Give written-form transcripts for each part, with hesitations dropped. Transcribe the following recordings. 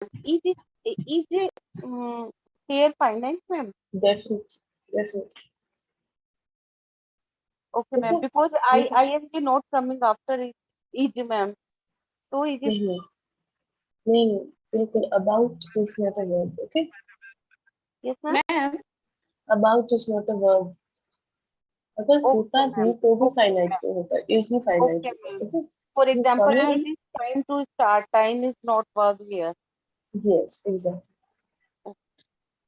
Is it here finite, ma'am? Definitely, definitely. Okay, ma'am. Okay. Because I am the not coming after it, is ma'am. So is it नहीं नहीं बिल्कुल about is not a verb. Okay. yes, ma'am? Ma'am, About is not a verb. अगर होता Okay, भी ma'am. तो भी Okay, finite ma'am. तो होता है, इज ही फाइनाइट Okay, होता ma'am. है. Okay. For You example, solid? it is time to start. Time is not verb here. Yes, exactly.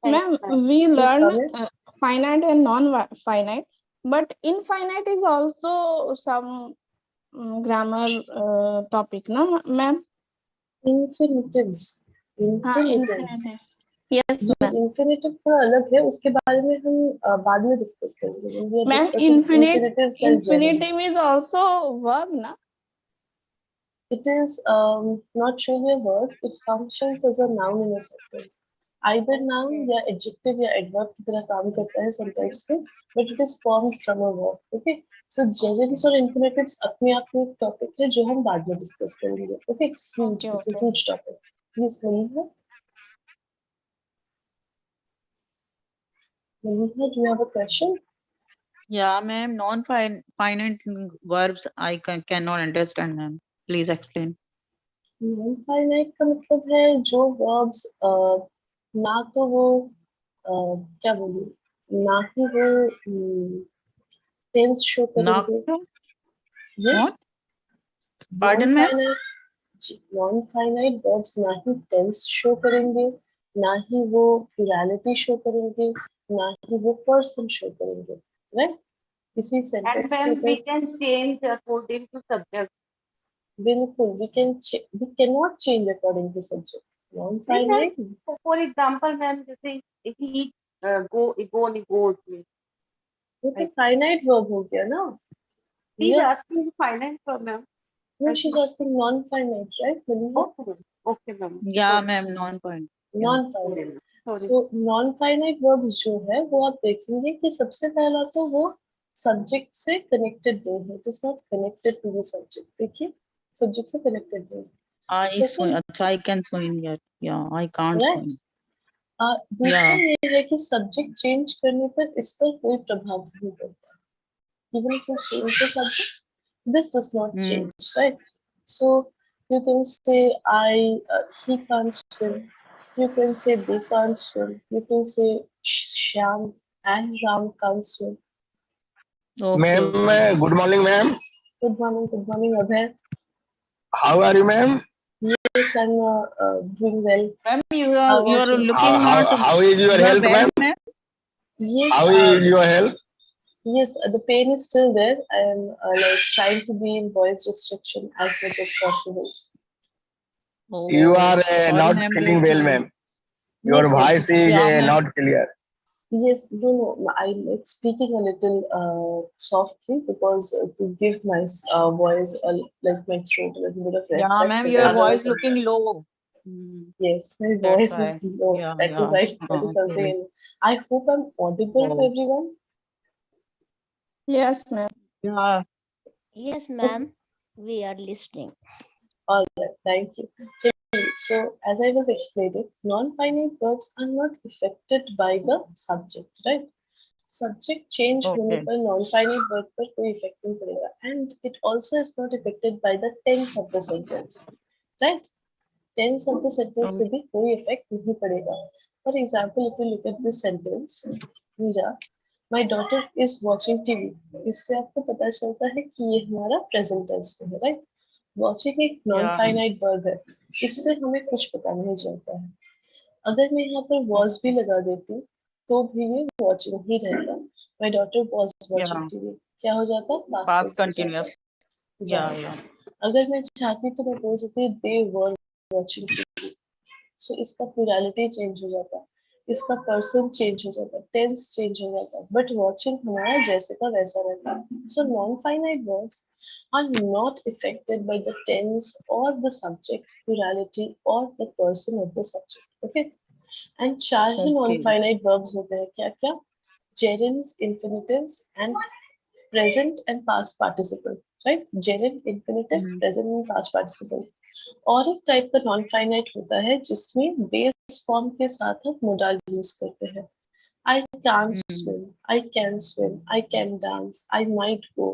Thanks, ma'am, ma'am. we You learn solid? finite and non-finite, but infinite is also some grammar topic, no, ma'am? Infinitives. हाँ, Infinitives. infinite. Yes, जी, ma'am. infinitive थोड़ा अलग है, उसके बारे में हम बाद में डिस्कस करेंगे. When we are Ma'am, discussing infinitives and gerunds. infinitive is also verb, na? It is not really a word. It functions as a noun in a sentence. Either noun या adjective या adverb की तरह काम करता है sentence में, but it is formed from a verb. Okay. So gerunds और infinitives अपने आप में एक topic है जो हम बाद में discuss करेंगे. Okay. It's huge. Okay, It's a okay. huge topic. Yes, Maliha. Maliha, do you have a question? Yeah, ma'am. Non-finite verbs I cannot understand, ma'am. Please explain. Non-finite का मतलब है जो verbs ना तो वो क्या बोलूं, ना ही वो टेंस शो Not करेंगे. Yes. what? Pardon, ma'am? Non finite verbs ना ही टेंस शो करेंगे, ना ही वो प्लुरैलिटी शो करेंगे, ना ही वो पर्सन शो करेंगे. राइट. किसी And सेंटेंस के when we अंदर can change according to subject. बिल्कुल we cannot change according to subject. Non नहीं, ma'am. Finite. For example, ma'am, जैसे he go and goes. वो तो फाइनाइट वर्ब हो गया ना. He's Yeah. asking finance for ma'am. No, she's asking non-finite, right, Maliha? Okay, ma'am. Yeah, ma'am. Non-point. Yeah. Non-finite. Sorry. So non-finite verbs जो है वो आप देखेंगे कि सबसे पहला तो वो सब्जेक्ट से कनेक्टेड नहीं है. It is not connected to the subject. देखिए सब्जेक्ट से कनेक्टेड नहीं. I swim. Second, अच्छा, I can swim yet. Yeah, I can't right? swim. दूसरा Yeah. ये है कि सब्जेक्ट चेंज करने पर इस पर कोई प्रभाव नहीं पड़ता. Even if you change the subject, this does not change, right? So you can say he can't swim. You can say they can't swim. You can say Shyam and Ram can't swim. Okay. Ma'am, good morning, ma'am. Good morning, Abhay. How are you, ma'am? Yes, I'm doing well. Ma'am, you How are about you? looking not. How is your You are health, well, ma'am? ma'am? Yes, How is your health? yes, the pain is still there. I am like trying to be in voice restriction as much as possible. You Oh, are sorry, not ma'am. feeling well, ma'am. Your Yes, voice is Yeah, ma'am. not clear. yes, no, I'm like speaking a little softly because to give my voice, like my throat, a little bit of Yeah, respect. ma'am. So Your that voice was looking low. yes, my That's voice why. is low. Yeah, That is yeah. that is something. Okay. I hope I'm audible to Oh. everyone. Yes, ma'am. Yeah. Yes, ma'am. We are listening. All right, thank you. So, as I was explaining, non-finite verbs are not affected by the subject, right? Subject change होने Okay. पर non-finite verb पर कोई effect नहीं पड़ेगा, and it also is not affected by the tense of the sentence, right? Tense of the sentence से भी कोई effect नहीं पड़ेगा. For example, if you look at this sentence, Meera, my daughter is watching TV. इससे आपको पता चलता है कि ये हमारा present tense में है, right? वॉचिंग एक नॉन फाइनाइट वर्ब है. इससे हमें कुछ पता नहीं चलता है. अगर मैं यहाँ पर वॉज भी लगा देती तो भी ये वॉचिंग ही रहता. My daughter was watching TV. क्या हो जाता? Past continuous. Yeah. अगर मैं चाहती तो मैं बोल सकती दे वर वॉचिंग टीवी. सो इसका प्लुरैलिटी चेंज हो जाता, इसका पर्सन चेंज हो जाता, टेंस चेंज हो जाता, बट वॉचिंग हमारा जैसे का वैसा रहता. So non finite verbs are not affected by the tense or the subject's plurality or the person of the subject. Okay. And चार ही non-finite verbs होते हैं. क्या? Gerunds, infinitives, and present and past participle. Right? Gerund, infinitive, present and past participle. और एक type का non finite होता है जिसमें बेस फॉर्म के साथ आप मोडाल यूज करते हैं. I can't swim, I can swim, I can dance, I might go,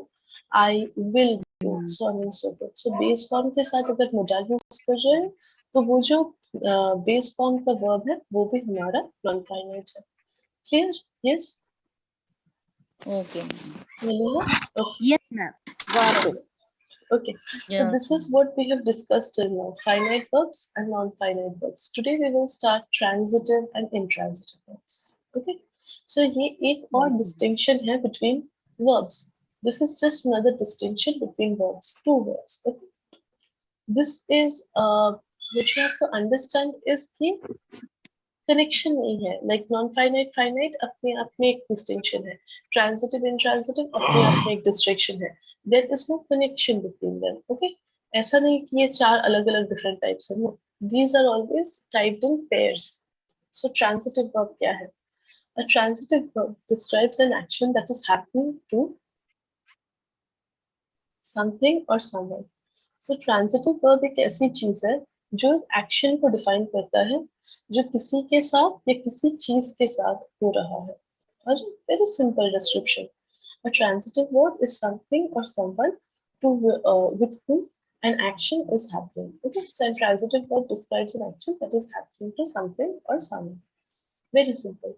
I will go, so on and so forth. So base form के साथ अगर modal use कर रहे हैं तो वो जो base form का verb है वो भी हमारा non-finite है. Clear? Yes? Okay. Melina? Okay. Yes, ma'am. Got it. Okay. So Yeah. this is what we have discussed till now: finite verbs and non-finite verbs. Today we will start transitive and intransitive verbs. Okay. So ये एक और distinction है between verbs. This is just another distinction between verbs, two verbs. Okay. This is which you have to understand is कि connection नहीं है. Like non-finite, finite अपने आप में एक distinction है. Transitive, intransitive अपने आप में एक distinction है. There is no connection between them. Okay. ऐसा नहीं कि ये चार अलग-अलग different types हैं. No. These are always typed in pairs. So transitive verb क्या है? A transitive verb describes an action that is happening to something or someone. So transitive verb एक ऐसी चीज है जो एक्शन को डिफाइन करता है जो किसी के साथ या किसी चीज के साथ हो रहा है. और very simple description. A transitive verb is something or someone to with whom an action is happening. Okay, so a transitive verb describes an action that is happening to something or someone. Very simple.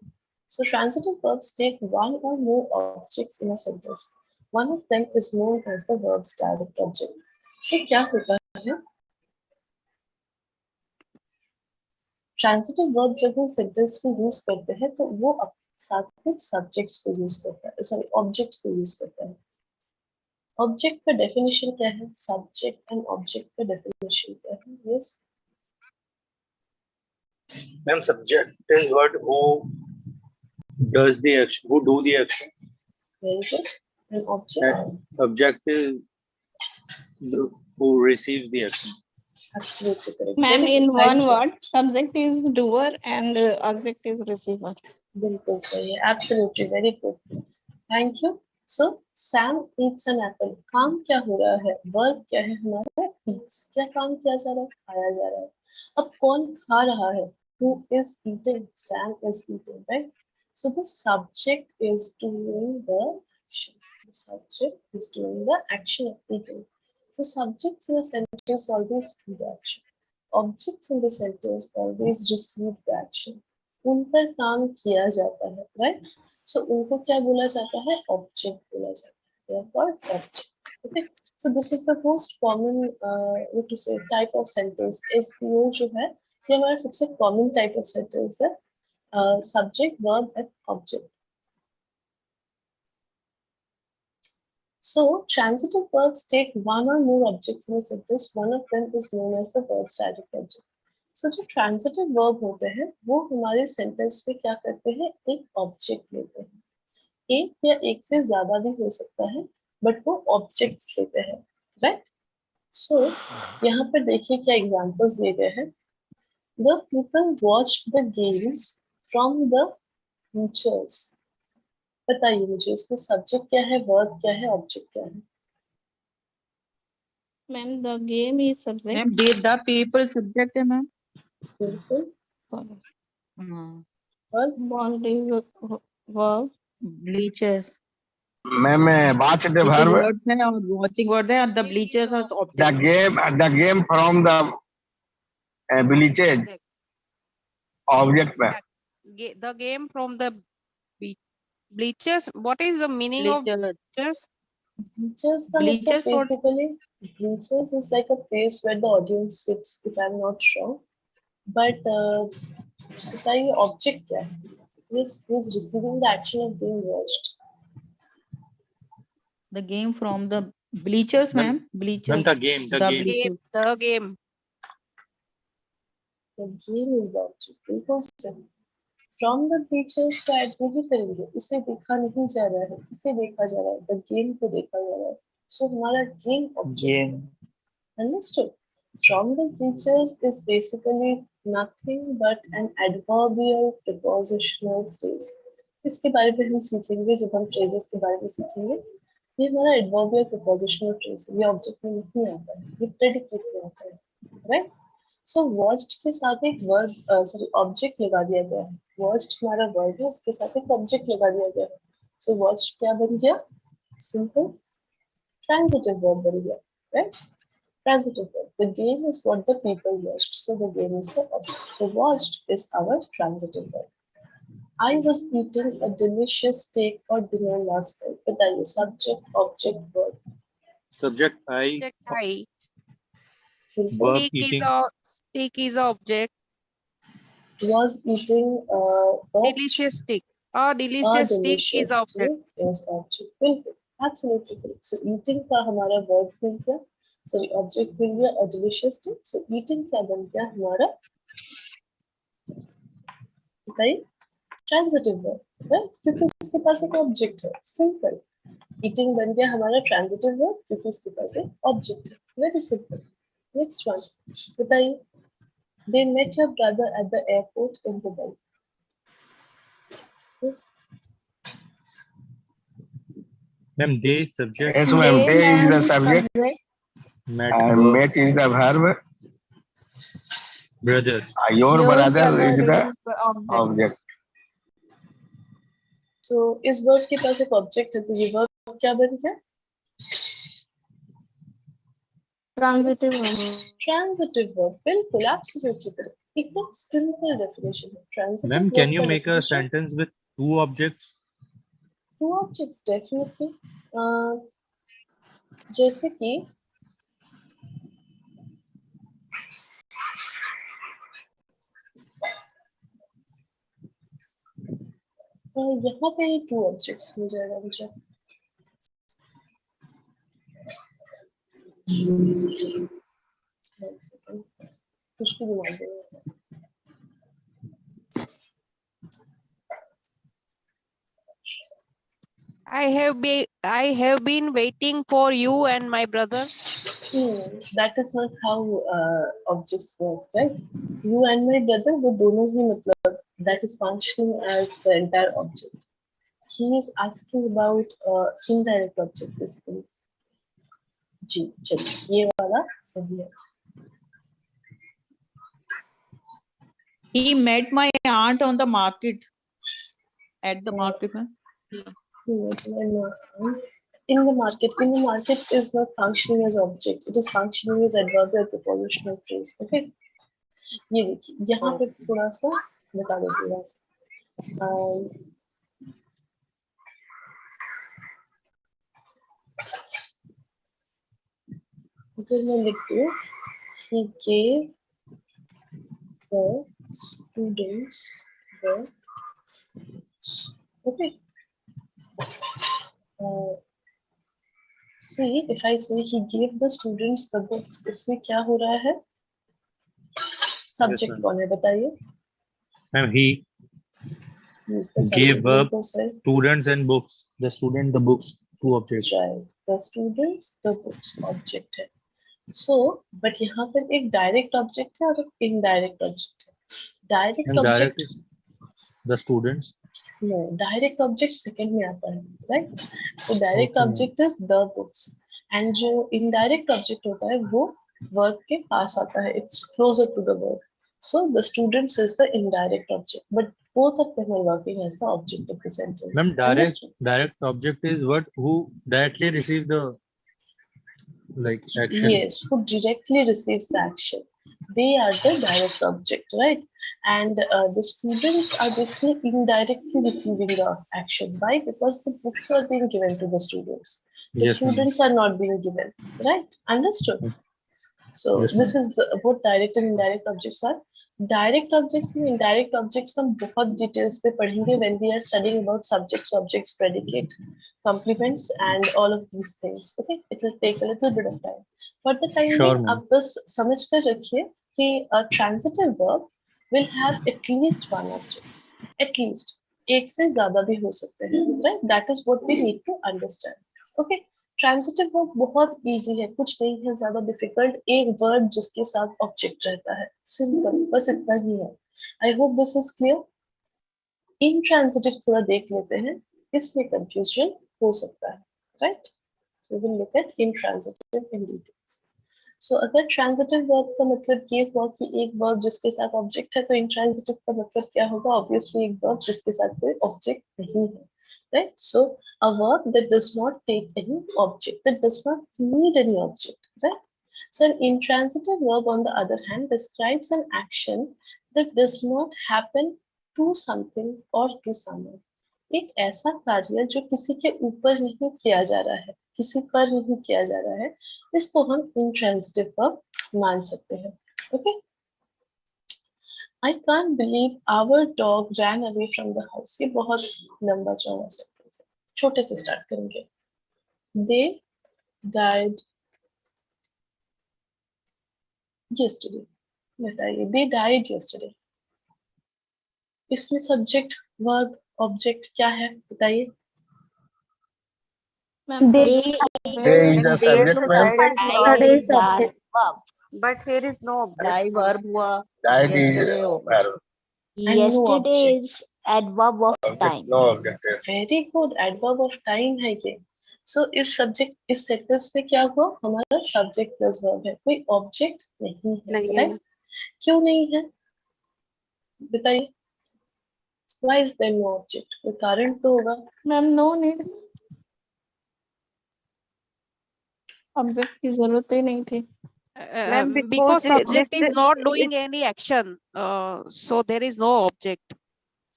So transitive verbs take one or more objects in a sentence. One of them is known as the verb's direct object. So क्या होता है? Transitive verb जब हम sentence में use करते हैं तो वो साथ में subjects को use करता है, sorry, objects को use करता है. Object का definition क्या है? Subject and object का definition क्या है? Yes. Ma'am, subject is what who does the action, who do the action. Very good. And object? And object is who receives the action. Absolutely correct. Ma'am, Very in good. Thank one you. word, subject is doer and object is receiver. बिल्कुल सही है. Absolutely very good. Thank you. So Sam eats an apple. काम क्या हो रहा है? Verb क्या है हमारा? Eats. क्या काम किया जा रहा है? खाया जा रहा है. अब कौन खा रहा है? Who is eating? Sam is eating, right? So the subject is doing the action. The subject is doing the action of eating. So subjects in a sentence always do the action. Objects in the sentence always receive the action. उन पर काम किया जाता है, right? So उनको क्या बोला जाता है? Object बोला जाता है. They are called objects. Okay. So this is the most common, what to say, type of sentence. SVO जो है, ये हमारा सबसे common type of sentence है. Subject, verb, and object. So transitive verbs take one or more objects in a sentence. One of them is known as the verb's direct object. So जो transitive verb होते हैं वो हमारे sentence में क्या करते हैं? एक object लेते हैं. एक या एक से ज्यादा भी हो सकता है, but वो objects लेते हैं, right? So यहाँ पर देखिए क्या examples दिए गए हैं. The people watched the games from the bleachers. बताइए मुझे इसमें subject क्या है, verb क्या है, object क्या है? Ma'am, the game is subject. Ma'am, the people subject है ma'am. बिल्कुल. Verb. Bond is verb. Bleachers. Ma'am, watch the It is verb. words है और watching word है और the bleachers are object. The game from the bleachers. Object में. The game from the bleachers. What is the meaning of Bleachers. bleachers? Bleachers का Bleachers मतलब for- basically bleachers is like a place where the audience sits, if I'm not wrong. But बताइए object क्या है? Yes, who is receiving the action of being watched? The game from the bleachers ma'am. Bleachers. The game. bleachers. The game. The game is the object. बिल्कुल सही. From the bleachers को add नहीं करेंगे. उसे देखा नहीं जा रहा है. इसे देखा जा रहा है. The game को देखा जा रहा है. So हमारा game object. Understood? From the bleachers is basically nothing but an adverbial prepositional phrase. इसके बारे में हम सीखेंगे जब हम phrases के बारे में सीखेंगे. ये हमारा adverbial prepositional phrase है. ये object में नहीं आता है. ये predicate में आता है. राइट. सो वॉच्ड के साथ एक वर्ब सॉरी ऑब्जेक्ट लगा दिया गया है. वॉच्ड हमारा वर्ब है, उसके साथ एक ऑब्जेक्ट लगा दिया गया है. सो वॉच्ड क्या बन गया? सिंपल ट्रांजिटिव वर्ब बन गया. Right. Transitive verb. The game is what the people watched. So the game is the object. So watched is our transitive verb. I was eating a delicious steak for dinner last night. बताइए subject, object, verb. Subject I, Object I. फिर से verb Stick is eating, a stick is a object. was eating verb. Delicious stick. A A delicious stick is delicious object. steak is object. बिल्कुल. Absolutely correct. So eating का हमारा verb मिल गया. Sorry, object मिल गया. A delicious steak. So eating क्या बन गया हमारा? बताइए. Transitive verb. Right? क्योंकि उसके पास एक object है. Simple. Eating बन गया हमारा transitive verb क्योंकि उसके पास एक object है. Very simple. Next one. बताइए. They met your brother at the airport in Dubai. Yes. ma'am, they subject, Yes, ma'am. They is the subject met and verb, met is the verb. brother, Your brother is the object. object. So इस verb के पास एक object है तो ये verb क्या बन गया? Transitive verb. Transitive verb. बिल्कुल absolutely correct. एकदम simple definition है. Transitive ma'am, verb can you का make a definition. sentence with two objects? Two objects definitely. जैसे कि यहाँ पे two objects मिल जाएगा मुझे. One second. कुछ भी दिमाग देगा. I have been waiting for you and my brother. That is not how objects work, right? You and my brother, वो दोनों ही मतलब that is functioning as the entire object. He is asking about indirect object basically. जी चलिए ये वाला सही है. He met my aunt on the market. At the market. Huh? In the market is not functioning as object. It is functioning as adverbial prepositional phrase. Okay. ये देखिए यहाँ पे थोड़ा सा बता देती हूँ. अगर मैं लिख दूँ he gave the students the okay. See, if I say he gave the students the books, इसमें क्या हो रहा है? Subject ma'am. कौन है बताइए? Ma'am, he He's the gave subject. verb बिल्कुल सही. students and books. The student, the books, two objects. Right. The students, the books object है. So, but यहाँ पर एक direct object है और एक indirect object है. Direct And object direct is the students. no, direct object second में आता है, right? So direct Okay. object is the books, and जो indirect object होता है वो verb के पास आता है. It's closer to the verb. So the students is the indirect object, but both of them are working as the object of the sentence. Ma'am, Understood? direct object is what who directly receive the like action. Yes, who directly receives the action. They are the direct object, right? And the students are basically indirectly receiving the action. Why? Because the books are being given to the students. The Yes, ma'am. students are not being given, right? Understood? So Yes, this is what direct and indirect objects are. Direct objects and indirect objects हम बहुत details पे पढ़ेंगे when we are studying about subjects, objects, predicate, complements, and all of these things. Okay, it will take a little bit of time. For the time Sure, being, ma'am. आप बस समझ कर रखिए कि a transitive verb will have at least one object. At least एक से ज़्यादा भी हो सकते हैं, right? That is what we need to understand. Okay. Transitive verb बहुत इजी है, कुछ नहीं है ज्यादा डिफिकल्ट. एक वर्ब जिसके साथ ऑब्जेक्ट रहता है, सिंपल, बस इतना ही है. I hope this is clear. Intransitive थोड़ा देख लेते हैं, इसमें कंफ्यूजन हो सकता है, right? So we will look at intransitive in details. So अगर ट्रांजिटिव वर्ब का मतलब ये हुआ कि एक वर्ब जिसके साथ ऑब्जेक्ट है, तो इंट्रांजिटिव का मतलब क्या होगा? ऑब्वियसली एक वर्ब जिसके साथ कोई ऑब्जेक्ट नहीं है, right? So a verb that does not take any object, that does not need any object, right? So an intransitive verb, on the other hand, describes an action that does not happen to something or to someone. एक ऐसा कार्य जो किसी के ऊपर नहीं किया जा रहा है, किसी पर नहीं किया जा रहा है, इसको हम intransitive verb मान सकते हैं. Okay? I can't believe our dog ran away from the house. ये बहुत लंबा चौड़ा सेंटेंस है. छोटे से स्टार्ट करेंगे. They died yesterday. बताइए, they died yesterday. इसमें सब्जेक्ट, वर्ब, ऑब्जेक्ट क्या है? बताइए. Ma'am, They They is the subject, ma'am. Yesterday's subject. But here is no object. Die verb हुआ. That is Yesterday हो. verb. And no Yesterday object. is adverb of Object, time. no object. Very good. Adverb of time है ये. सो इस subject, इस sentence में क्या हुआ? हमारा सब्जेक्ट प्लस वर्ब है, कोई ऑब्जेक्ट नहीं है, नहीं है. राइट? क्यों नहीं है बताइए? Why is there no object? कोई कारण तो होगा. ma'am, no need. Object की जरूरत ही नहीं थी. Ma'am, Because because subject this- is not it- doing any action, so there is no object.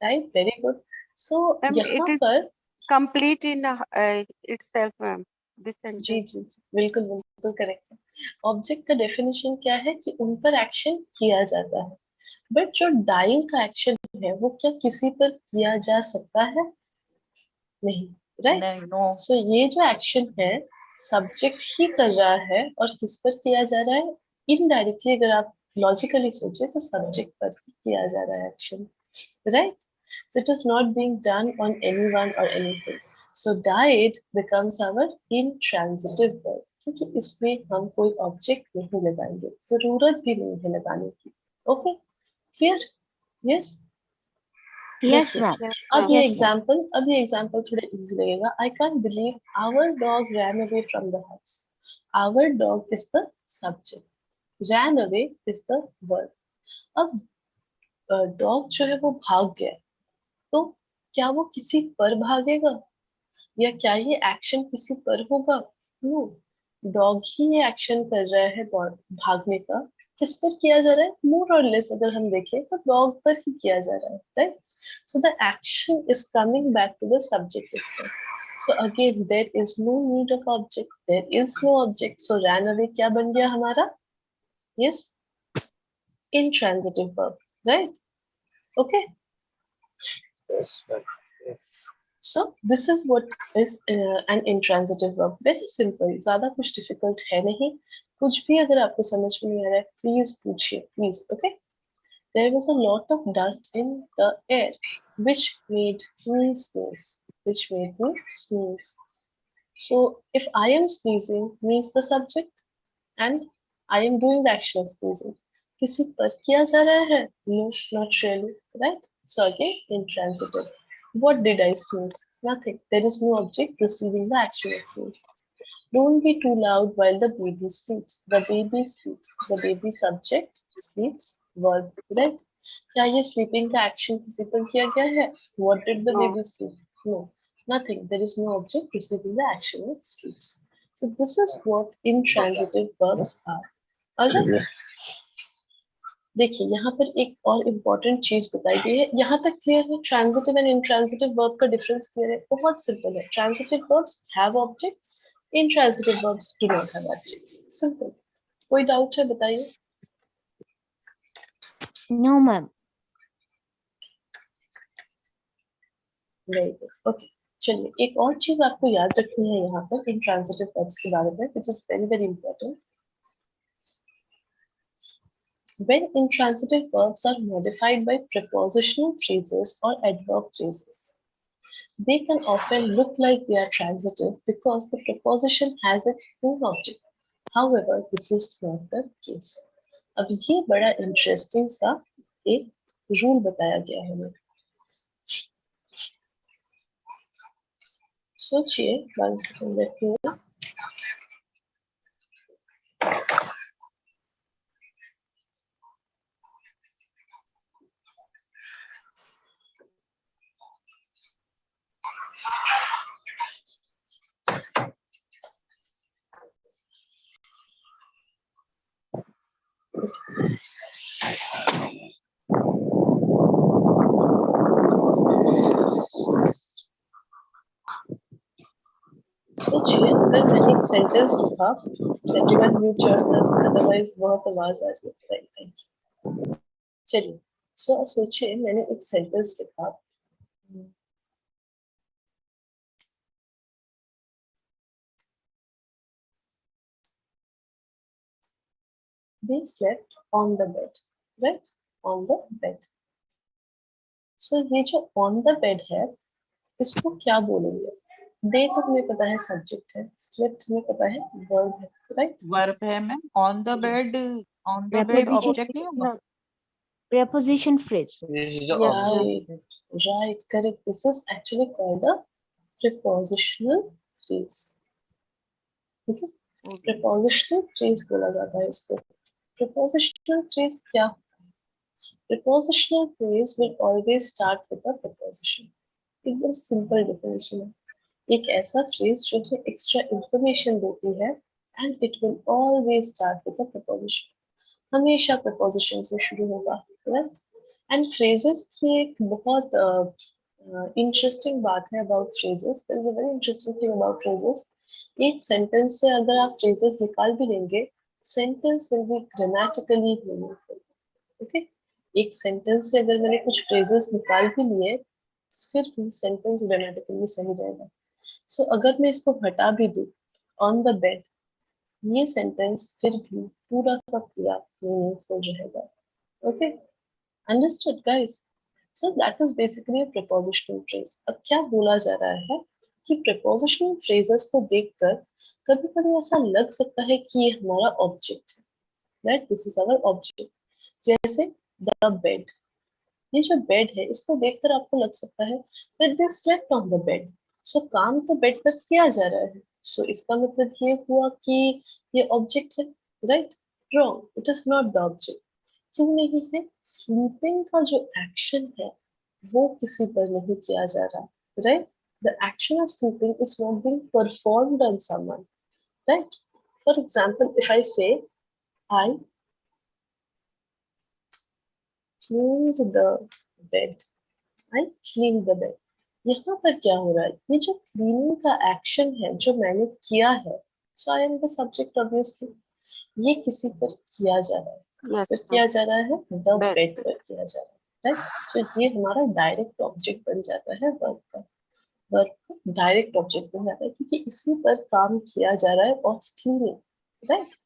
Right, very good. So Ma'am, यहाँ it is पर complete in itself, ma'am. This ji sentence. जी जी, बिल्कुल बिल्कुल correct है. Object का definition क्या है? कि उन पर एक्शन किया जाता है. बट जो डाइंग का एक्शन है वो क्या किसी पर किया जा सकता है? नहीं, राइट? नहीं, no. सो ये जो एक्शन है सब्जेक्ट ही कर रहा है, और किस पर किया जा रहा है? इनडायरेक्टली अगर आप लॉजिकली सोचे तो सब्जेक्ट पर ही किया जा रहा है action, right? So it is not being done on anyone or anything. So died becomes our intransitive verb, क्योंकि इसमें हम कोई ऑब्जेक्ट नहीं लगाएंगे, जरूरत भी नहीं है लगाने की. Okay, clear? Yes. Yes, ma'am. अब ये Yes, ma'am. एग्जांपल, अब ये एग्जांपल थोड़ा इजी लगेगा. I can't believe our dog ran away from the house. Our dog is the subject, ran away is the verb. अब डॉग जो है वो भाग गया, तो क्या वो किसी पर भागेगा, या क्या ये एक्शन किसी पर होगा? नो, डॉग ही ये एक्शन कर रहा है भागने का. किस पर किया जा रहा है? मोर और लेस अगर हम देखें तो डॉग पर ही किया जा रहा है, right? So the action is coming back to the subject itself. So again there is no need of object, there is no object. So ran away क्या बन गया हमारा? Yes, intransitive verb, right? Okay. Yes, ma'am. Yes. So this is what is an intransitive verb. Very simple. ज़्यादा कुछ difficult है नहीं. कुछ भी अगर आपको समझ में नहीं आ रहा है, please पूछिए, please. Okay. There was a lot of dust in the air, which made me sneeze. Which made me sneeze. So if I am sneezing means the subject, and I am doing the action of sneezing. किसी पर किया जा रहा है? No, not really, right? So again, intransitive. What did I sneeze? Nothing. There is no object receiving the action of sneeze. Don't be too loud while the baby sleeps. The baby sleeps. The baby subject sleeps. Verb, right? क्या ये sleeping का action किसी पर किया गया है? What did the No. baby sleep? No, nothing. There is no object receiving the action of sleeps. So this is what intransitive verbs are. Alright? देखिए यहाँ पर एक और इम्पोर्टेंट चीज बताई गई है. यहाँ तक क्लियर है? ट्रांजिटिव एंड इंट्रांजिटिव वर्ब का डिफरेंस क्लियर है? बहुत सिंपल है. Transitive verbs have objects, intransitive verbs do not have objects. Simple. कोई डाउट है? बताइए. No, ma'am. Very good. Okay, चलिए एक और चीज आपको याद रखनी है यहाँ पर इंट्रांजिटिव वर्ब्स के बारे में, which is very very important. When intransitive verbs are modified by prepositional phrases or adverb phrases, they can often look like they are transitive because the preposition has its own object. However, this is not the case. अब ये बड़ा interesting सा एक rule बताया गया है हमें. सोचिए, 1 second, let me. सेंटेंस लिखा, एवरीवन म्यूट योरसेल्व्स, अदरवाइज बहुत आवाज आ रही है। Right, thank you. चलिए, सो सोचिए मैंने एक सेंटेंस लिखा, they slept on the bed, right? On the bed. So ये जो on the bed है, इसको क्या बोलेंगे? They तो हमें पता है सब्जेक्ट है, slept हमें पता है वर्ब है, right? वर्ब है मैम, on the जी। bed, on the bed Preposition. Object नहीं होगा? No. Preposition phrase. This is the Yeah, object. right, correct. This is actually called a prepositional phrase. Okay? Prepositional phrase बोला जाता है इसको। Prepositional phrase क्या होता है? Prepositional phrase will always start with a preposition. एकदम सिंपल डेफिनेशन है, एक ऐसा फ्रेज जो है एक्स्ट्रा इंफॉर्मेशन देती है, and it will always start with a preposition. हमेशा preposition से शुरू होगा, राइट? एंड फ्रेजेस की एक बहुत इंटरेस्टिंग बात है about phrases, there is a very interesting thing about phrases. एक सेंटेंस से अगर आप फ्रेजेस निकाल भी लेंगे, sentence will be grammatically meaningful. Okay, एक सेंटेंस से अगर मैंने कुछ फ्रेजेस निकाल भी लिए, फिर भी सेंटेंस ग्रामेटिकली सही रहेगा। सो अगर मैं इसको हटा भी दूं, ऑन द बेड, ये सेंटेंस फिर भी पूरा का पूरा मीनिंगफुल रहेगा। Okay, understood guys? So that is basically a prepositional phrase. अब क्या बोला जा रहा है कि प्रीपोजिशनल फ्रेजेस को देखकर कभी कभी ऐसा लग सकता है कि ये हमारा ऑब्जेक्ट है, right? This is our object. जैसे द बेड, ये जो बेड है इसको देखकर आपको लग सकता है that they slept on the bed. So काम तो बेड पर किया जा रहा है, so इसका मतलब ये हुआ कि ये ऑब्जेक्ट है, right? Wrong, it is not the object. क्यों नहीं है? स्लीपिंग का जो एक्शन है वो किसी पर नहीं किया जा रहा, right? The action of sleeping is not being performed on someone, right? For example, if I से आई cleaned the bed, I cleaned the bed. यहाँ पर क्या हो रहा है? ये जो क्लीनिंग का एक्शन है जो मैंने किया है, so I am the subject obviously, ये किसी पर किया जा रहा है। किस पर किया जा रहा है? The bed पर किया जा रहा है, right? So ये हमारा डायरेक्ट ऑब्जेक्ट बन जाता है वर्ब का। वर्ब डायरेक्ट ऑब्जेक्ट बन जाता है क्योंकि इसी पर काम किया जा रहा है ऑफ क्लीनिंग, राइट?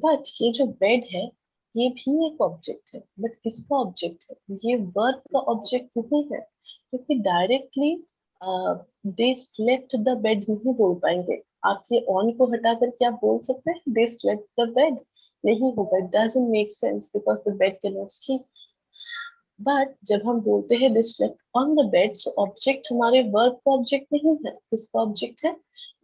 बट ये जो बेड है ये भी एक ऑब्जेक्ट है, बट किसका ऑब्जेक्ट है? ये वर्ब का ऑब्जेक्ट नहीं है, क्योंकि directly they slept the bed नहीं बोल पाएंगे। आप ये ऑन को हटाकर क्या बोल सकते हैं? दे स्लेप्ट द बेड नहीं होगा, it doesn't make sense because the bed can not sleep. But जब हम बोलते हैं they slept on the bed, so object हमारे वर्ब का ऑब्जेक्ट नहीं है, किसका ऑब्जेक्ट है?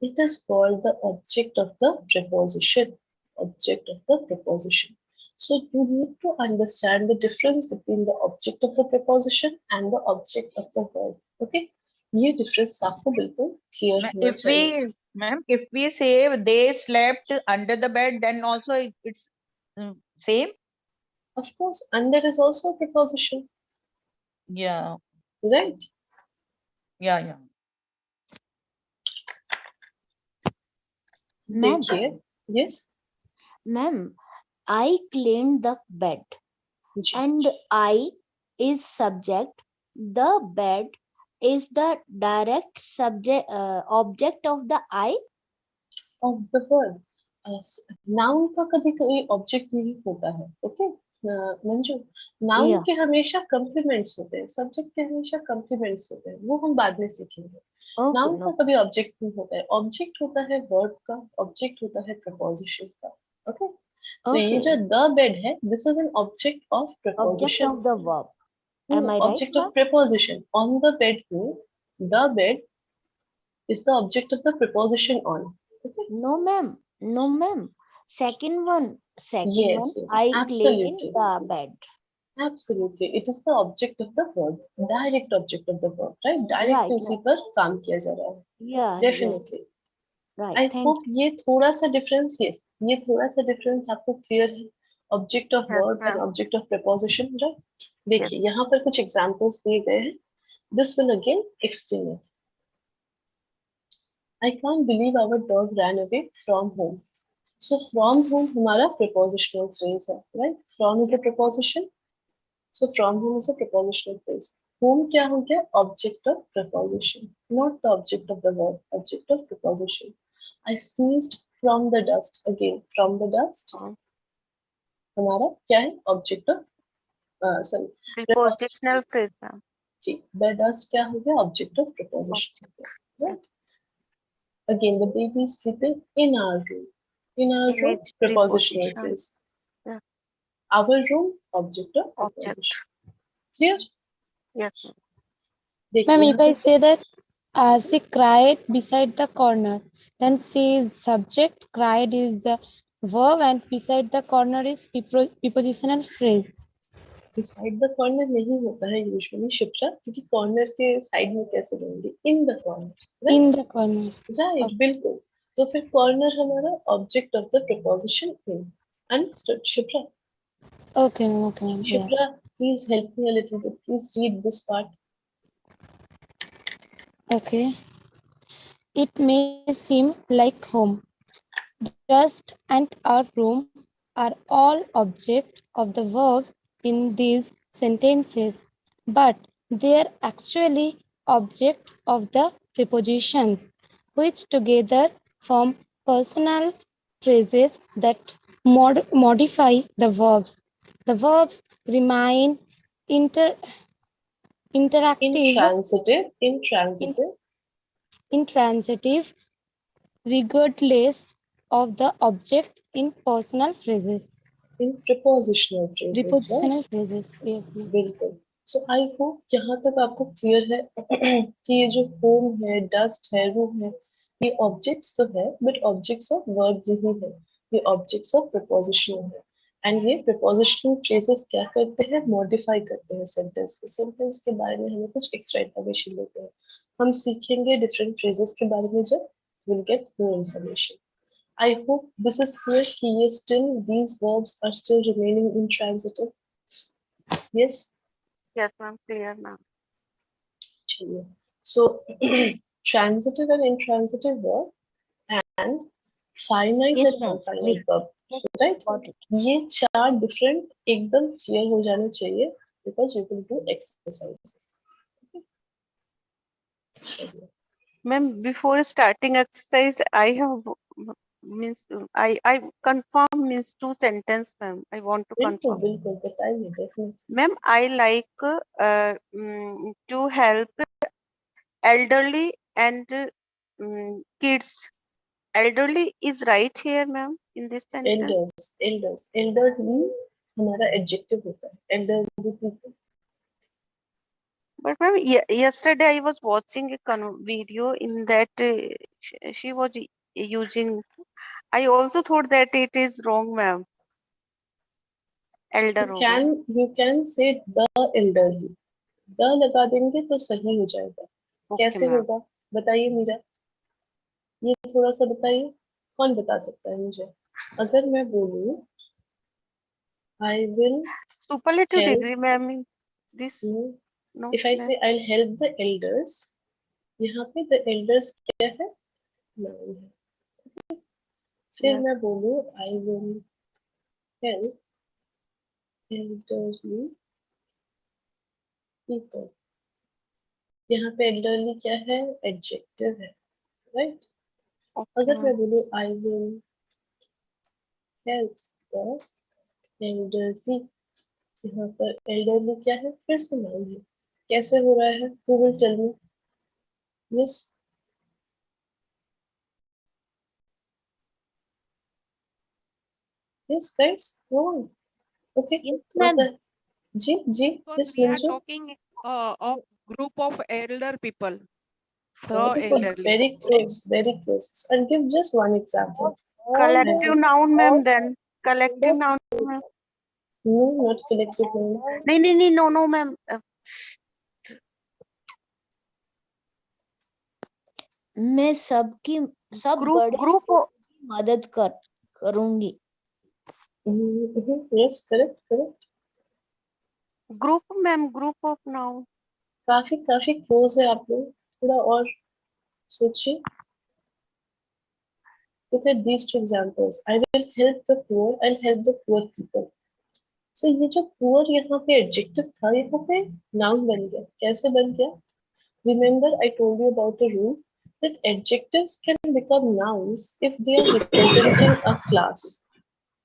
It is called the object of the preposition, object of the preposition. So you need to understand the difference between the object of the preposition and the object of the verb. Okay? ये difference आपको बिल्कुल clear होना If चाहिए। we, ma'am, if we say they slept under the bed, then also it's same. Of course, under is also a preposition, Yeah, right? yeah. Ma'am, देखिए, yes, ma'am, I cleaned the bed ji, and I is subject. The bed is the direct subject object of the I. of the verb. Noun का कभी कोई object नहीं होता है, okay? Manju, noun Yeah. के हमेशा कंप्लीमेंट्स होते हैं, सब्जेक्ट के हमेशा कंप्लीमेंट्स होते हैं, वो हम बाद में सीखेंगे। Okay. नाउन का No. कभी ऑब्जेक्ट नहीं होता है, ऑब्जेक्ट होता है वर्ब का, ऑब्जेक्ट होता है प्रपोजिशन का, ओके? सो ये Okay. जो द बेड है, this is an object of Object preposition, of the verb. Am I right? Object of preposition. On the bed में the bed is the object of the preposition on, okay? No, ma'am. No, ma'am. Second one. Yes, yes, I absolutely. cleaned the bed. Absolutely, it is the object of the verb, direct object of the verb, right? Directly Right. उसी पर काम किया जा रहा है, Yeah. Yes. definitely. Right. I Thank hope ये थोड़ा सा difference, yes, ये थोड़ा सा difference आपको clear है, object of verb and object of preposition, right? देखिए यहाँ पर कुछ examples दिए गए हैं, this will again explain it. I can't believe our dog ran away from home. So from home हमारा prepositional phrase है, right? From is a preposition. So from home is a prepositional phrase. Home क्या हो गया? Object of preposition, not the object of the verb. Object of preposition. I sneezed from the dust. Again, from the dust. हमारा क्या है? Object of sorry. Prepositional phrase, ma'am. Ji, the dust क्या हो गया? Object of preposition. Right? Again, the baby is sleeping in our room. In our room, It's prepositional preposition. phrase. Yeah. Our room, object of Object. preposition. Clear? Yes, ma'am. देखिए Ma'am, यहाँ if I पे say that she cried beside the corner, then she is subject, cried is the verb, and beside the corner is prepositional phrase. beside the corner नहीं होता है usually Shipra, क्योंकि corner के side में कैसे रहेंगे? In the corner. Right? In the corner. Right, Okay. बिल्कुल. तो फिर corner हमारा object of the preposition in. Understood, Shipra? Okay, ma'am. Okay, ma'am. Yeah. Shipra, please help me a little bit. Please read this part. Okay. It may seem like home. Dust and our room are all object of the verbs in these sentences, but they are actually object of the prepositions, which together form personal phrases that modify the verbs. The verbs remain interactive, Intransitive. intransitive, regardless of the object in personal phrases. In prepositional phrases, right? Prepositional phrases, yes, ma'am. बिल्कुल. So I hope यहाँ तक आपको clear है कि ये जो home है, dust है, room है, ये objects तो है, but objects of verb नहीं है. ये objects of prepositional है. And ये prepositional phrases क्या करते हैं? Modify करते हैं sentence को. Sentence के बारे में हमें कुछ extra information देते हैं. हम सीखेंगे different phrases के बारे में जब we'll get more information. I hope this is clear कि ये still these verbs are still remaining intransitive. Yes. Yes, ma'am. Clear, ma'am. चलिए. So transitive and intransitive verb and finite Yes, and ma'am. non-finite verb. Right? Got it. ये चार different एकदम clear हो जाने चाहिए because you will do exercises. Okay? चलिए. Ma'am, before starting exercise, I have means I confirm means two sentence, ma'am. I want to बिल्कुल confirm. बिल्कुल बताइए definitely. Ma'am, I like to help elderly and kids. Elderly is right here, ma'am, in this sentence. Elderly हमारा adjective होता है. Elderly people. But ma'am, yesterday I was watching a video in that she was using. I also thought that it is wrong, ma'am. Elder होगा. You can say the elderly. The लगा देंगे तो सही हो जाएगा. Okay, कैसे ma'am. होगा? बताइए मीरा. ये थोड़ा सा बताइए. कौन बता सकता है मुझे? अगर मैं बोलूं, I will Superlative help. degree, ma'am. This no. If I say I'll help the elders, यहाँ पे the elders क्या है? Noun है. फिर Yes. मैं बोलूं I will help elderly people. यहाँ पे elderly क्या है? Adjective है, right? Okay, अगर ma'am. मैं बोलूं I will help the elderly, यहाँ पर elderly क्या है? फिर से noun है. कैसे हो रहा है? Who will tell me? Yes. Yes, guys. No. Okay. Yes, थोड़ा ma'am. सा जी जी. Because Yes, we are Manju. talking of group of elder people. The Very good. elderly. Very close. Very close. I'll give just one example. Collective noun, ma'am. Then collective noun, ma'am. No, not collective noun. नहीं, no, ma'am. मैं सब बड़े Group. की मदद करूंगी. Yes, correct. Group, ma'am. Group of noun. काफी close है आप लोग. थोड़ा और सोचिए. look at these two examples. I will help the poor, I'll help the poor people. So ये जो poor यहाँ पे adjective था, यहाँ पे noun बन गया. कैसे बन गया? Remember I told you about a rule that adjectives can become nouns if they are representing a class.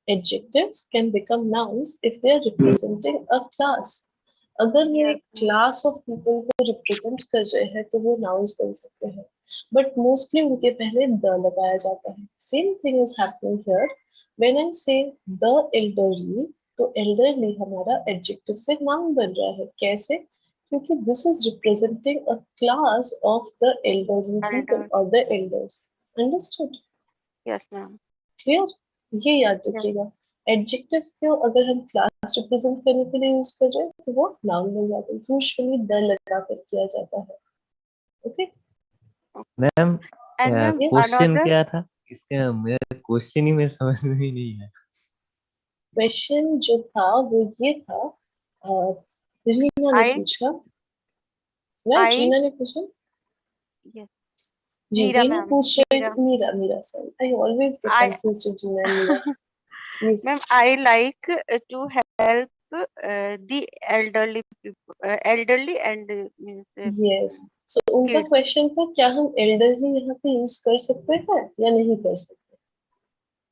Adjectives can become nouns if they are representing a class. अगर वो एक क्लास ऑफ पीपल को represent कर रहे हैं तो वो nouns बन सकते हैं, बट मोस्टली उनके पहले द लगाया जाता है. Same thing is happening here. When I say the elderly, तो एल्डरली हमारा एडजेक्टिव से नाउन बन रहा है. कैसे? क्योंकि this is representing a class of the elderly people और the elders. Understood? Yes, ma'am. Clear? ये याद रखिएगा. एडजेक्टिव्स को अगर हम क्लास रिप्रेजेंट करने के लिए यूज कर रहे हैं तो वो नाउन बन जाते हैं. यूजुअली द लगा कर किया जाता है. Okay ma'am And ma'am, question another क्या था इसका? मेरा क्वेश्चन ही मैं समझ में ही नहीं है. क्वेश्चन जो था वो ये था, रीना ने I- पूछा. राइट, I- रीना ने पूछा. Yes. जी, मीरा रीना ma'am, पूछ रही. Meera. Meera sorry, I always get I- confused with Reena and Meera. Yes. Ma'am, I like to help the elderly people, elderly and means Yes. So उनका kids. क्वेश्चन था क्या हम एल्डरली यहाँ पे यूज कर सकते हैं या नहीं कर सकते.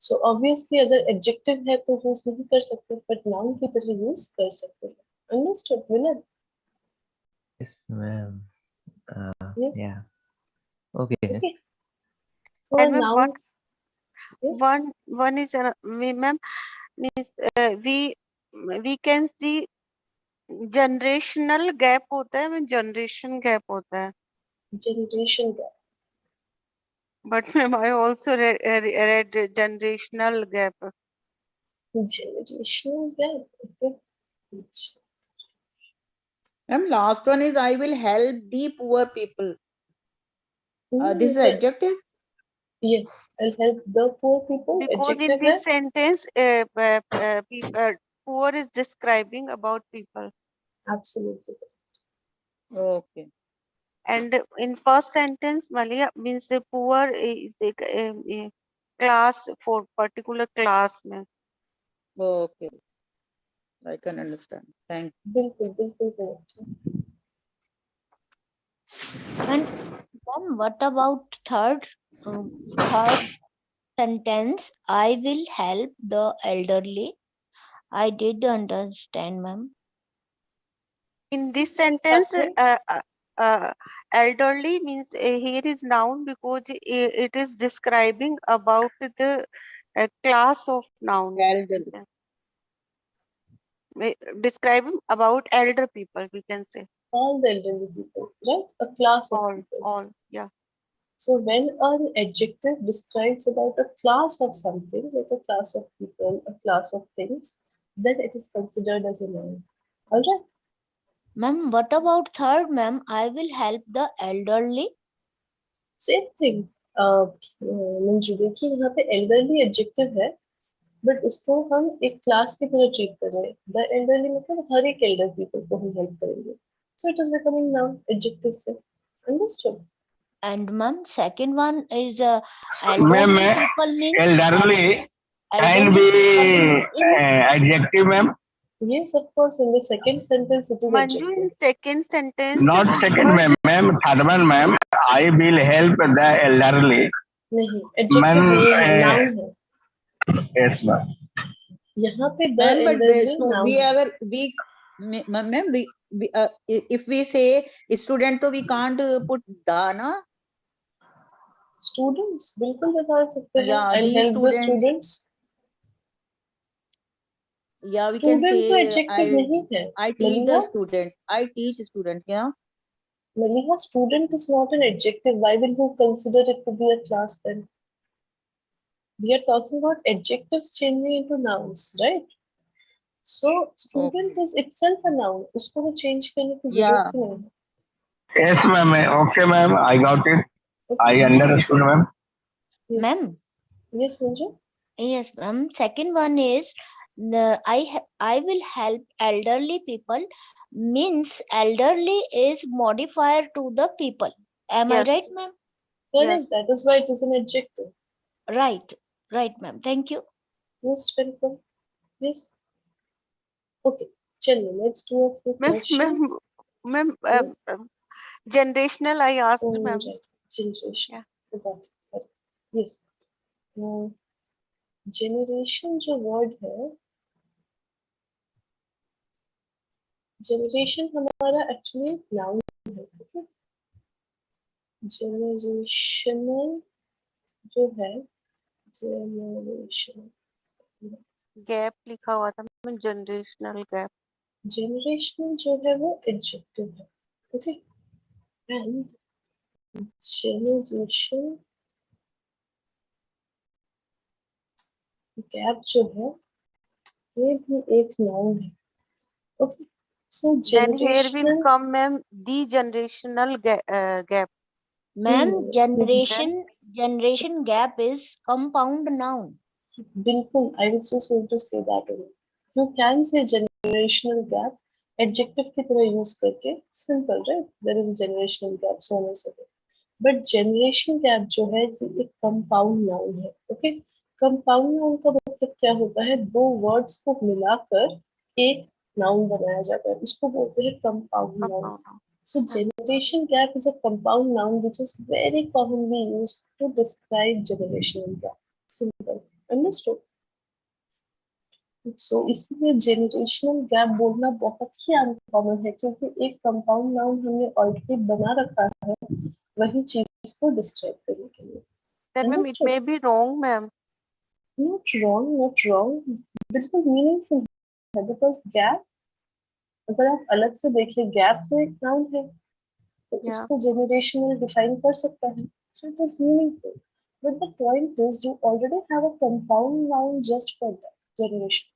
सो ऑब्वियसली अगर एडजेक्टिव है तो यूज नहीं कर सकते, बट नाउन की तरह यूज कर सकते हैं. Understood winner? Yes, ma'am. Yes. Yeah. Okay. Okay. So And ma'am, nouns. Yes. one is ma'am means we can see generational gap होता है, में generation gap होता है. Generation gap. But ma'am, I also read generational gap. Generational gap. Okay. Ma'am, last one is I will help the poor people. This is Okay. adjective. Yes, I'll help the poor people. Because in Adjective this है. sentence, poor is describing about people. Absolutely. Okay. And in first sentence, Malia means the poor is a class for particular class. Mein. Okay. I can understand. Thank बिल्कुल बिल्कुल correct. And then what about third sentence? I will help the elderly. I did understand, ma'am. In this sentence, happening? elderly means here is noun because it is describing about the class of noun. Elderly. Describing about elder people, we can say. All the elderly people, right? A class of people. All, yeah. So when an adjective describes about a class of something, like a class of people, a class of things, then it is considered as a noun. All right. Ma'am, what about third, ma'am? I will help the elderly. Same thing. Manju देखिए यहाँ पे elderly adjective है, but उसको हम एक class की तरह treat कर रहे हैं. द एल्डरली मतलब हर एक एल्डर पीपल को हम हेल्प करेंगे. So it is becoming noun adjective से. Understood? And ma'am, second one is Ma'am, elderly people means elderly can elderly be people in adjective, ma'am. Yes, of course. In the second sentence, it is Manju, adjective. in second sentence. Not second, ma'am. Ma'am, third one, ma'am. I will help the elderly. नहीं, adjective नहीं है, noun है. Yes, ma'am. यहाँ पे the Ma'am, but elderly noun we है. अगर ma'am, if we say student, तो we can't put the na. Students बिल्कुल बता सकते हैं. Yeah, I'll these help the students. students. Yeah, we can Student तो say adjective नहीं है. I teach the Maliha? student. I teach student. Yeah. Maliha, student is not an adjective. Why will you consider it to be a class then? We are talking about adjectives changing into nouns, right? So student is itself a noun. उसको वो change करने की जरूरत ही नहीं है. Yes, ma'am. Okay, ma'am. I got it. I understood, ma'am. Yes. ma'am. Yes, Manju. Yes, ma'am. Second one is I will help elderly people means elderly is modifier to the people. Am Yes. I right, ma'am? Correct. Yes. That is why it is an adjective. Right, ma'am. Thank you. Most welcome. Yes. Okay, chalo, let's do a few Ma'am, questions. ma'am, Yes. generational I asked, Oh, ma'am. right. Generation. Yeah. Forgot it. Sorry. Yes. Generation जो word है, generation हमारा actually noun है, ठीक है? Generational जो है, generation, gap लिखा हुआ था मैम, जनरेशनल गैप. generational जो है वो adjective है, okay? And generation gap जो है, ये भी एक noun है, okay? So Then here will generational. come, ma'am, the generational gap. Ma'am, Hmm. generation gap is compound noun. Bilkul, I was just going to say that only. You can say generational gap, adjective की तरह use करके, simple, right? There is a generational gap, so on and so forth. But generation gap जो है ये एक compound noun है, okay? Compound noun का मतलब क्या होता है? दो words को मिलाकर एक noun बनाया जाता है, उसको बोलते हैं compound noun. So generation gap is a compound noun which is very commonly used to describe generational gap. Simple. Understood? So इसलिए generational gap बोलना बहुत ही अनकॉमन है क्योंकि एक कंपाउंड नाउन हमने ऑलरेडी बना रखा है वही चीज को डिस्क्राइब करने के लिए. Then, ma'am, it may be wrong, ma'am. Not wrong, not wrong. बिल्कुल मीनिंगफुल है because gap अगर आप अलग से देखिए gap तो एक नाउन है तो उसको generational डिफाइन कर सकता है. So it is meaningful. But the point is you already have a compound noun just for that generation.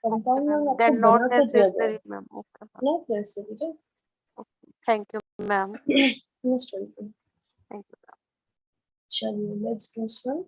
Compound noun आपको Then not बना तो दिया गया necessary, है. ma'am. Okay, ma'am. Not necessary, right? Thank you, ma'am. Most welcome. Thank you, ma'am. Chalo, let's do some.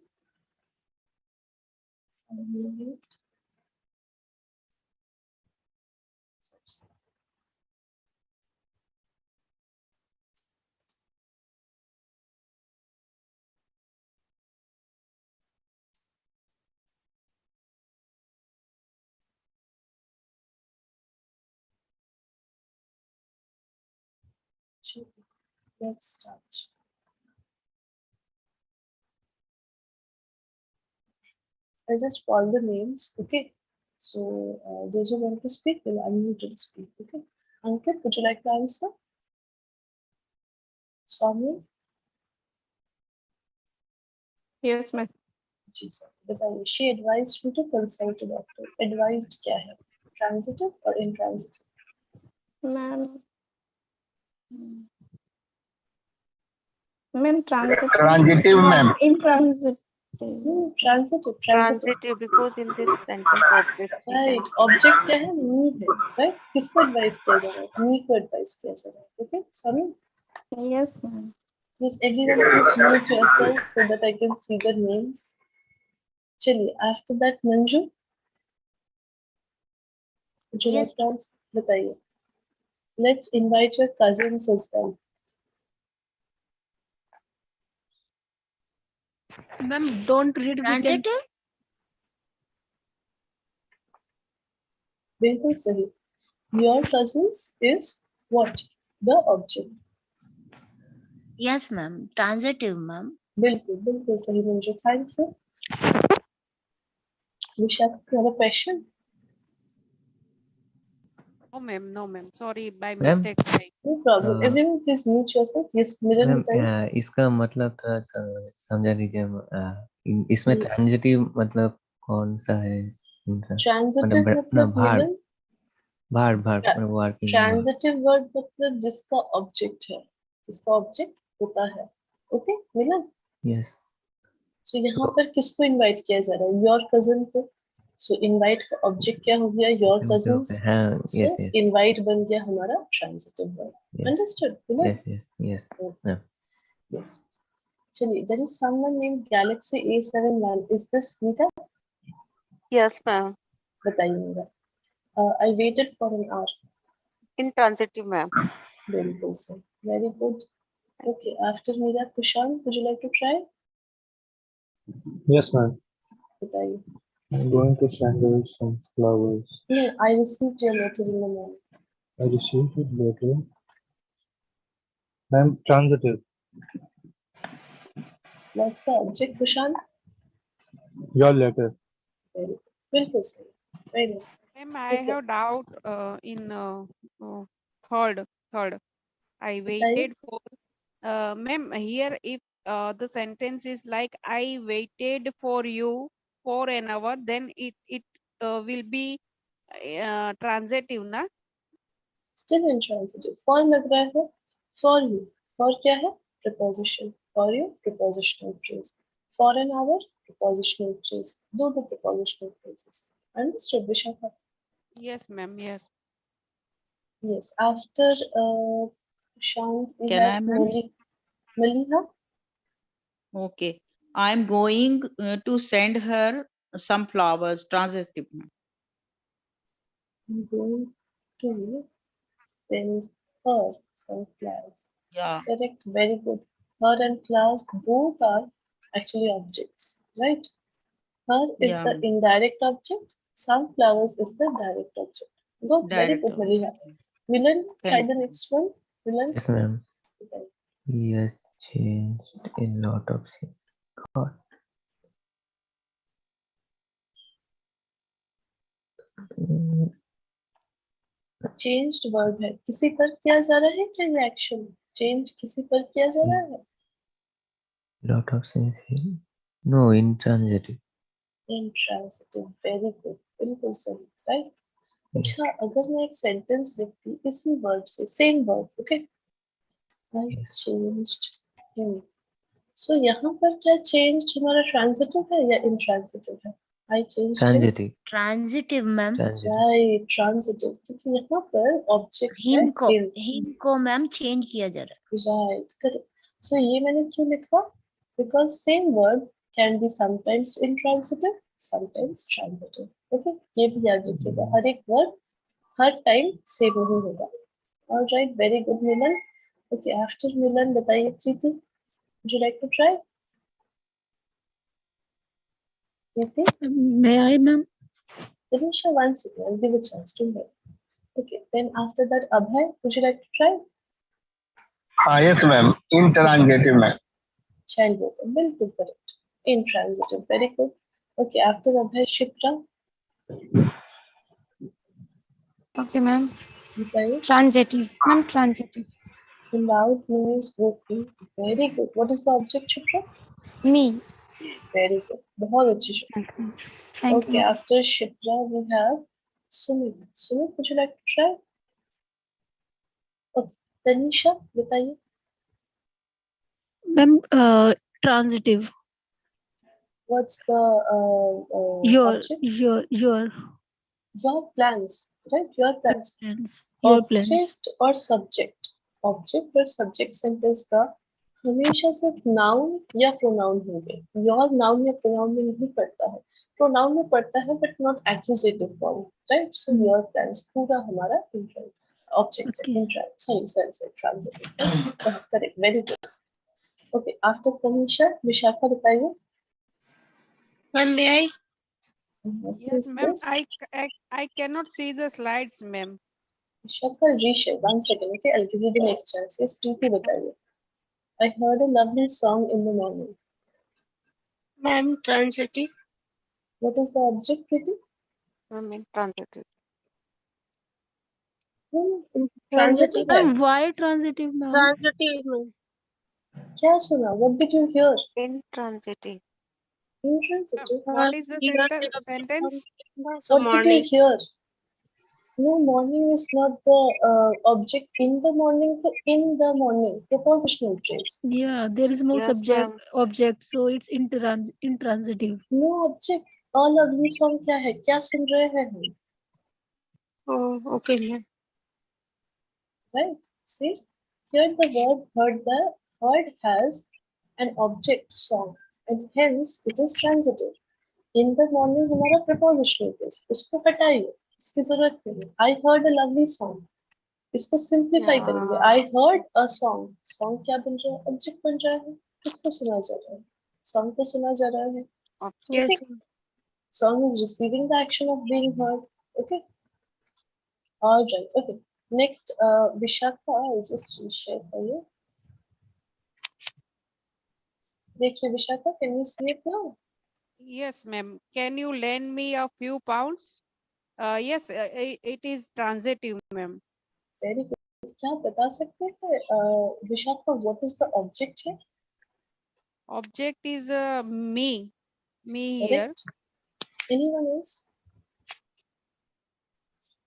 Let's start. I just call the names, okay? So those who want to speak will unmute and speak, okay? Ankit, would you like to answer? Soumya? Yes, ma'am. Ji sir बताइए. She advised me to consult a doctor. Advised क्या है? Transitive or intransitive? Ma'am. Ma'am, transitive. Transitive, ma'am. Intransitive. Transitive. Transitive, because in this sentence object. Right. Object क्या है? Me है. Right? किसको advise किया जा रहा है? Me को advise किया जा रहा है. Okay? Sorry. Yes, ma'am. Yes, everyone please mute yourselves so that I can see the names. चलिए, after that Manju. Would you like to answer? बताइए. Let's invite your cousins as well. Ma'am, don't read. Transitive? बिल्कुल सही. Your cousins is what? The object. Yes, ma'am. Transitive, ma'am. बिल्कुल सही Manju. Thank you. Vishak, you have a question? No, ma'am. No, ma'am. Sorry, by Ma'am? mistake. No problem. Everyone please mute yourself. Yes, Miran ma'am बताइए. इसका मतलब थोड़ा समझा दीजिए. इसमें transitive मतलब कौन सा है इनका? Transitive मतलब भार Milan. भार मतलब वर्किंग. Transitive word मतलब जिसका object है, जिसका object होता है. Okay, Milan. यस. So यहाँ पर किसको invite किया जा रहा है? Your cousin को. So invite का object क्या हो गया? Your cousins. हाँ, So yes, yes. invite बन गया हमारा transitive word. Yes. Understood? Milan? Yes. Okay. Yes. Chaliye, there is someone named Galaxy A71. Is this Nita? Yes, ma'am. बताइए मेरा. I waited for an hour. Intransitive, ma'am. बिल्कुल सही. Very good. Okay, after Mira, Kushan, would you like to try? Yes, ma'am. बताइए. I'm going to send her some flowers. No, I received your letter in the morning. I received it later. Ma'am, transitive. What's the object, Prashant? Your letter. Very good. बिल्कुल सही. Very nice. Ma'am, I Okay. have doubt in third. I बताइए. waited for ma'am here if the sentence is like I waited for you for an hour, then it will be transitive, na? Still intransitive. For लग रहा है. For you. For क्या है? Preposition. For you, prepositional phrase. For an hour, prepositional phrase. दो prepositional phrases. Understood, Vishakha? Yes, ma'am. Yes. Yes. After Shant, we Can I, have ma'am? Maliha. Okay. I'm going to send her some flowers. Transitive. ma'am. I'm going to send her some flowers. Yeah. Correct. Very good. Her and flowers both are actually objects, right? Her is Yeah, the ma'am. indirect object. Sunflowers is the direct object. Good. Very Direct good, object. Maliha. Milan, try Thank the next one. Milan. Yes, ma'am. He has changed a lot of things. God. Mm, Changed verb है. किसी पर किया जा रहा है क्या ये action? Change किसी पर किया जा रहा है? lot of things here. No, intransitive. Intransitive. Very good. बिल्कुल सही. Right? Yes. अच्छा, अगर मैं एक sentence लिखती इसी word से, same word, okay? I Yes. changed him. So यहाँ पर क्या changed हमारा transitive है या intransitive है? I changed him. Transitive. Transitive ma'am. Transitive. Right, transitive. क्योंकि यहाँ पर object है हिम him. को मैम चेंज किया जा रहा है. Right, correct. So ये मैंने क्यों लिखा? Because same word can be sometimes intransitive, sometimes transitive. Okay, ये भी याद रखिएगा. हर एक word हर time same नहीं होगा. All right, very good, Milan. Okay, after Milan, बताइए प्रीति. Would you like to try? Preeti? May I, ma'am? Tanisha, one second. I'll give a chance to her. Okay, then after that, Abhay, would you like to try? Yes, ma'am. Intransitive, ma'am. Child worker, bilkul correct. Intransitive, very good. Okay, after Abhay, Shikra, Okay, ma'am. बताइए. Transitive. Ma'am, transitive. Loud means walking. Very good. What is the object, Shikra? Me. Very good. बहुत अच्छी Shikra. Okay. Thank Okay, you. after Shikra, we have Sumit. Sumit, would you like to try? Okay, Tanisha, बताइए. Ma'am, transitive. What's the object? Your Your plans, right? Your plans. plans. Your plans. Object और subject. Object और subject sentence का हमेशा सिर्फ noun या pronoun होंगे. Your noun या pronoun में नहीं पड़ता है. Pronoun में पड़ता है but not accusative form, right? So your plans पूरा हमारा object है. Okay. Sorry, transitive. Correct, very good. Okay, after Tanisha, Vishakha बताइए. Ma'am, may I? What Yes, is ma'am. this? I cannot see the slides, ma'am. Vishakha, reshare. One second, okay? I'll give you the next chance. Yes, Preeti बताइए. I heard a lovely song in the morning. Ma'am, transitive. What is the object, Preeti? Ma'am, intransitive. Transitive. Ma'am, why transitive, ma'am? Transitive, ma'am. क्या सुना? What did you hear? Intransitive. Intransitive. What is the sentence? What did you hear? No, morning is not the object in the morning. So in the morning, prepositional phrase. Yeah, there is no Yes, subject ma'am. object, so it's intransitive. No object. A lovely song क्या है? क्या सुन रहे हैं हम? Oh, okay, ma'am. Right? See, here the word heard has an object song, and hence it is transitive. In the morning हमारा prepositional phrase. उसको हटाइए. इसकी जरूरत नहीं. I heard a lovely song. इसको simplify Yeah. करेंगे. I heard a song. Song क्या बन रहा है? Object बन रहा है. किसको सुना जा रहा है? Song तो सुना जा रहा है. Yes. Okay. Song is receiving the action of being heard. Okay. All right. Okay. Next, Vishakha, I'll just reshare for you. देखिए Vishakha, can you see it now? Yes, ma'am. Can you lend me a few pounds? Yes, it is transitive, ma'am. Very good. क्या आप बता सकते हैं Vishakha, what is the object here? Object is me. Me here. Correct. Anyone else?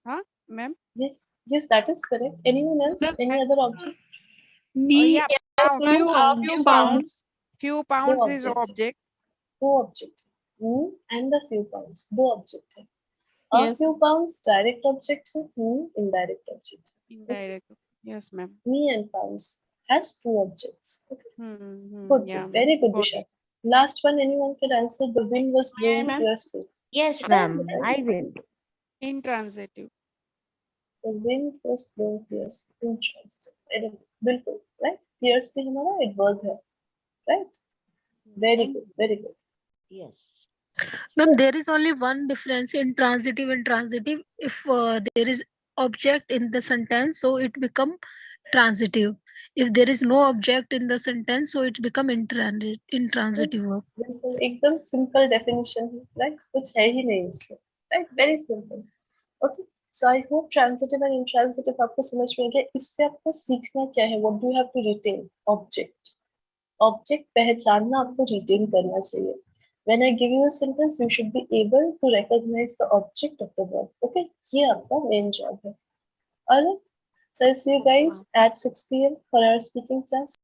Huh, ma'am? Yes. Yes, that is correct. Anyone else? Any other object? Yeah, few pounds. Few दो pounds is object. object. दो object. Me and the few pounds. दो object है. A Yes. few pounds direct object है. Me indirect object. Indirect. Yes, ma'am. Me and pounds has two objects. Okay. Good. Yeah, Good. Very good, got Vishakha. Last one, anyone can answer. The wind was blowing ma'am? fiercely. Yes, बताइए, ma'am. बताइए. I will. Intransitive. The wind was blowing fiercely. Intransitive. Very good. बिल्कुल. Right? Fiercely हमारा adverb है. Right? Very good. Very good. Yes. Ma'am, there is only one difference in transitive and transitive. If there is object in the sentence, so it become transitive. If there is no object in the sentence, so it become intransitive verb. बिल्कुल एकदम simple definition है. Right? कुछ है ही नहीं इसमें. Right? Very simple. Okay. So I hope transitive and intransitive आपको समझ में आ गया. इससे आपको सीखना क्या है? What do you have to retain? Object. Object पहचानना आपको retain करना चाहिए. When I give you a sentence, you should be able to recognize the object of the verb. Okay, ये आपका main job है. Alright. So I'll see you guys at 6 p.m. for our speaking class.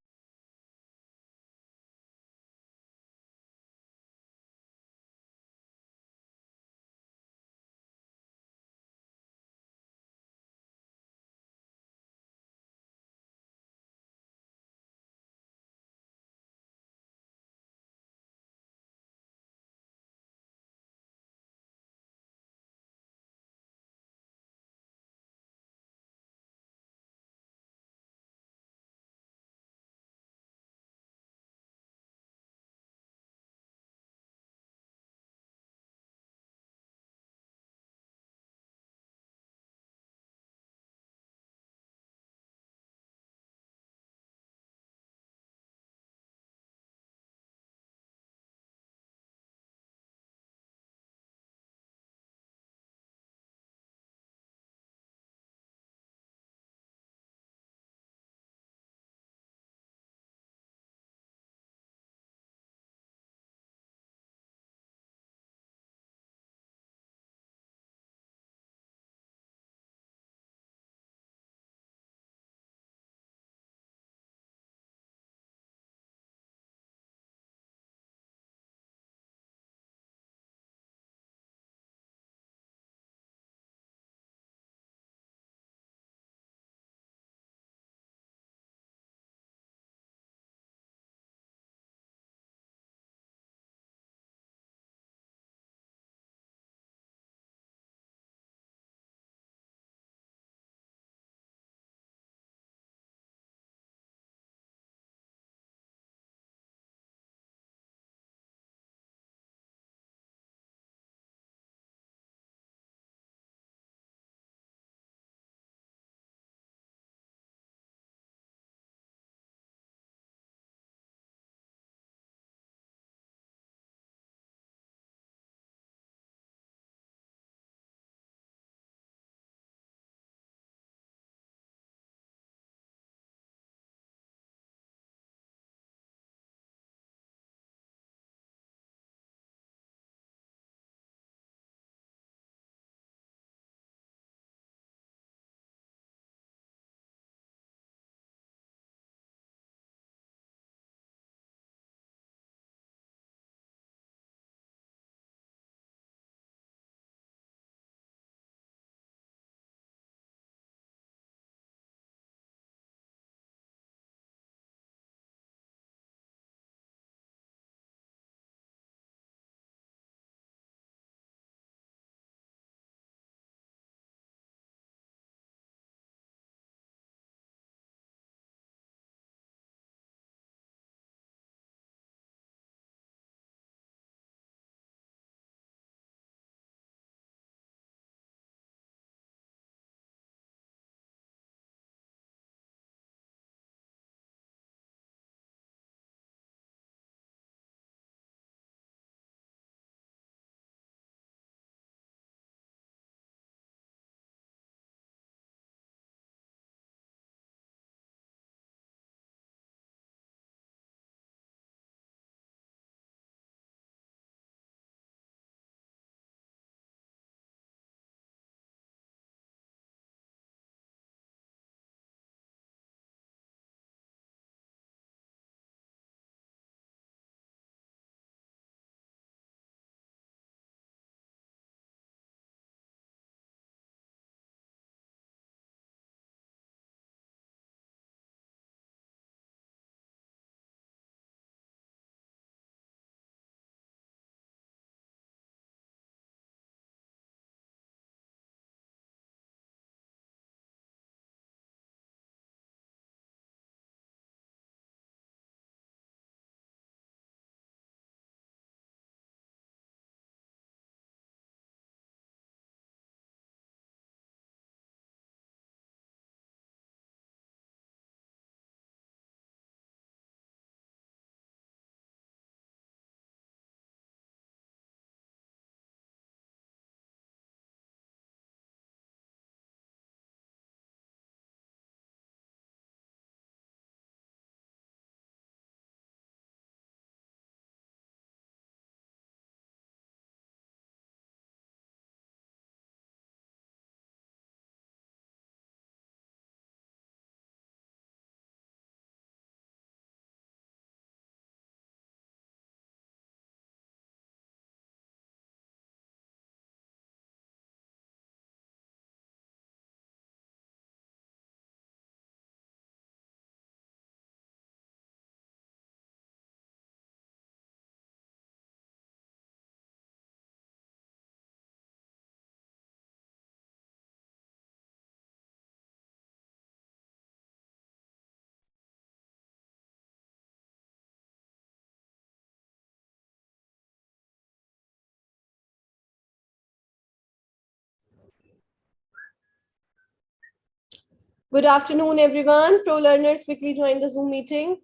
Good afternoon, everyone. Pro learners, quickly join the Zoom meeting.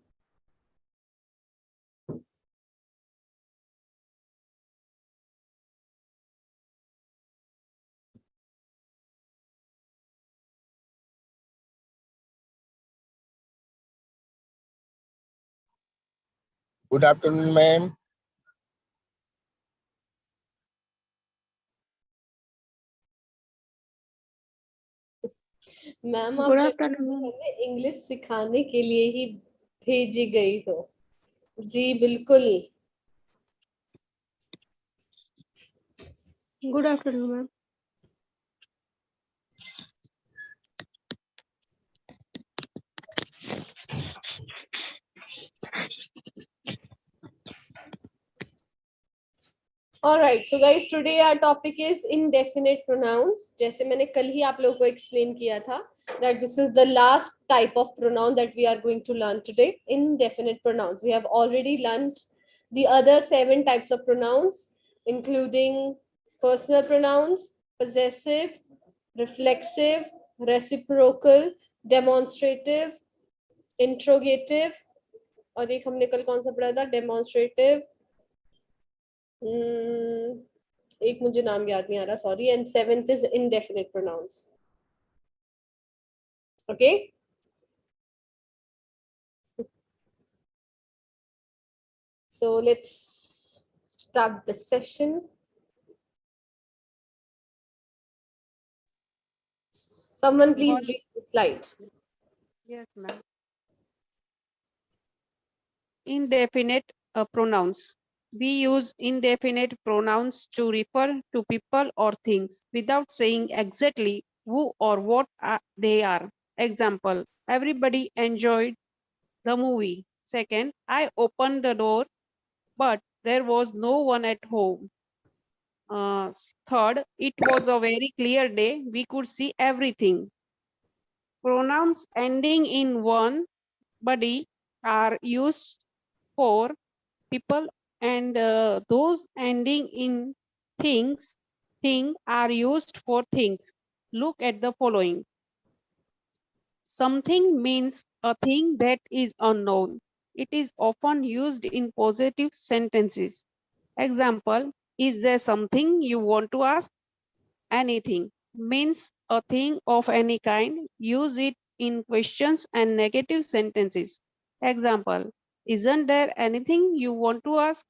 Good afternoon, ma'am. Ma'am आप Good afternoon. हमें English सिखाने के लिए ही भेजी गई हो। जी बिल्कुल। Good afternoon, ma'am. All right, so guys, today our topic is indefinite pronouns. जैसे मैंने कल ही आप लोगों को explain किया था that this is the last type of pronoun that we are going to learn today. Indefinite pronouns. We have already learned the other 7 types of pronouns, including personal pronouns, possessive, reflexive, reciprocal, demonstrative, interrogative. और एक हमने कल कौन सा पढ़ा था? Demonstrative. एक मुझे नाम याद नहीं आ रहा, sorry. And 7th is indefinite pronouns. Okay. So let's start the session. Someone please read the slide. Yes, ma'am. Indefinite pronouns. We use indefinite pronouns to refer to people or things without saying exactly who or what they are. Example, everybody enjoyed the movie. Second, I opened the door, but there was no one at home. Third, it was a very clear day. We could see everything. Pronouns ending in one body are used for people, and those ending in things, thing are used for things. Look at the following. Something means a thing that is unknown. It is often used in positive sentences. Example, is there something you want to ask? Anything means a thing of any kind. Use it in questions and negative sentences. Example, isn't there anything you want to ask?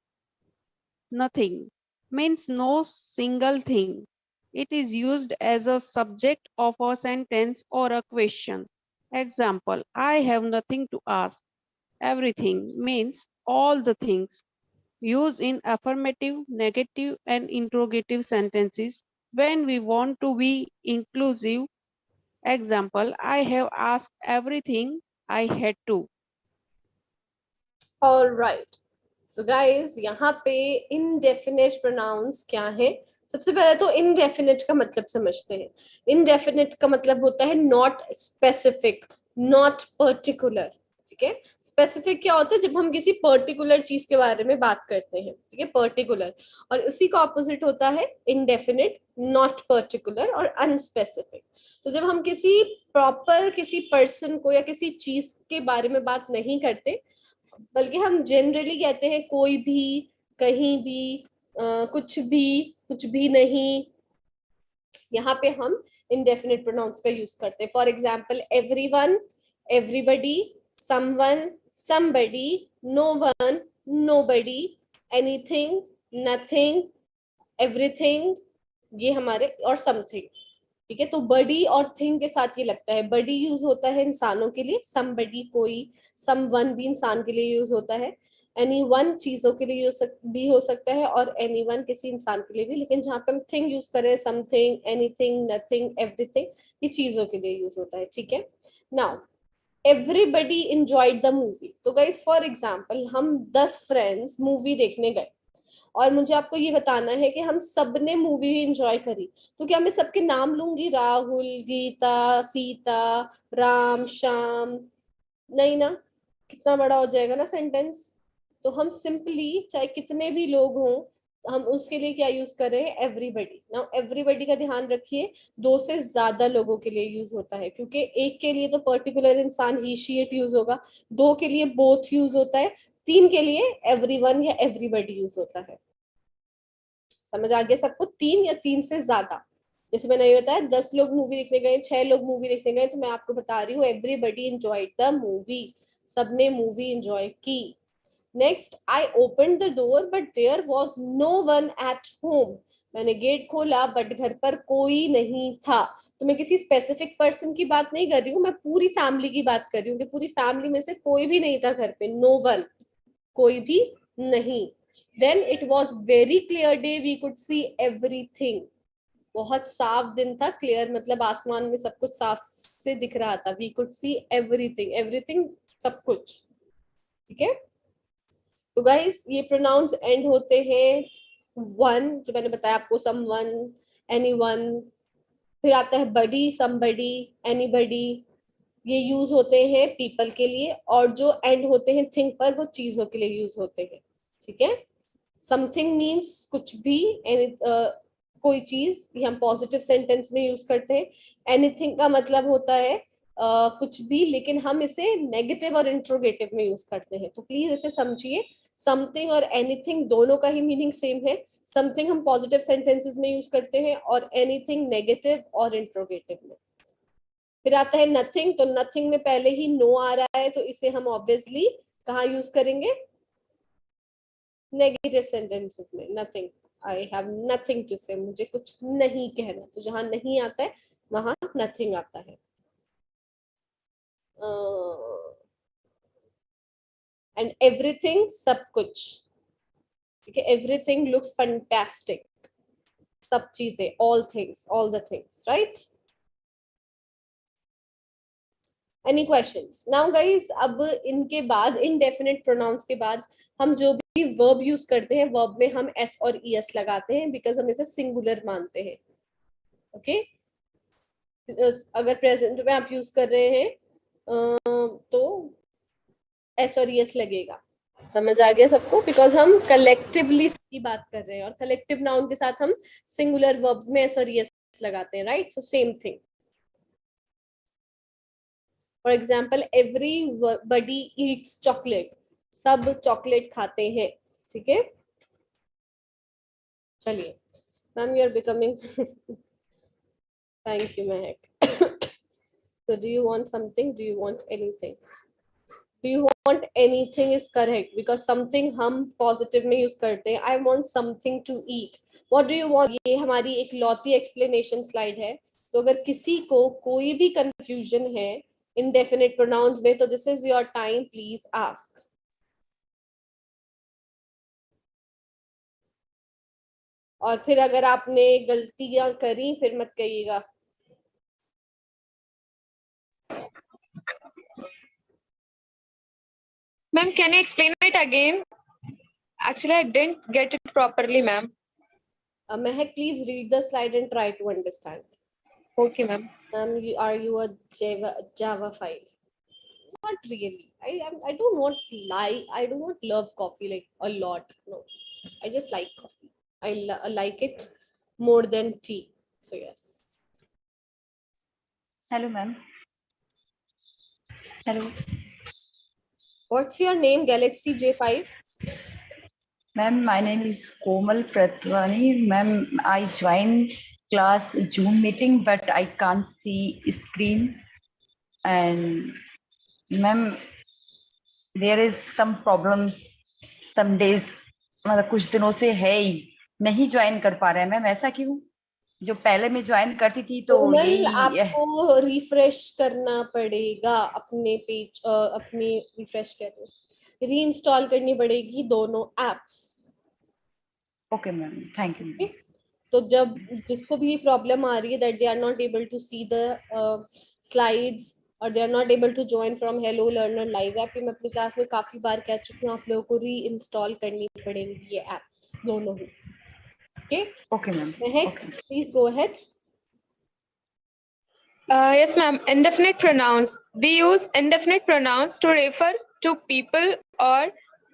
Nothing means no single thing. It is used as a subject of a sentence or a question. Example, I have nothing to ask. Everything means all the things. Used in affirmative, negative, and interrogative sentences when we want to be inclusive. Example, I have asked everything I had to. All right. So guys, यहाँ पे indefinite pronouns क्या है? सबसे पहले तो indefinite का मतलब समझते हैं. Indefinite का मतलब होता है not specific, not particular. ठीक है? Specific क्या होता है? जब हम किसी particular चीज के बारे में बात करते हैं. ठीक है? Particular. और उसी का opposite होता है indefinite, not particular और unspecific. तो जब हम किसी proper किसी person को या किसी चीज के बारे में बात नहीं करते, बल्कि हम जनरली कहते हैं कोई भी, कहीं भी, कुछ भी नहीं, यहाँ पे हम indefinite pronouns का यूज करते हैं. For example, everyone, everybody, someone, somebody, no one, nobody, anything, nothing, everything, ये हमारे, और something. ठीक है? तो बडी और थिंग के साथ ये लगता है. बडी यूज होता है इंसानों के लिए, समबडी कोई, समवन भी इंसान के लिए यूज होता है, एनीवन चीजों के लिए भी हो सकता है, और एनीवन किसी इंसान के लिए भी. लेकिन जहाँ पे हम थिंग यूज करें, समथिंग, एनीथिंग, नथिंग, एवरीथिंग, ये चीजों के लिए यूज होता है. ठीक है? Now everybody enjoyed the movie. तो गाइस फॉर एग्जाम्पल, हम 10 फ्रेंड्स मूवी देखने गए और मुझे आपको ये बताना है कि हम सब ने मूवी एंजॉय करी, तो क्या मैं सबके नाम लूंगी? राहुल, गीता, सीता, राम, श्याम? नहीं ना, कितना बड़ा हो जाएगा ना सेंटेंस. तो हम सिंपली, चाहे कितने भी लोग हों, हम उसके लिए क्या यूज कर रहे हैं, एवरीबडी। नाउ एवरीबडी का ध्यान रखिए, 2 से ज्यादा लोगों के लिए यूज होता है, क्योंकि एक के लिए तो पर्टिकुलर इंसान ही शी इट यूज होगा, 2 के लिए बोथ यूज होता है, 3 के लिए एवरीवन या एवरीबडी यूज होता है। समझ आ गया सबको? 3 या 3 से ज्यादा। जैसे मैंने ये बताया 10 लोग मूवी देखने गए, 6 लोग मूवी देखने गए, तो मैं आपको बता रही हूँ एवरीबडी एंजॉयड द मूवी, सबने मूवी एंजॉय की। Next, I open the door but there was no one at home. मैंने गेट खोला बट घर पर कोई नहीं था। तो मैं किसी स्पेसिफिक पर्सन की बात नहीं कर रही हूँ, मैं पूरी फैमिली की बात कर रही हूँ कि पूरी फैमिली में से कोई भी नहीं था घर पे, नो वन, कोई भी नहीं। Then it was very clear day, we could see everything. बहुत साफ दिन था, क्लियर मतलब आसमान में सब कुछ साफ से दिख रहा था। We could see everything, everything सब कुछ, ठीक है। तो गाइस ये प्रोनाउंस एंड होते हैं वन, जो मैंने बताया आपको, समवन, एनीवन, फिर आता है बडी, समबडी, एनीबडी, ये यूज होते हैं पीपल के लिए, और जो एंड होते हैं थिंग पर, वो चीजों के लिए यूज होते हैं, ठीक है। समथिंग मीन्स कुछ भी, कोई चीज, ये हम पॉजिटिव सेंटेंस में यूज करते हैं। एनीथिंग का मतलब होता है कुछ भी, लेकिन हम इसे नेगेटिव और इंट्रोगेटिव में यूज करते हैं, तो प्लीज इसे समझिए। समथिंग और एनीथिंग दोनों का ही मीनिंग सेम है। समथिंग हम पॉजिटिव सेंटेंसेस में यूज करते हैं और एनीथिंग नेगेटिव और इंट्रोगेटिव में। फिर आता है नथिंग, तो नथिंग में पहले ही नो आ रहा है, तो इसे हम ऑब्वियसली कहाँ यूज करेंगे, नेगेटिव सेंटेंसेस में। Nothing, I have nothing to say, मुझे कुछ नहीं कहना, तो जहां नहीं आता है वहां नथिंग आता है। एंड एवरीथिंग, सब कुछ, ठीक है। एवरीथिंग लुक्स फैंटास्टिक, सब चीजें, all things, all the things, right. Any questions? Now guys, अब इनके बाद, इनडेफिनिट प्रोनाउंस के बाद, हम जो भी वर्ब यूज करते हैं, वर्ब में हम एस और ईएस लगाते हैं, बिकॉज हम इसे सिंगुलर मानते हैं, ओके। अगर प्रेजेंट में आप यूज कर रहे हैं तो एस और ईएस लगेगा। समझ आ गया सबको? बिकॉज हम कलेक्टिवली की बात कर रहे हैं, और कलेक्टिव नाउन के साथ हम सिंगुलर वर्ब्स में एस और ईएस लगाते हैं, right. So same thing. For example, everybody eats chocolate, सब चॉकलेट खाते हैं, ठीक है। चलिए ma'am, you are becoming thank you Mahak. So do you want something? Do you want anything? Do you want anything is correct, because something हम positive में use करते हैं। I want something to eat. What do you want? ये हमारी एक लौती explanation slide है। तो अगर किसी को कोई भी confusion है indefinite pronouns में, तो this is your time, please ask. और फिर अगर आपने गलतियां करी फिर मत कहिएगा। Ma'am, can you explain it again? Actually, I didn't get it properly, ma'am. Mehak, please read the slide and try to understand. Okay, ma'am. Ma'am, are you a Java file? Not really. I don't want lie. I do not love coffee like a lot. No, I just like coffee. I like it more than tea. So yes. Hello, ma'am. Hello. What's your name, Galaxy J5? Ma'am, my name is Komal Pratwani. Ma'am, I joined class Zoom meeting, but I can't see screen. And ma'am, there is some problems. Some days, मतलब कुछ दिनों से है ही नहीं join कर पा रहे हैं मैम। ऐसा क्यों? जो पहले मैं ज्वाइन करती थी तो यही आपको रिफ्रेश करना पड़ेगा अपने पेज, अपने रिफ्रेश करने, रीइंस्टॉल करनी पड़ेगी दोनों apps. Okay ma'am, thank you. तो जब जिसको भी प्रॉब्लम आ रही है that they are not able to see the slides और they are not able to join from Hello Learner live app, मैं अपनी क्लास में काफी बार कह चुकी हूँ, आप लोगों को रीइंस्टॉल करनी पड़ेंगी ये एप्स दोनों ही। Okay, ma'am. Mehak, please go ahead. Yes, ma'am. Indefinite pronouns. We use indefinite pronouns to refer to people or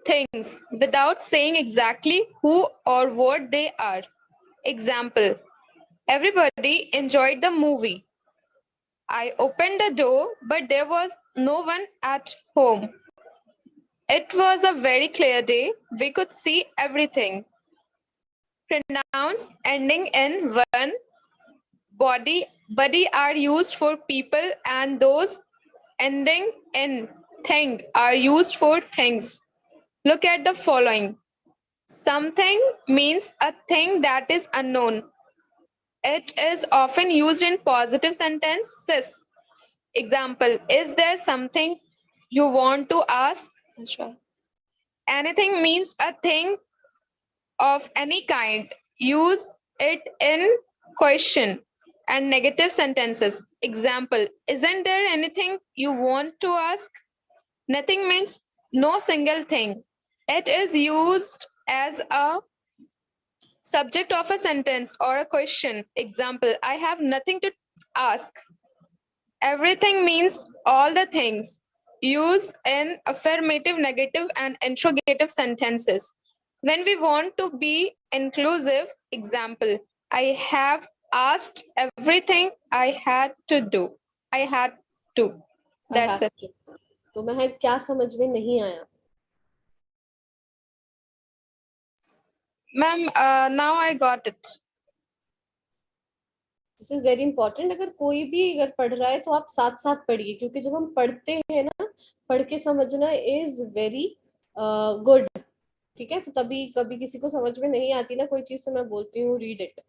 things without saying exactly who or what they are. Example, everybody enjoyed the movie. I opened the door, but there was no one at home. It was a very clear day. We could see everything. Pronouns ending in one body are used for people, and those ending in thing are used for things. Look at the following. Something means a thing that is unknown. It is often used in positive sentences. Example, is there something you want to ask? Sure. Anything means a thing of any kind. Use it in question and negative sentences. Example, isn't there anything you want to ask? Nothing means no single thing. It is used as a subject of a sentence or a question. Example, I have nothing to ask. Everything means all the things. Use in affirmative, negative, and interrogative sentences. When we want to be inclusive, example, I have asked everything I had to do. I had to. That's it. तो मैं क्या समझ में नहीं आया? Ma'am, now I got it. This is very important. अगर कोई भी अगर पढ़ रहा है तो आप साथ साथ पढ़िए, क्योंकि जब हम पढ़ते हैं ना, पढ़ के समझना इज वेरी गुड. ठीक है, तो तभी कभी किसी को समझ में नहीं आती ना कोई चीज, तो मैं बोलती हूँ रीड इट,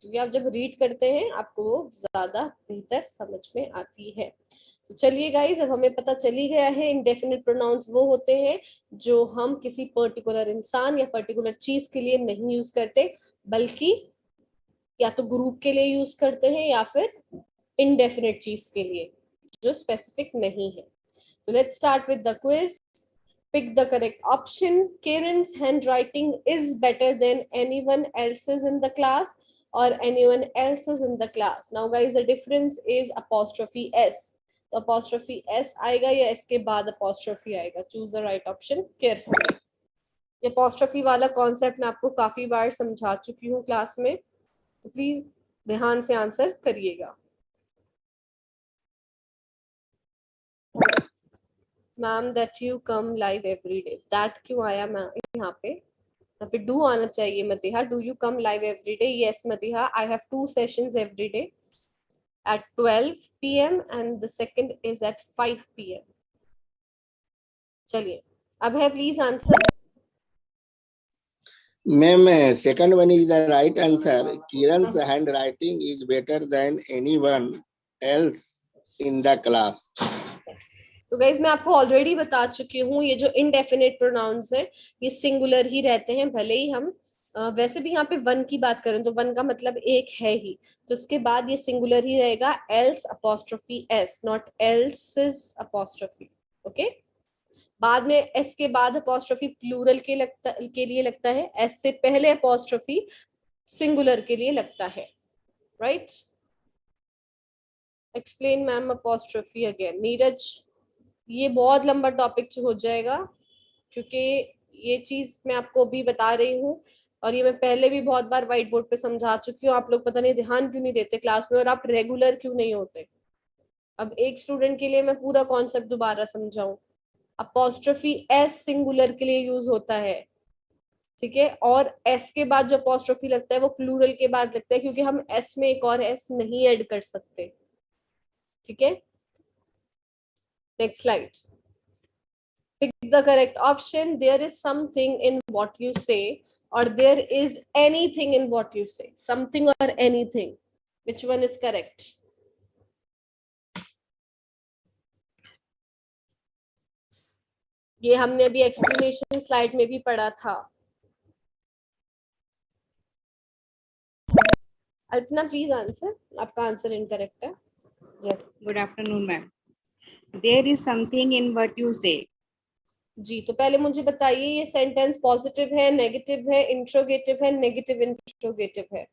क्योंकि आप जब रीड करते हैं आपको वो ज्यादा बेहतर समझ में आती है. तो चलिए गाइस, अब हमें पता चली गया है इंडेफिनिट प्रोनाउंस वो होते हैं जो हम किसी पर्टिकुलर इंसान या पर्टिकुलर चीज के लिए नहीं यूज करते, बल्कि या तो ग्रुप के लिए यूज करते हैं या फिर इनडेफिनिट चीज के लिए जो स्पेसिफिक नहीं है. तो let's start with the quiz. Pick the correct option. Karen's handwriting is better than anyone else's in the class, or anyone else's in the class. Now guys, the difference is apostrophe s. तो apostrophe s आएगा या s के बाद apostrophe आएगा? Choose the right option carefully. ये apostrophe वाला concept मैं आपको काफी बार समझा चुकी हूँ क्लास में, तो प्लीज ध्यान से आंसर करिएगा. Ma'am that you come live every day, that क्यों आया मैम यहाँ पे डू आना चाहिए. Matiha, do you come live every day? Yes Matiha, I have 2 sessions every day at 12 PM and the second is at 5 PM. चलिए, अब है please answer. Ma'am, second one is the right answer. Kiran's handwriting is better than anyone else in the class. तो guys मैं आपको already बता चुकी हूँ, ये जो इनडेफिनेट प्रोनाउंस है ये सिंगुलर ही रहते हैं. भले ही हम वैसे भी यहाँ पे वन की बात करें तो वन का मतलब एक है ही, तो इसके बाद ये सिंगुलर ही रहेगा. Else apostrophe S, not else's apostrophe. Okay, बाद में एस के बाद अपॉस्ट्रोफी प्लूरल के लिए लगता है, एस से पहले अपॉस्ट्रोफी सिंगुलर के लिए लगता है. Right, explain ma'am apostrophe again. Neeraj, ये बहुत लंबा टॉपिक हो जाएगा, क्योंकि ये चीज मैं आपको अभी बता रही हूँ और ये मैं पहले भी बहुत बार व्हाइट बोर्ड पे समझा चुकी हूँ. आप लोग पता नहीं ध्यान क्यों नहीं देते क्लास में, और आप रेगुलर क्यों नहीं होते. अब एक स्टूडेंट के लिए मैं पूरा कॉन्सेप्ट दोबारा समझाऊं. अपॉस्ट्रोफी एस सिंगुलर के लिए यूज होता है, ठीक है, और एस के बाद जो अपॉस्ट्रोफी लगता है वो प्लूरल के बाद लगता है, क्योंकि हम एस में एक और एस नहीं ऐड कर सकते. ठीक है, next slide. Pick the correct option. There is something in what you say, or there is anything in what you say. Something or anything. Which one is correct? ये हमने अभी एक्सप्लेनेशन स्लाइड में भी पढ़ा था. Alpana please answer. आपका answer incorrect है. Yes, good afternoon, ma'am. There is something in what you say. जी, तो पहले मुझे बताइए ये सेंटेंस पॉजिटिव है, नेगेटिव है, इंट्रोगेटिव है, नेगेटिव इंट्रोगेटिव है?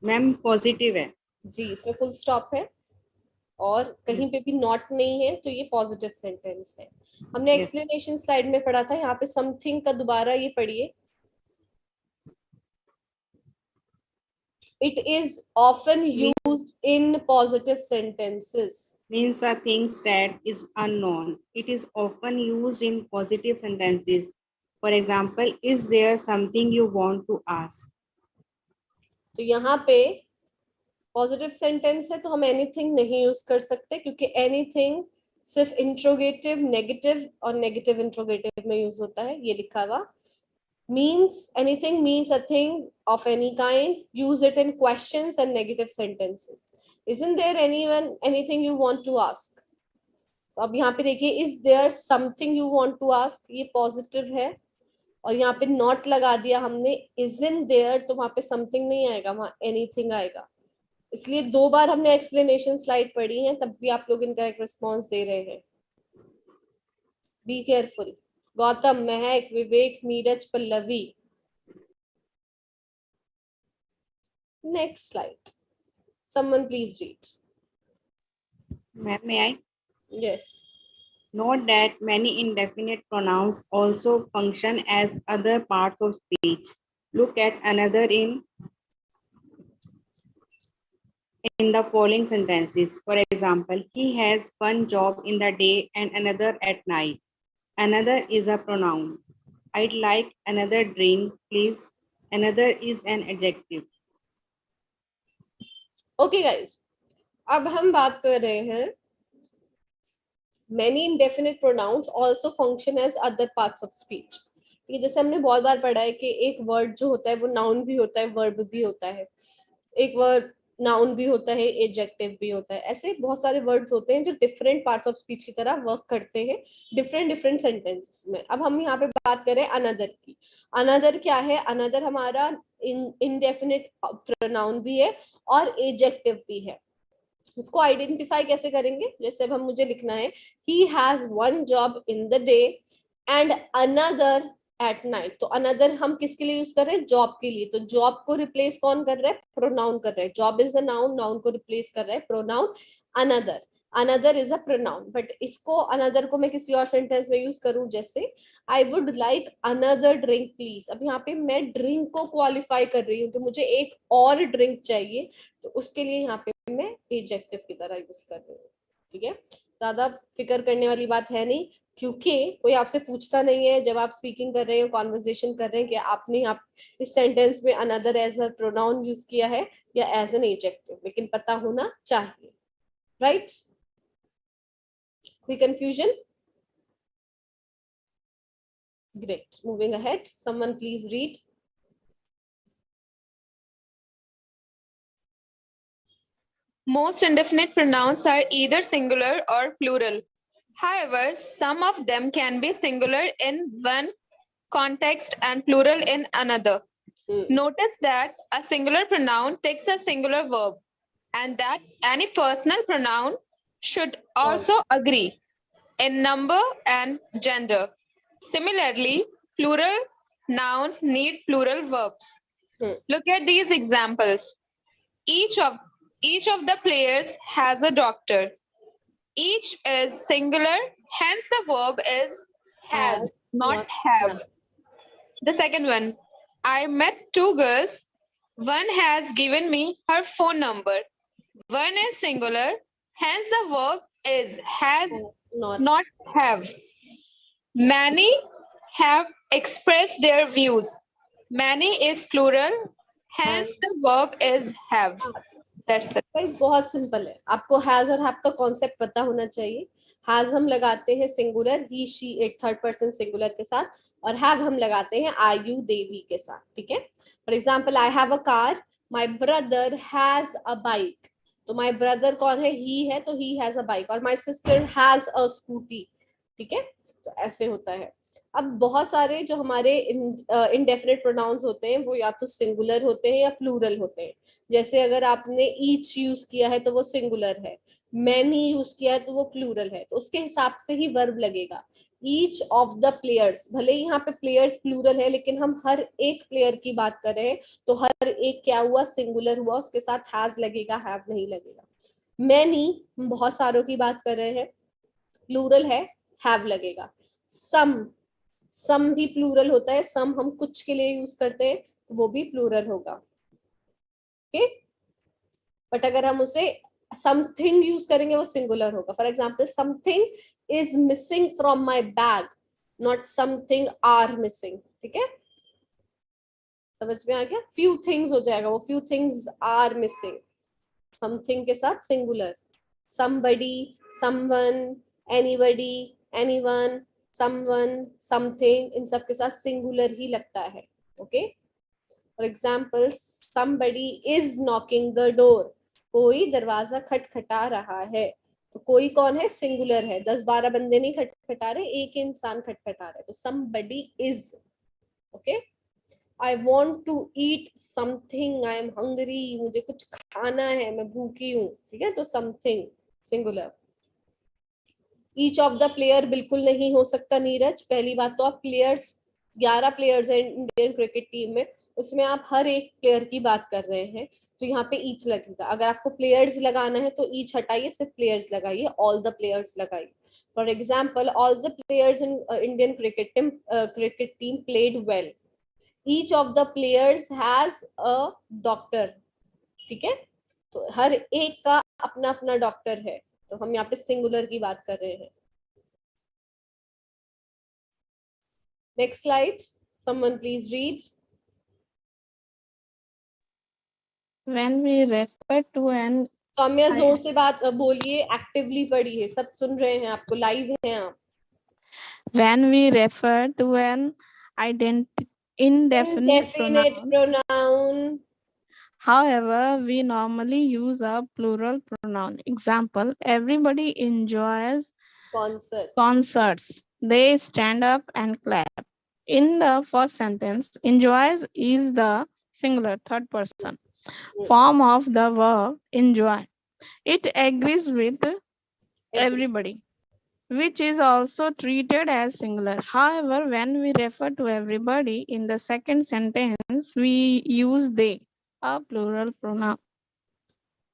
मैम पॉजिटिव है. जी, इसमें फुल स्टॉप है. और कहीं पे भी नॉट नहीं है तो ये पॉजिटिव सेंटेंस है। हमने Yes. एक्सप्लेनेशन स्लाइड में पढ़ा था, यहाँ पे समथिंग का दोबारा ये पढ़िए। It is often used in positive sentences. Means a things that is unknown. It is often used in positive sentences. For example, is there something you want to ask? तो यहाँ पे पॉजिटिव सेंटेंस है तो हम anything नहीं use कर सकते, क्योंकि एनीथिंग सिर्फ इंट्रोगेटिव नेगेटिव और नेगेटिव इंट्रोगेटिव में यूज होता है, ये लिखा हुआ। means anything means a thing of any kind. Use it in questions and negative sentences. Isn't there anything you want to ask? तो अब यहाँ पे देखिए, is there something you want to ask, ये पॉजिटिव है, और यहाँ पे नॉट लगा दिया हमने isn't there, तो वहां पे something नहीं आएगा, वहां anything आएगा। इसलिए 2 बार हमने एक्सप्लेनेशन स्लाइड पढ़ी है, तब भी आप लोग इनकरेक्ट रिस्पॉन्स दे रहे हैं। Be careful. Gautam, Mahak, Vivek, Neeraj, Pallavi. Next slide. Someone please read. May I? Yes. Note that many indefinite pronouns also function as other parts of speech. Look at another in the following sentences. For example, he has one job in the day and another at night. Another is a pronoun. I'd like another drink, please. Another is an adjective. Okay guys, अब हम बात कर रहे हैं many indefinite pronouns also function as other parts of speech. ये जैसे हमने बहुत बार पढ़ा है कि एक वर्ड जो होता है वो नाउन भी होता है, वर्ब भी होता है, एक वर्ड नाउन भी होता है, एडजेक्टिव भी होता है। ऐसे बहुत सारे वर्ड्स होते हैं जो डिफरेंट पार्ट्स ऑफ स्पीच की तरह वर्क करते हैं डिफरेंट सेंटेंसेस में। अब हम यहाँ पे बात करें अनदर की। अनदर क्या है? अनदर हमारा इनडेफिनिट प्रोनाउन भी है और एडजेक्टिव भी है। इसको आइडेंटिफाई कैसे करेंगे? जैसे अब हम मुझे लिखना है he has one job in the day and another at night, तो अनदर हम किसके लिए यूज कर रहे हैं? जॉब के लिए। तो जॉब को रिप्लेस कौन कर रहा है? प्रोनाउन कर रहा है। Job is a noun, noun को रिप्लेस कर रहा है pronoun another. Another is a pronoun, but इसको अनदर को मैं किसी और सेंटेंस में यूज करूं, जैसे I would like another drink please. अब यहाँ पे मैं ड्रिंक को क्वालिफाई कर रही हूँ कि मुझे एक और ड्रिंक चाहिए, तो उसके लिए यहाँ पे मैं एडजेक्टिव की तरह यूज कर रही हूँ। ठीक है, ज्यादा फिक्र करने वाली बात है नहीं, क्योंकि कोई आपसे पूछता नहीं है जब आप स्पीकिंग कर रहे हो, कॉन्वर्सेशन कर रहे हैं, कि आपने आप इस सेंटेंस में another as a pronoun use किया है या एज एन एडजेक्टिव, लेकिन पता होना चाहिए। राइट? कोई confusion? Great, moving ahead, someone please read. Most indefinite pronouns are either singular or plural. However, some of them can be singular in one context and plural in another. Notice that a singular pronoun takes a singular verb, and that any personal pronoun should also agree in number and gender. Similarly, plural nouns need plural verbs. Look at these examples. Each of the players has a doctor. Each is singular, hence the verb is has, not have. The second one, I met 2 girls. One has given me her phone number. One is singular, hence the verb is has, not have. Many have expressed their views. Many is plural, hence the verb is have. That's it. बहुत simple है, आपको has और have का concept पता होना चाहिए। Has हम लगाते हैं सिंगुलर ही शी एक थर्ड पर्सन सिंगुलर के साथ, और हैव हम लगाते हैं आई यू दे वी के साथ। ठीक है, for example I have a car, my brother has a bike. तो माय ब्रदर कौन है? ही है, तो ही हैज अ बाइक। और my sister has a scooty. ठीक है, तो ऐसे होता है। अब बहुत सारे जो हमारे इनडेफिनिट प्रोनाउंस होते हैं वो या तो सिंगुलर होते हैं या प्लूरल होते हैं। जैसे अगर आपने ईच यूज किया है तो वो सिंगुलर है, मैनी यूज किया है तो वो प्लूरल है, तो उसके हिसाब से ही वर्ब लगेगा। ईच ऑफ द प्लेयर्स, भले ही यहाँ पे प्लेयर्स प्लूरल है, लेकिन हम हर एक प्लेयर की बात कर रहे हैं, तो हर एक क्या हुआ? सिंगुलर हुआ, उसके साथ हैज लगेगा, हैव नहीं लगेगा। मैनी बहुत सारों की बात कर रहे हैं, प्लूरल है, हैव लगेगा। सम भी प्लूरल होता है, सम हम कुछ के लिए यूज करते हैं तो वो भी प्लूरल होगा। ओके, बट अगर हम उसे समथिंग यूज करेंगे वो सिंगुलर होगा। For example, something is missing from my bag, not something are missing. ठीक है, समझ में आ गया? फ्यू थिंग्स हो जाएगा वो, few things are missing, something के साथ singular. somebody, someone, anybody, anyone, someone, something, इन सब के साथ सिंगुलर ही लगता है। Okay, for example, somebody is knocking the door, कोई दरवाजा खटखटा रहा है। तो कोई कौन है? सिंगुलर है, 10-12 बंदे नहीं खटखटा रहे, एक इंसान खटखटा रहा है, तो somebody is। Okay, I want to eat something, I am hungry, मुझे कुछ खाना है, मैं भूखी हूँ। ठीक है, तो something singular. Each of the player बिल्कुल नहीं हो सकता नीरज। पहली बात तो आप प्लेयर्स, 11 प्लेयर्स हैं इंडियन क्रिकेट टीम में, उसमें आप हर एक प्लेयर की बात कर रहे हैं, तो यहाँ पे ईच लगेगा। अगर आपको प्लेयर्स लगाना है तो ईच हटाइए, सिर्फ प्लेयर्स लगाइए, ऑल द प्लेयर्स लगाइए। For example, all the players in Indian cricket team played well, each of the players has a doctor. ठीक है, तो हर एक का अपना अपना डॉक्टर है, तो हम यहाँ पे सिंगुलर की बात कर रहे हैं। Next slide, someone please read. When we refer to an Saumya जोर से बात बोलिए, एक्टिवली पढ़िए, सब सुन रहे हैं आपको, लाइव हैं आप। when we refer to an indefinite pronoun, however, we normally use a plural pronoun. Example, everybody enjoys concerts. They stand up and clap. In the first sentence, enjoys is the singular third person form of the verb enjoy. It agrees with everybody, which is also treated as singular. However, when we refer to everybody in the second sentence, we use they, a plural pronoun.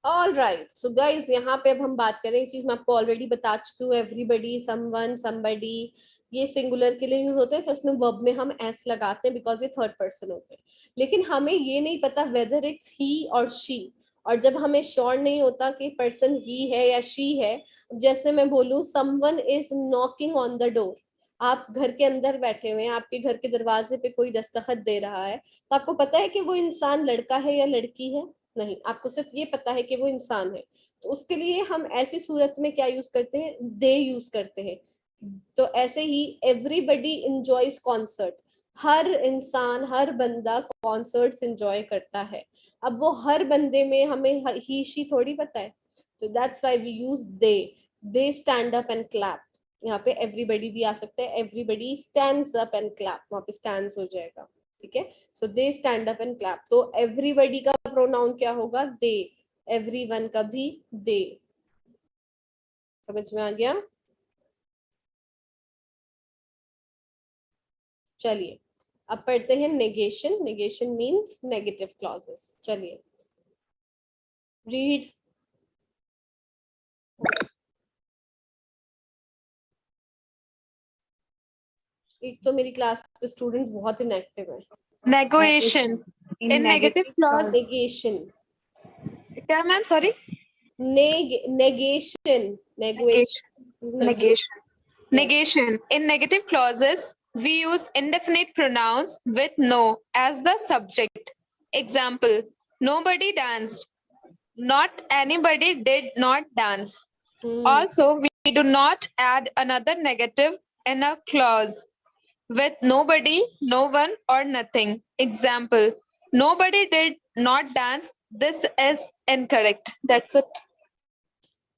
All right, so guys यहाँ पे अब हम बात करें, एक चीज मैं आपको ऑलरेडी बता चुकी हूँ, एवरीबडी, समवन, समबडी, ये सिंगुलर के लिए यूज होते हैं, तो उसमें वर्ब में हम एस लगाते हैं बिकॉज ये थर्ड पर्सन होते हैं। लेकिन हमें ये नहीं पता वेदर इट्स ही और शी, और जब हमें श्योर नहीं होता कि पर्सन ही है या शी है, जैसे मैं बोलूँ someone is knocking on the door, आप घर के अंदर बैठे हुए हैं, आपके घर के दरवाजे पे कोई दस्तखत दे रहा है, तो आपको पता है कि वो इंसान लड़का है या लड़की है? नहीं, आपको सिर्फ ये पता है कि वो इंसान है। तो उसके लिए हम ऐसी सूरत में क्या यूज करते हैं? दे यूज करते हैं। तो ऐसे ही एवरीबडी एंजॉयज कॉन्सर्ट, हर इंसान, हर बंदा कॉन्सर्ट्स एंजॉय करता है। अब वो हर बंदे में हमें ही शी थोड़ी पता है, तो that's why we use they stand up and clap. यहाँ पे एवरीबडी भी आ सकता है, everybody stands up and clap, वहां पे स्टैंड्स हो जाएगा। ठीक है, so they stand up and clap, तो एवरीबडी का प्रोनाउन क्या होगा? दे, एवरीवन का भी दे। समझ में आ गया? चलिए अब पढ़ते हैं negation. Negation means negative clauses. चलिए रीड। एक तो मेरी क्लास के स्टूडेंट्स बहुत इनएक्टिव हैं। Negation. In negative clause. Negation क्या ma'am? Sorry, negation. Negation. In negative clauses, we use indefinite pronouns with no as the subject. Example, nobody danced. Not anybody did not dance. Also, we do not add another negative in a clause with nobody, no one, or nothing. Example, nobody did not dance. This is incorrect. That's it.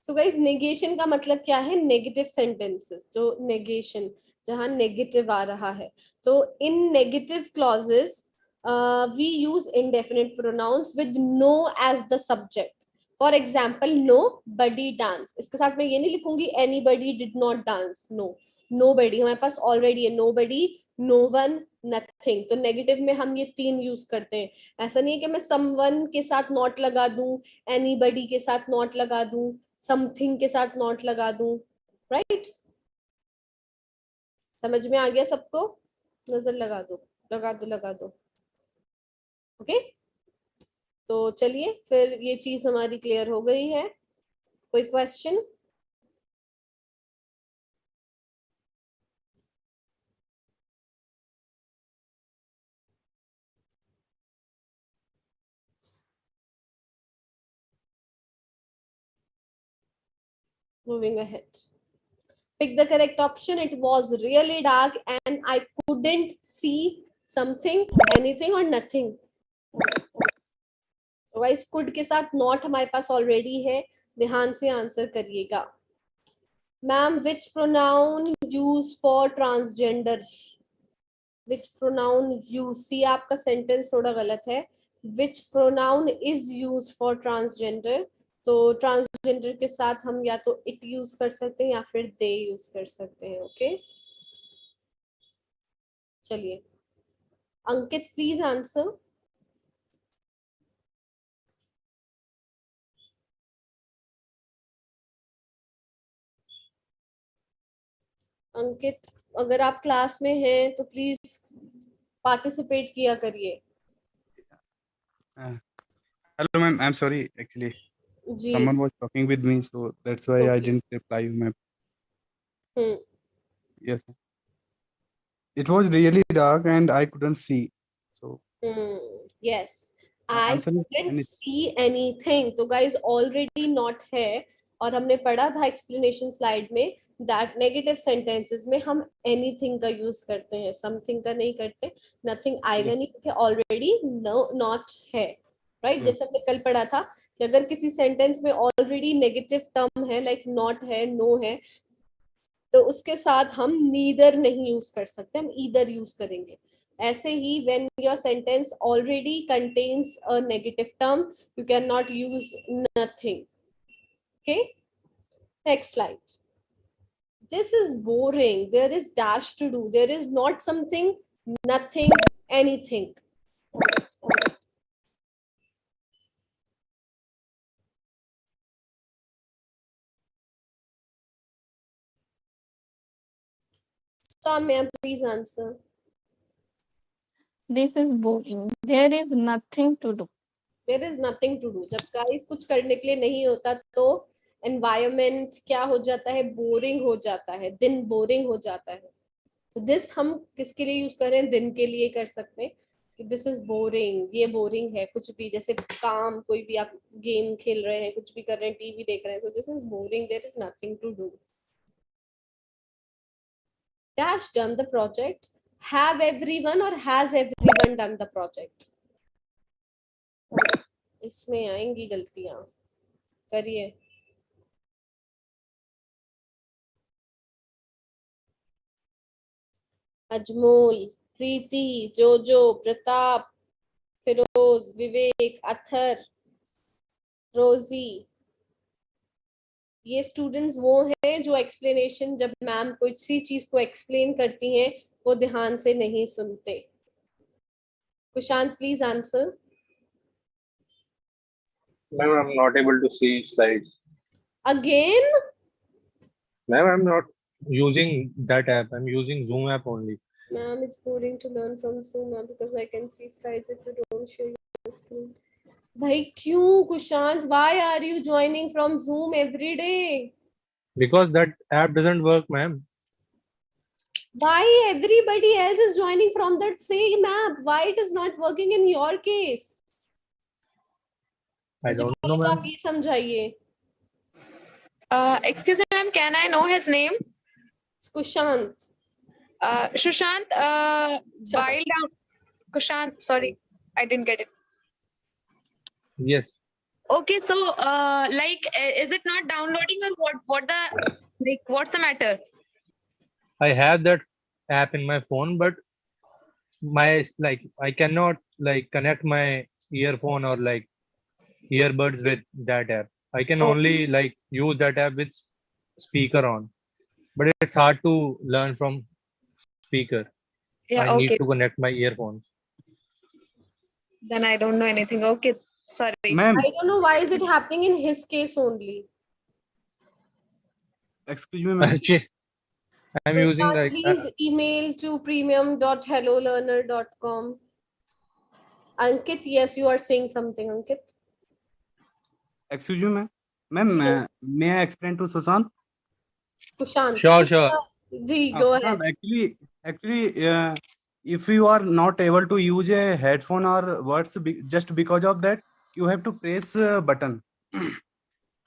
So guys, negation का मतलब क्या है? Negative sentences, जो negation, जहां negative आ रहा है, तो in negative clauses we use indefinite pronouns with no as the subject. For example, nobody dance, इसके साथ मैं ये नहीं लिखूंगी anybody did not dance, no, nobody हमारे पास already है, nobody, no one, nothing. तो नेगेटिव में हम ये 3 यूज करते हैं. ऐसा नहीं है कि मैं someone के साथ not लगा दूं, anybody के साथ not लगा दूं, something के साथ not लगा दूं, right? समझ में आ गया सबको? नजर लगा दो, लगा दो, लगा दो. ओके, तो चलिए फिर ये चीज हमारी क्लियर हो गई है. कोई question? Moving ahead. Pick the correct option. It was really dark and I couldn't see something, anything or nothing. So guys, could के साथ not हमारे पास already है. ध्यान से आंसर करिएगा. Ma'am, which pronoun use for transgender? Which pronoun use? See, आपका sentence थोड़ा गलत है. Which pronoun is used for transgender? तो ट्रांसजेंडर के साथ हम या तो इट यूज कर सकते हैं या फिर दे यूज कर सकते हैं. ओके, चलिए अंकित प्लीज आंसर. अंकित, अगर आप क्लास में हैं तो प्लीज पार्टिसिपेट किया करिए. Hello, ma'am. I'm sorry. Actually, ji. someone was talking with me, so that's why I didn't reply you, ma'am. Yes, ma'am. It was really dark and I couldn't see. So, Yes, I answer is couldn't anything. see anything. तो guys already not है. और हमने पढ़ा था explanation slide में that negative sentences में हम anything का use करते हैं, something का नहीं करते. Nothing आएगा नहीं क्योंकि already no not है, right? जैसे हमने कल पढ़ा था कि अगर किसी sentence में already negative term है like not है, no है, तो उसके साथ हम neither नहीं use कर सकते, हम either use करेंगे. ऐसे ही when your sentence already contains a negative term, you cannot use nothing. Okay, next slide. This is boring. There is dash to do. There is not something, nothing, anything. So, ma'am, please answer. This is boring. There is nothing to do. There is nothing to do. जब guys कुछ करने के लिए नहीं होता तो environment क्या हो जाता है? Boring हो जाता है. दिन boring हो जाता है. तो this हम किसके लिए use कर रहे हैं? दिन के लिए कर सकते हैं. This is boring. ये boring है. कुछ भी जैसे काम, कोई भी आप game खेल रहे हैं, कुछ भी कर रहे हैं, TV देख रहे हैं. So this is boring. There is nothing to do. Dash done the project. Have everyone or has everyone done the project? इसमें आएंगी गलतियां. करिए. अजमोल, प्रीति, जोजो, प्रताप, फिरोज, विवेक, अथर, रोजी. ये स्टूडेंट्स वो हैं जो एक्सप्लेनेशन जब मैम कोई सी चीज को एक्सप्लेन करती हैं वो ध्यान से नहीं सुनते. Kushant please answer. Ma'am, I'm not able to see slides. Again? Ma'am, I'm not using that app. I'm using Zoom app only. Ma'am, it's boring to learn from Zoom app because I can see slides if you don't show your screen. भाई क्यों Kushant? Why are you joining from Zoom every day? Because that app doesn't work, ma'am. Why everybody else is joining from that same app? Why it is not working in your case? I don't know, आप ma'am. ये समझाइए. Excuse me, ma'am, can I know his name? Kushant. Sushant, while down. Kushant, sorry, I didn't get it. Yes. Okay, so like, is it not downloading or what's the matter? I have that app in my phone, but I cannot connect my earphone or earbuds with that app. I can only use that app with speaker on. but it's hard to learn from speaker. Yeah, I need okay. to connect my earphones. Then I don't know anything. Okay, sorry. Ma'am, I don't know why is it happening in his case only. excuse me, ma'am. Okay, I'm using Prashant, like please email to premium.hellolearner.com. Ankit, yes, you are saying something, Ankit. Excuse me, ma'am. Ma'am, may I explain to Sushant? Sushant. Sure. Go ahead. Actually, if you are not able to use a headphone or words just because of that, you have to press a button.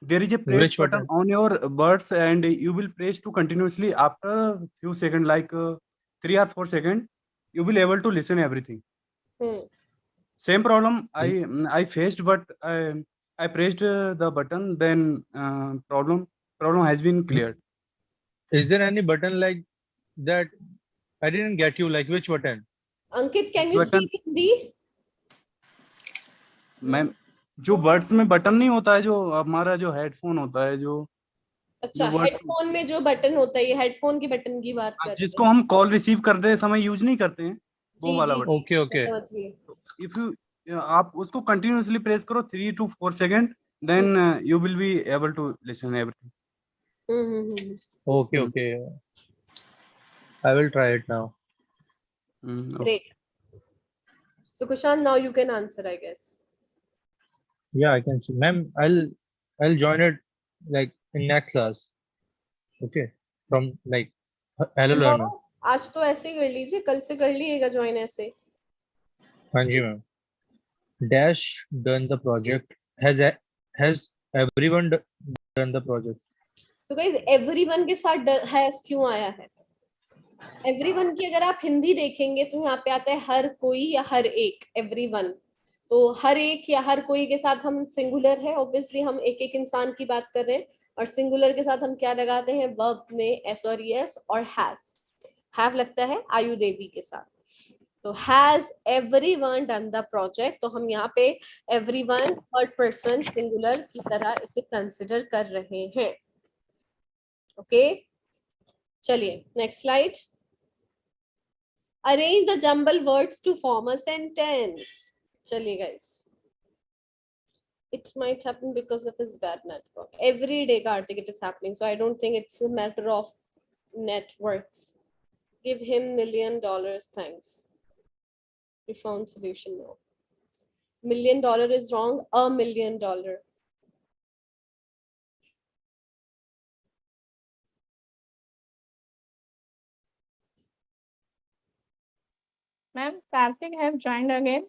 There is a press Which button button? on your buds, and you will press to continuously after a few seconds, like 3 or 4 seconds, you will able to listen everything. Same problem I faced, but I pressed the button, then problem has been cleared. Is there any button like that? I didn't get you. Like which button? Ankit, can you Button. speak Hindi? Ma'am जो birds में button नहीं होता है, जो हमारा जो headphone होता है, जो अच्छा, हेडफोन में जो बटन होता है, ये हेडफोन के बटन की बात कर रहे जिसको हम कॉल रिसीव करते समय यूज नहीं करते हैं, वो वाला बटन. ओके. इफ यू आप उसको कंटिन्यूअसली प्रेस करो 3 to 4 second, then you will be able to listen everything. Okay. I will try it now. Great. So Kushan, now you can answer, I guess. Yeah, I can see. Ma'am, I'll join it like in next class. Okay. From like Hello Learner. आज तो ऐसे ही कर लीजिए, कल से कर लीजिएगा join ऐसे. हाँ जी ma'am. Dash done the project. Has everyone done the project? So guys, everyone के साथ has क्यों आया है? Everyone की अगर आप हिंदी देखेंगे तो यहाँ पे आता है हर कोई या हर एक. Everyone. तो हर एक या हर कोई के साथ हम सिंगुलर है, ऑब्वियसली हम एक एक इंसान की बात कर रहे हैं, और सिंगुलर के साथ हम क्या लगाते हैं? वर्ब में एस और एस और हैव लगता है आयु देवी के साथ. तो has everyone done the project, तो हम यहाँ पे एवरीवन थर्ड पर्सन सिंगुलर की तरह इसे कंसिडर कर रहे हैं. ओके, चलिए next slide. Arrange the jumble words to form a sentence. चलिए guys, it might happen because of his bad network. Every day, Karthik, it is happening. So I don't think it's a matter of networks. Give him $1 million. Thanks. We found solution now. $1 million is wrong. $1 million. Ma'am, Karthik have joined again.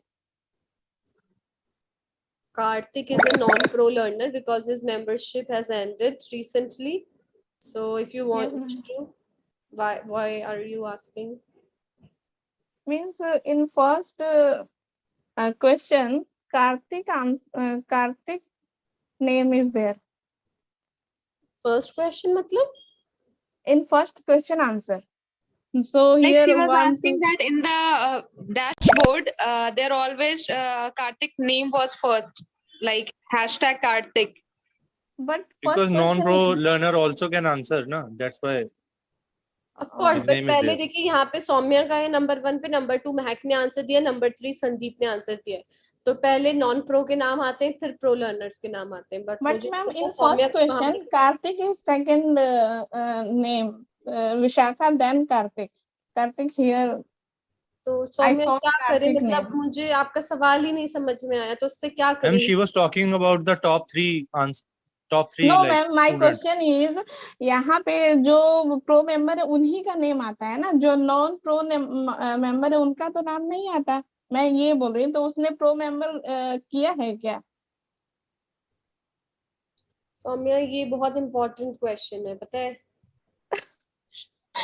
Karthik is a non-pro learner because his membership has ended recently. So if you want to, why are you asking? Means in first question, Karthik name is there. First question matlab? In first question answer. So Like here she was one, asking that in the dashboard, there always Karthik name was first, like hashtag Karthik. But because non-pro learner also can answer, na? That's why. Of course, his but name is पहले there. देखिए यहाँ पे सौम्या का है number 1 पे, number 2 महक ने answer दिया, number 3 Sandeep ने आंसर दिया. तो पहले नॉन प्रो के नाम आते हैं, फिर प्रो लर्नर्स के नाम आते हैं. but ma'am, in first question, Karthik is second name, Vishakha, then Karthik. Karthik here. तो I सौम्या saw क्या करें? Karthik मतलब name. मुझे आपका सवाल ही नहीं समझ में आया, तो उससे क्या Ma'am, करें? she was talking about the top three No, like ma'am, my students. question is, यहाँ पे जो प्रो मेंबर है उन्हीं का नेम आता है ना, जो नॉन प्रो मेंबर है उनका तो नाम नहीं आता. मैं ये बोल रही हूँ, तो उसने प्रो मेंबर किया है क्या? सौम्या, ये बहुत इंपॉर्टेंट क्वेश्चन है, पता है,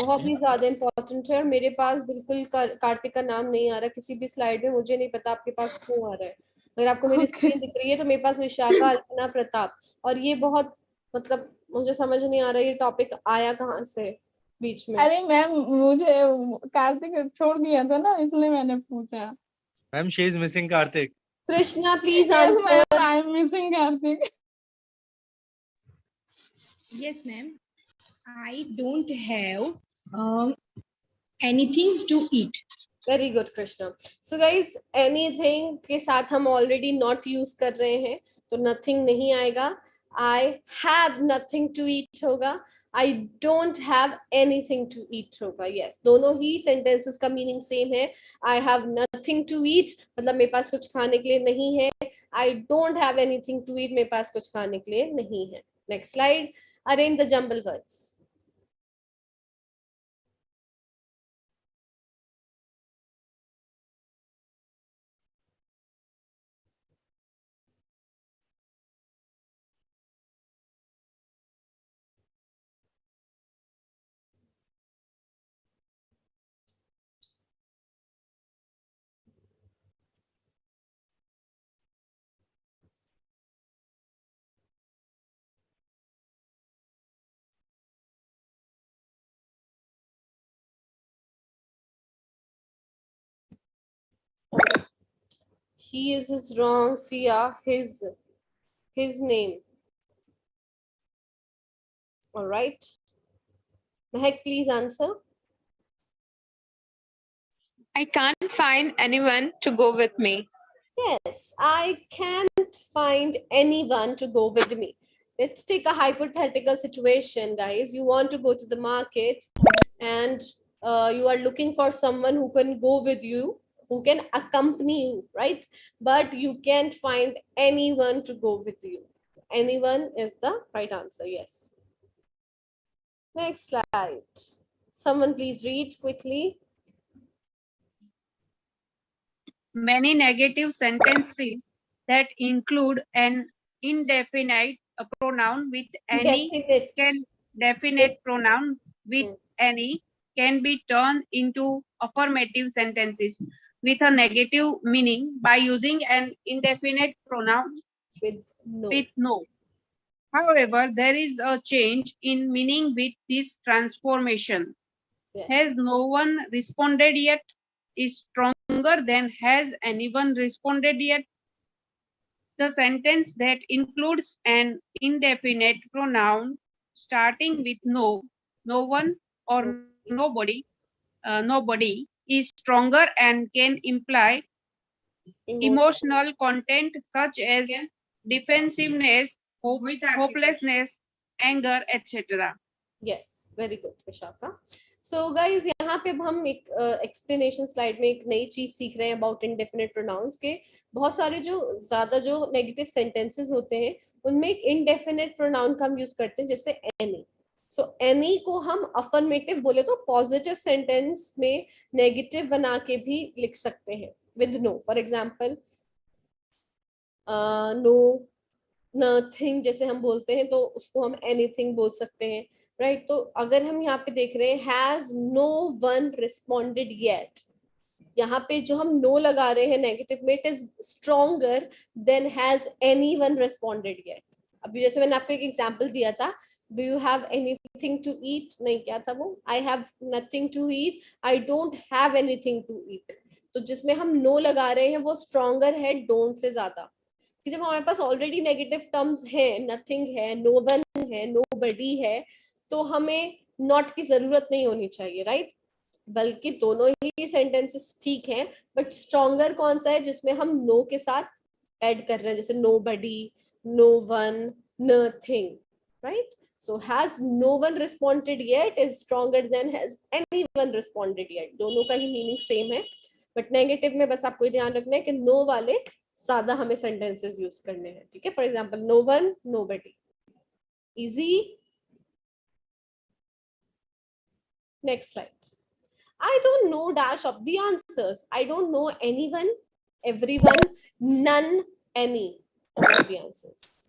बहुत ही ज्यादा इंपॉर्टेंट है. और मेरे पास बिल्कुल कार्तिक का नाम नहीं आ रहा किसी भी स्लाइड में. मुझे नहीं पता आपके पास क्यों आ रहा है. अगर आपको मेरी स्क्रीन दिख रही है तो मेरे पास विशाखा, अल्पना, प्रताप, और ये बहुत, मतलब मुझे समझ नहीं आ रहा ये टॉपिक आया कहाँ से बीच में. अरे मैम, मुझे कार्तिक छोड़ दिया था ना, इसलिए मैंने पूछा. Ma'am, she is missing Karthik. Krishna, please Yes, answer. ma'am, I am missing Karthik. Yes, ma'am. I don't have anything to eat. Very good, Krishna. So guys, anything के साथ हम already not use कर रहे हैं, तो nothing नहीं आएगा. I have nothing to eat होगा. I don't have anything to eat होगा. Yes, दोनों ही sentences का meaning same है. I have nothing to eat, मतलब मेरे पास कुछ खाने के लिए नहीं है. I don't have anything to eat, मेरे पास कुछ खाने के लिए नहीं है. Next slide. Arrange the jumble words. He is wrong, Sia. His name. All right. Mehak, please answer. I can't find anyone to go with me. Yes, I can't find anyone to go with me. Let's take a hypothetical situation, guys. You want to go to the market and you are looking for someone who can go with you, who can accompany you, right? But you can't find anyone to go with you. Anyone is the right answer, yes. Next slide. Someone please read quickly. Many negative sentences that include an indefinite pronoun with any definite pronoun with any can be turned into affirmative sentences with a negative meaning by using an indefinite pronoun with no. However, there is a change in meaning with this transformation. Yes. Has no one responded yet is stronger than has anyone responded yet. The sentence that includes an indefinite pronoun starting with no, no one, or nobody, nobody is stronger and can imply emotional content such as defensiveness, hopelessness, anger, etc. Yes, very good, Vishaka. So guys, यहाँ पे अब हम एक explanation slide में एक नई चीज सीख रहे हैं about indefinite pronouns के. बहुत सारे जो ज्यादा जो negative sentences होते हैं उनमें एक indefinite pronoun का हम use करते हैं, जैसे any. So any को हम affirmative बोले तो positive sentence में negative बना के भी लिख सकते हैं with no. For example, no, nothing जैसे हम बोलते हैं तो उसको हम anything बोल सकते हैं, right? तो अगर हम यहाँ पे देख रहे हैं has no one responded yet, यहाँ पे जो हम no लगा रहे हैं negative में, it is stronger than has anyone responded yet. अभी जैसे मैंने आपको एक example दिया था, do you have anything to eat? नहीं, क्या था वो? I have nothing to eat. I don't have anything to eat. तो जिसमें हम no लगा रहे हैं वो stronger है don't से ज्यादा. जब हमारे पास ऑलरेडी नेगेटिव टर्म्स है, नथिंग है, नो वन है, नो बडी है, तो हमें नॉट की जरूरत नहीं होनी चाहिए, राइट? बल्कि दोनों ही सेंटेंसेस ठीक हैं, बट स्ट्रॉन्गर कौन सा है जिसमें हम नो के साथ ऐड कर रहे हैं, जैसे nobody, no one, nothing, right? So has no one responded yet is stronger than has anyone responded yet. दोनों का ही मीनिंग सेम है, बट नेगेटिव में बस आपको ध्यान रखना है कि नो वाले ज्यादा हमें सेंटेंसेस यूज करने हैं, ठीक है? For example no one, nobody. Easy. Next slide. I don't know dash of the answers. I don't know anyone, everyone, none, any of the answers.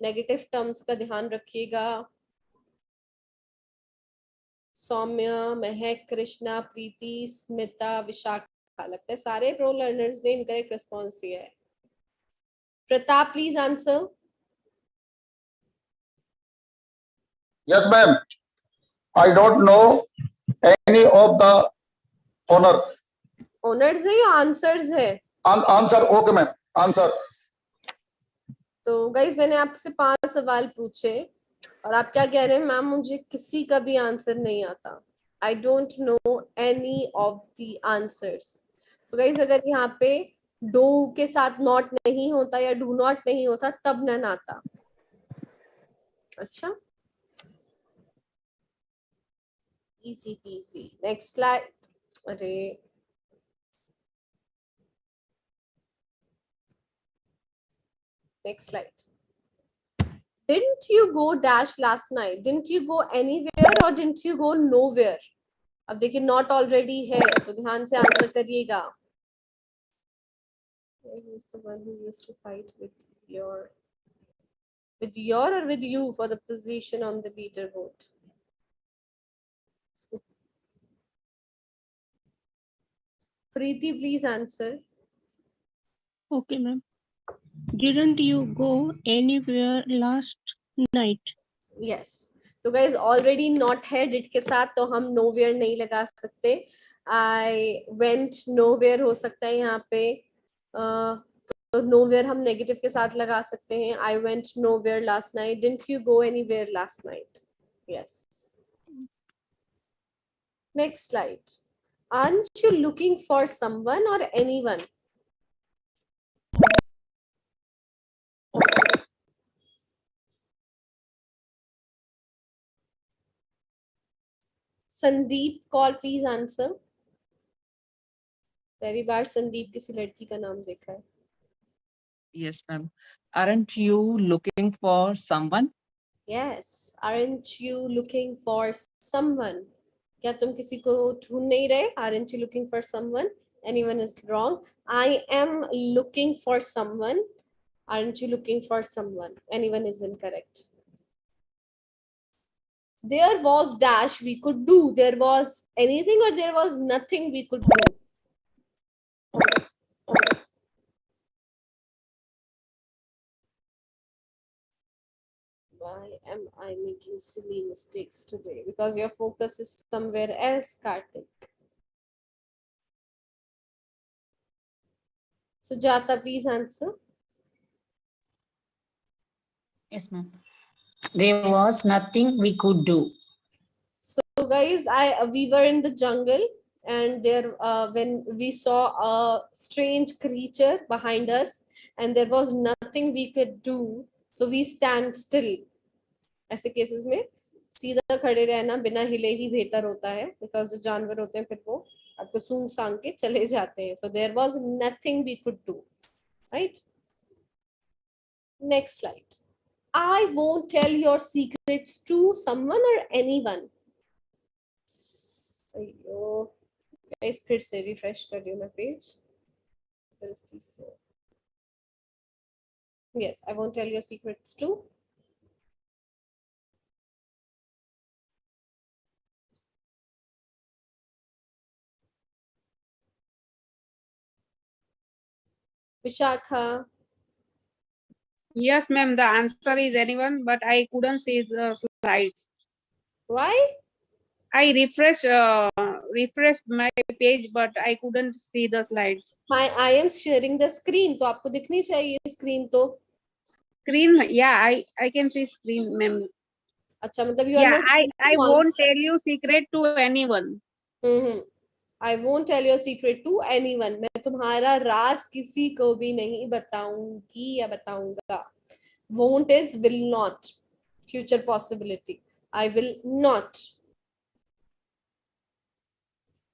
Negative terms का ध्यान रखिएगा. सौम्या, महक, कृष्णा, प्रीति, स्मिता, विशाखा, लगता है सारे प्रो लर्नर्स ने इनकरेक्ट रिस्पॉन्स दिया है. Pratap, please answer. Yes, ma'am. I don't know any of the owners. Owners है या answers है? Answer, okay, ma'am. Answers. तो गाइस मैंने आपसे 5 सवाल पूछे. और आप क्या कह रहे हैं मैम, मुझे किसी का भी आंसर नहीं आता. I don't know any of the answers. So guys, अगर यहाँ पे do के साथ not नहीं होता या do not नहीं होता तब नन आता. अच्छा, easy peasy. Next slide. अरे next slide. Didn't you go dash last night? Didn't you go anywhere or didn't you go nowhere? अब देखिए not already है तो ध्यान से आंसर करिएगा. Who is the one who used to fight with your or with you for the position on the leaderboard? Preeti, please answer. Okay, ma'am. Didn't you go anywhere last night? Yes. तो guys already not है did के साथ तो हम nowhere नहीं लगा सकते. I went nowhere हो सकता है यहाँ पे. तो nowhere हम negative के साथ लगा सकते हैं. I went nowhere last night. Didn't you go anywhere last night? Yes. Next slide. Aren't you looking for someone or anyone? Sandeep call please answer. पहली बार संदीप किसी लड़की का नाम देखा है. Yes, ma'am. Aren't you looking for someone? Yes. Aren't you looking for someone? क्या तुम किसी को ढूंढ नहीं रहे? Aren't you looking for someone? Anyone is wrong. I am looking for someone. Aren't you looking for someone? Anyone is incorrect. There was dash we could do. There was anything or there was nothing we could do. Why am I making silly mistakes today? Because your focus is somewhere else, Karthik. Sujata, please answer. Yes, ma'am. There was nothing we could do. So guys, we were in the jungle and there when we saw a strange creature behind us and there was nothing we could do, so we stand still. ऐसे cases में सीधा खड़े रहना बिना हिले ही बेहतर होता है, बिकॉज जो जानवर होते हैं फिर वो आपको सूंघ सांग के चले जाते हैं. So there was nothing we could do, right? Next slide. I won't tell your secrets to someone or anyone. अयो गाइस फिर से रिफ्रेश कर रही हूँ मैं पेज गलती से. Yes, I won't tell your secrets to. Vishakha. Yes, ma'am. The answer is anyone, but I couldn't see the slides. Why? I refreshed my page, but I couldn't see the slides. I am sharing the screen, तो आपको दिखनी चाहिए screen तो. Screen, yeah, I can see screen, ma'am. अच्छा मतलब you are not. I won't tell you secret to anyone. I won't tell your secret to anyone. मैं तुम्हारा राज किसी को भी नहीं बताऊंगी या बताऊंगा. Won't is will not. Future possibility. I will not.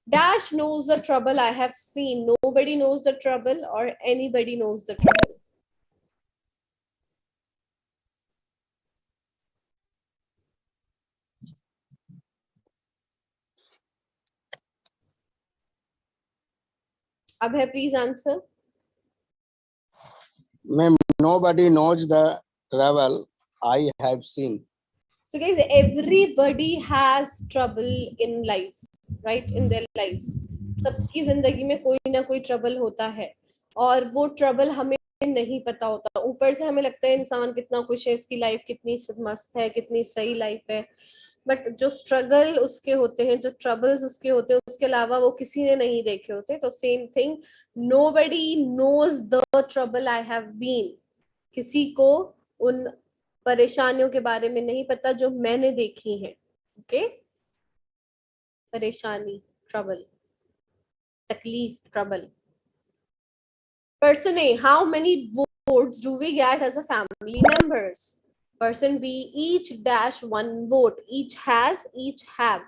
Dash knows the trouble I have seen. Nobody knows the trouble or anybody knows the trouble. Abhay, please answer. Ma'am, nobody knows the trouble I have seen. So guys, everybody has trouble in lives, right? In their lives. सबकी जिंदगी में कोई ना कोई trouble होता है और वो ट्रबल हमें नहीं पता होता. ऊपर से हमें लगता है इंसान कितना खुश है, इसकी लाइफ कितनी मस्त है, कितनी सही लाइफ है, बट जो स्ट्रगल उसके होते हैं, जो ट्रबल्स उसके होते हैं, उसके अलावा वो किसी ने नहीं देखे होते. तो same thing, nobody knows the trouble I have been. किसी को उन परेशानियों के बारे में नहीं पता जो मैंने देखी हैं. ओके, परेशानी, ट्रबल, तकलीफ, trouble. Person A, how many votes do we get as a family members? Person B, each dash one vote. Each has, each have.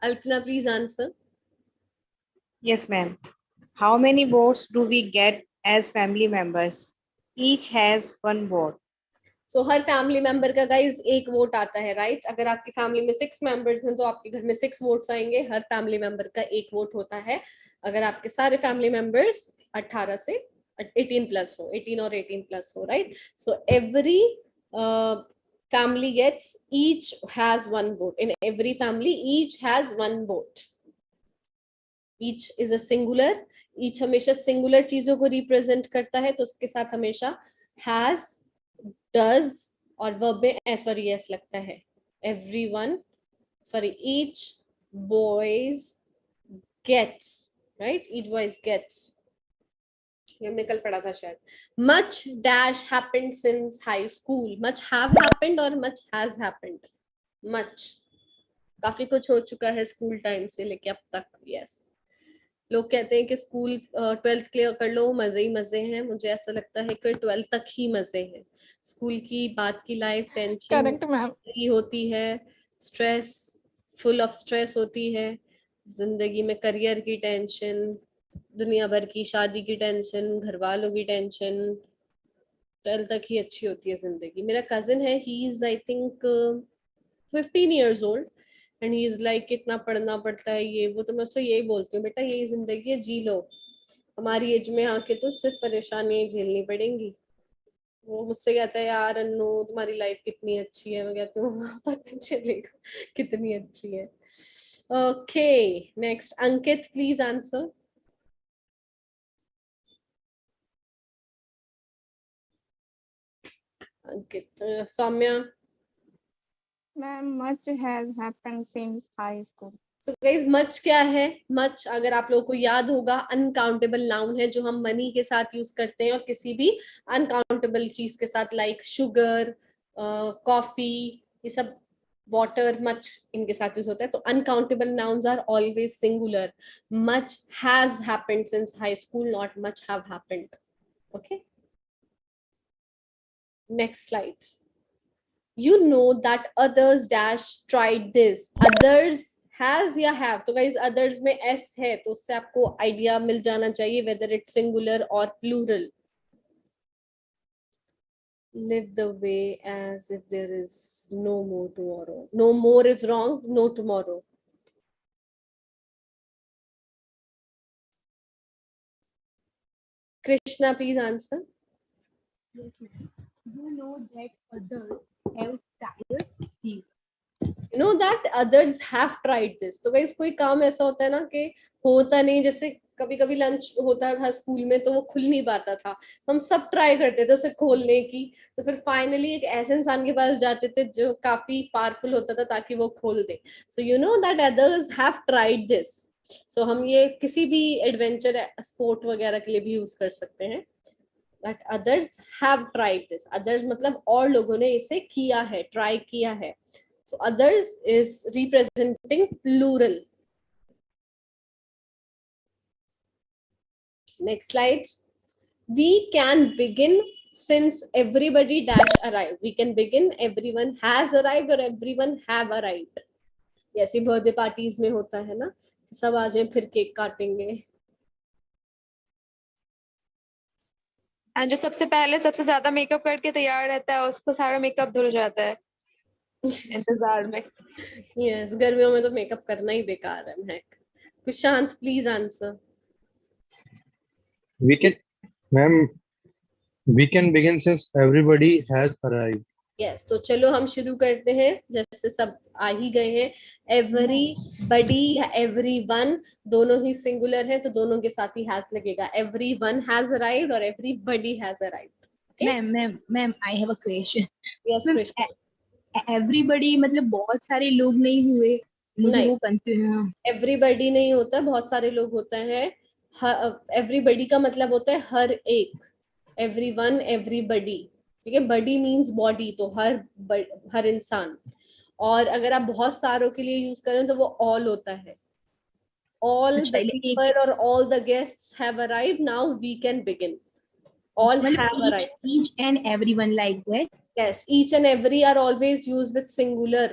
Alpna, please answer. Yes, ma'am. How many votes do we get as family members? Each has one vote. So her family member का guys एक vote आता है, right? अगर आपकी family में 6 members हैं तो आपके घर में 6 वोट्स आएंगे. हर फैमिली मेंबर का एक वोट होता है. अगर आपके सारे फैमिली मेंबर्स 18 से 18 प्लस हो, 18 और 18 प्लस हो, right? So every family gets, each has one vote. In every family, each has one vote. Each is a singular. Each हमेशा singular चीजों को represent करता है, तो उसके साथ हमेशा has, does और verb में s और es लगता है. Everyone, sorry, each boys gets, right? Each boys gets. ये हमने कल पढ़ा था शायद. Much dash happened since high school. Much have happened और much has happened. Much, काफी कुछ हो चुका है स्कूल टाइम से लेके अब तक. Yes. लोग कहते हैं कि स्कूल 12th क्लियर कर लो, मजे ही मजे हैं. मुझे ऐसा लगता है कि 12th तक ही मजे हैं. स्कूल की बात की लाइफ टेंशन होती है, स्ट्रेस, फुल ऑफ स्ट्रेस होती है. जिंदगी में करियर की टेंशन, दुनिया भर की शादी की टेंशन, घर वालों की टेंशन. 12th तक ही अच्छी होती है जिंदगी. मेरा कजिन है, he is I think 15 years old and he is like कितना पढ़ना पड़ता है ये वो. तो मैं उससे यही बोलती हूँ, बेटा यही जिंदगी है, जी लो. हमारी एज में आके तो सिर्फ परेशानियां झेलनी पड़ेंगी. वो मुझसे कहता है यार अन्नू तुम्हारी लाइफ कितनी अच्छी है. मैं कहती हूँ पता चलेगा कितनी अच्छी है. Okay, next Ankit, please answer. Ankit. Saumya. Ma'am, much has happened since high school. So guys, much क्या है? much अगर आप लोगों को याद होगा अनकाउंटेबल नाउन है जो हम मनी के साथ यूज करते हैं और किसी भी अनकाउंटेबल चीज के साथ, लाइक शुगर, कॉफी, ये सब, वाटर, मच इनके साथ यूज होता है. तो uncountable nouns are always singular. Much has happened since high school, not much have happened. Okay, next slide. You know that others dash tried this. Others has या have. तो guys others में s है तो उससे आपको idea मिल जाना चाहिए whether it's singular or plural. Live the way as if there is no more tomorrow. No more is wrong. No tomorrow. Krishna, please answer. You know that others have tried this. You know that others have tried this. तो guys कोई काम ऐसा होता है ना कि होता नहीं, जैसे कभी कभी लंच होता था स्कूल में तो वो खुल नहीं पाता था, हम सब ट्राई करते थे उसे खोलने की. तो फिर फाइनली एक ऐसे इंसान के पास जाते थे जो काफी पावरफुल होता था ताकि वो खोल दे. So you know that others have tried this. So हम ये किसी भी एडवेंचर स्पोर्ट वगैरह के लिए भी यूज कर सकते हैं. That others have tried this. Others मतलब और लोगों ने इसे किया है, ट्राई किया है. So others is representing plural. Next slide. We can begin since everybody dash arrived. We can begin everyone has arrived or everyone have arrived. ऐसी बर्थडे पार्टीज में होता है ना, सब आ जाए फिर केक काटेंगे. जो सबसे पहले सबसे ज्यादा मेकअप करके तैयार रहता है उसका सारा मेकअप धुल जाता है इंतजार में. यस, गर्मियों में तो मेकअप करना ही बेकार है. महक. Kushant, please answer. We can begin since everybody has arrived. Yes, तो चलो हम शुरू करते हैं. जैसे सब आ ही गए हैं. एवरीबडी या एवरीवन दोनों ही सिंगुलर है तो दोनों के साथ ही हैज लगेगा. एवरीवन हैज अराइव्ड और everybody has arrived. Ma'am I have a question. Yes Krishna. Everybody मतलब बहुत सारे लोग नहीं हुए, मुझे नहीं. वो कंफ्यूजन. एवरीबडी नहीं होता, बहुत सारे लोग होते हैं. एवरीबडी का मतलब होता है हर एक, एवरीवन, एवरीबडी. ठीक है, बडी मीन्स बॉडी, तो हर इंसान. और अगर आप बहुत सारों के लिए यूज करें तो वो ऑल होता है. All the people or all the guests have arrived. Now we can begin. All have arrived. Each and everyone like that. Yes, each and every are always used with singular.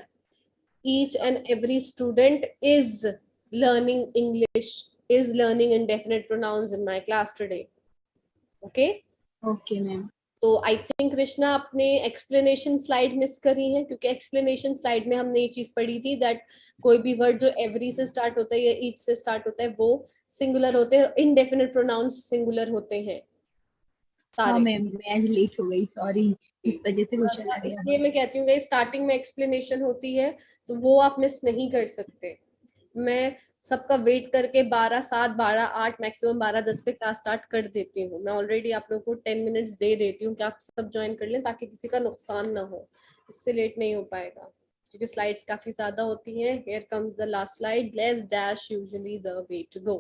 Each and every student is learning English, is learning indefinite pronouns in my class today. Okay? Okay, ma'am. तो I think Krishna आपने explanation slide miss करी है, क्योंकि explanation slide में हमने ये चीज पढ़ी थी दैट कोई भी वर्ड जो एवरी से स्टार्ट होता है या ईच से स्टार्ट होता है वो सिंगुलर होते हैं, इनडेफिनिट प्रोनाउंस सिंगुलर होते हैं सारे. मैम मैं आज लेट हो गई, सॉरी, इस वजह से वो चला गया. इसलिए मैं कहती हूँ स्टार्टिंग में एक्सप्लेनेशन होती है तो वो आप मिस नहीं कर सकते. मैं सबका वेट करके 12:07, 12:08, मैक्सिमम 12:10 पे क्लास स्टार्ट कर देती हूँ. मैं ऑलरेडी आप लोगों को 10 मिनट्स दे देती हूँ कि आप सब ज्वाइन कर लें ताकि किसी का नुकसान ना हो. इससे लेट नहीं हो पाएगा क्योंकि स्लाइड्स काफी ज्यादा होती हैं. Here comes the last slide. Less dash usually the way to go.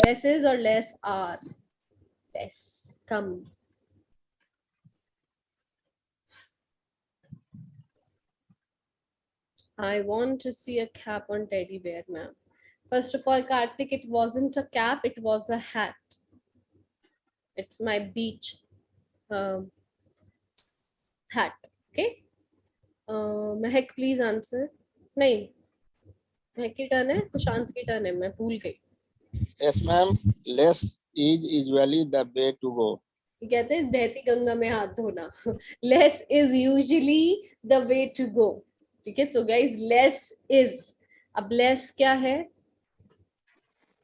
Less is और less are. Less come. I want to see a cap on teddy bear, ma'am. First of all, Karthik, it wasn't a cap, it was a hat. It's my beach hat. Okay? Mehak, please answer. नहीं, महक की turn है, कुशांत की turn है, मैं भूल गई. Yes, ma'am. Less is usually the way to go. कहते हैं बहती गंगा में हाथ धोना. Less is usually the way to go. ठीक है, तो गाइस लेस इज. अब लेस क्या है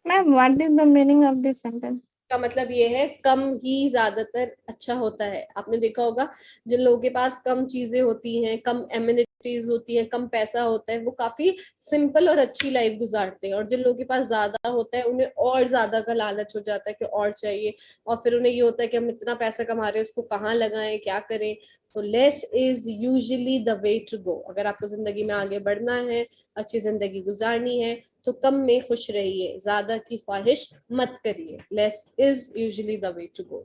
ma'am? What is the meaning of this sentence? का मतलब ये है कम ही ज्यादातर अच्छा होता है. आपने देखा होगा जिन लोगों के पास कम चीजें होती हैं, कम एमिनिटीज होती हैं, कम पैसा होता है, वो काफी सिंपल और अच्छी लाइफ गुजारते हैं. और जिन लोगों के पास ज्यादा होता है उन्हें और ज्यादा का लालच हो जाता है कि और चाहिए, और फिर उन्हें ये होता है कि हम इतना पैसा कमा रहे हैं, उसको कहाँ लगाएं, क्या करें. तो less is usually the way to go. अगर आपको जिंदगी में आगे बढ़ना है, अच्छी जिंदगी गुजारनी है, तो कम में खुश रहिए, ज्यादा की ख्वाहिश मत करिए. Less is usually the way to go.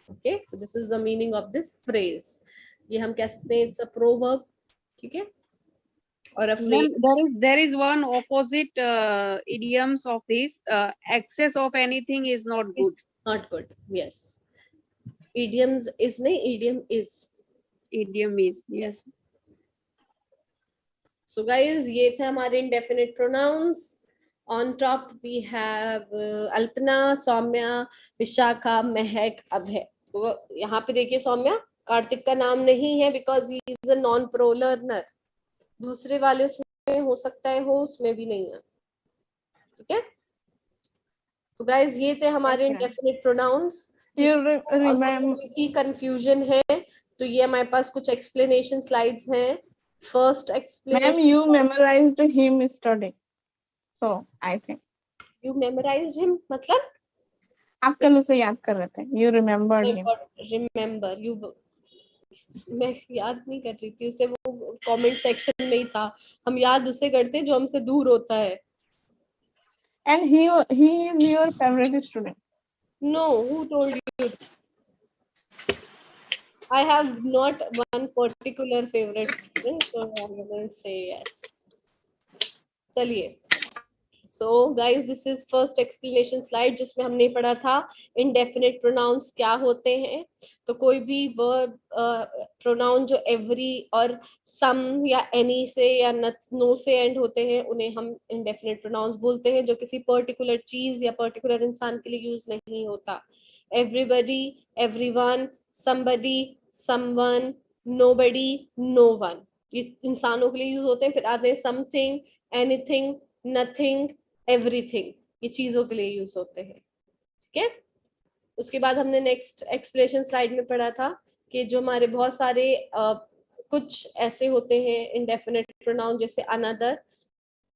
Okay, so this is the meaning of this phrase. ये हम कह सकते हैं इट्स अ प्रोवर्ब. ठीक है, और a phrase. There is one opposite idioms of this. Excess of anything is not good. Not good. Yes. Idioms is नहीं, idiom is. Idiom is, yes. So guys, ये थे हमारे indefinite pronouns. On top we have Alpana, Saumya, Vishakha, महक, अभय. तो यहाँ पे देखिए सौम्या, कार्तिक का नाम नहीं है because he is a non-pro learner. दूसरे वाले उसमें हो सकता है हो, उसमें भी नहीं है. ठीक है, तो गाइज ये थे हमारे indefinite pronouns. की कंफ्यूजन है तो ये हमारे पास कुछ एक्सप्लेनेशन स्लाइड्स हैं. First explanation. Ma'am you memorised him yesterday, so I think you memorised him मतलब आप कल उसे याद कर रहे थे. You remembered him. Remember you. मैं याद नहीं कर रही थी उसे, वो कमेंट सेक्शन में ही था. हम याद उसे करते हैं जो हमसे दूर होता है. And he is your favourite student. No, who told you this? I have not one particular favorite student, so I'm going to say yes. चलिए, so guys, this is first explanation slide जिसमें हमने पढ़ा था indefinite pronouns क्या होते हैं. तो कोई भी verb pronoun जो every और some या any से या no से end होते हैं उन्हें हम indefinite pronouns बोलते हैं, जो किसी particular चीज या particular इंसान के लिए यूज नहीं होता. Everybody, everyone, somebody, someone, nobody, no one, ये इंसानों के लिए यूज होते हैं. फिर आते हैं something, anything, nothing, everything, ये चीजों के लिए यूज होते हैं. ठीक है, उसके बाद हमने नेक्स्ट एक्सप्लेनेशन स्लाइड में पढ़ा था कि जो हमारे बहुत सारे कुछ ऐसे होते हैं इंडेफिनिट प्रोनाउन जैसे अनदर,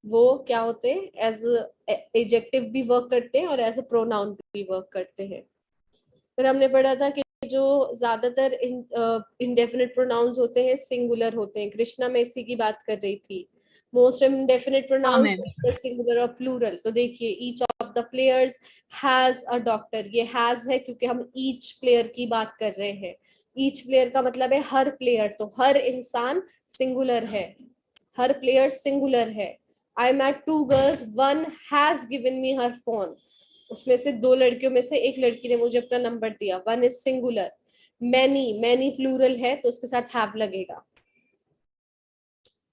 वो क्या होते हैं एज एडजेक्टिव भी वर्क करते हैं और एज अ प्रोनाउन भी वर्क करते हैं. फिर हमने पढ़ा था कि जो ज्यादातर indefinite pronouns होते हैं सिंगुलर होते हैं. कृष्णा मैं इसी की बात कर रही थी. Most indefinite pronouns are singular or plural. तो देखिए each of the players has a doctor. ये has है क्योंकि हम each player की बात कर रहे हैं. Each player का मतलब है हर player. तो हर इंसान singular है. हर player singular है. I met 2 girls. One has given me her phone. उसमें से 2 लड़कियों में से एक लड़की ने मुझे अपना नंबर दिया. One is singular. Many plural है तो उसके साथ have लगेगा.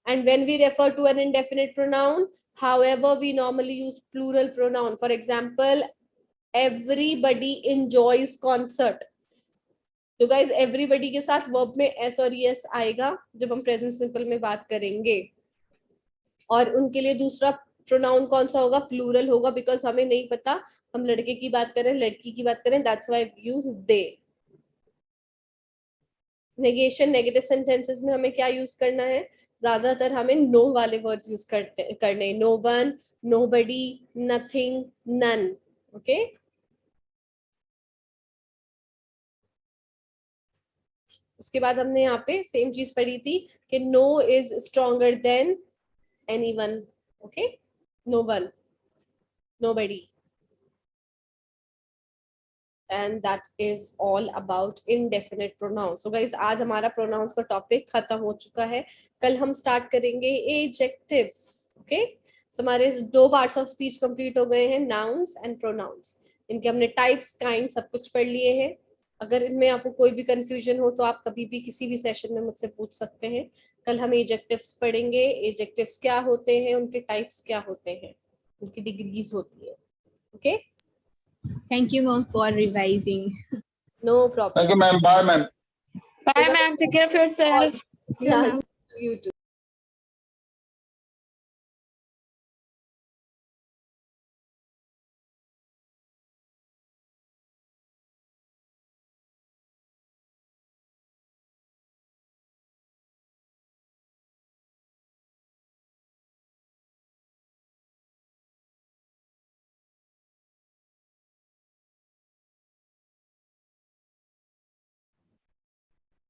And when we refer to an indefinite pronoun, however, we normally use plural pronoun. For example, everybody enjoys concert. तो guys, everybody के साथ verb में s और es आएगा जब हम present simple में बात करेंगे. और उनके लिए दूसरा pronoun कौन सा होगा? Plural होगा, because हमें नहीं पता हम लड़के की बात करें लड़की की बात करें. That's why we use they. Negation, negative sentences में हमें क्या यूज करना है? ज्यादातर हमें no वाले वर्ड्स यूज करने. No one, nobody, nothing, none. Okay? उसके बाद हमने यहाँ पे सेम चीज पढ़ी थी कि no is stronger than anyone. Okay? No one, nobody. And that is all about indefinite pronouns. So guys, आज हमारा pronouns का topic खत्म हो चुका है. कल हम start करेंगे adjectives. Okay? So हमारे 2 parts of speech complete हो गए हैं, nouns and pronouns. इनके हमने types, kinds सब कुछ पढ़ लिए हैं. अगर इनमें आपको कोई भी confusion हो तो आप कभी भी किसी भी session में मुझसे पूछ सकते हैं. कल हम adjectives पढ़ेंगे. Adjectives क्या होते हैं, उनके types क्या होते हैं, उनकी degrees होती है. Okay? Thank you, ma'am, for revising. No problem. Thank you, ma'am. Bye, ma'am. Bye, ma'am. Take care of yourself. Yeah, you too.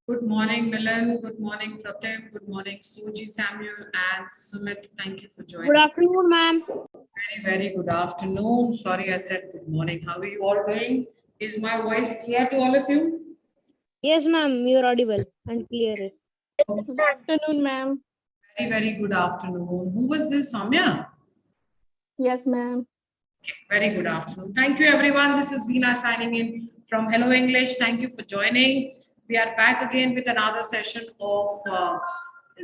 Good morning, Milan. Good morning, Pratim. Good morning, Suji, Samuel, and Sumit. Thank you for joining. Good afternoon, ma'am. Very good afternoon. Sorry, I said good morning. How are you all doing? Is my voice clear to all of you? Yes, ma'am. You're audible and clear. Good afternoon, ma'am. Very good afternoon. Who was this, Soumya? Yes, ma'am. Okay, very good afternoon. Thank you, everyone. This is Veena signing in from Hello English. Thank you for joining. We are back again with another session of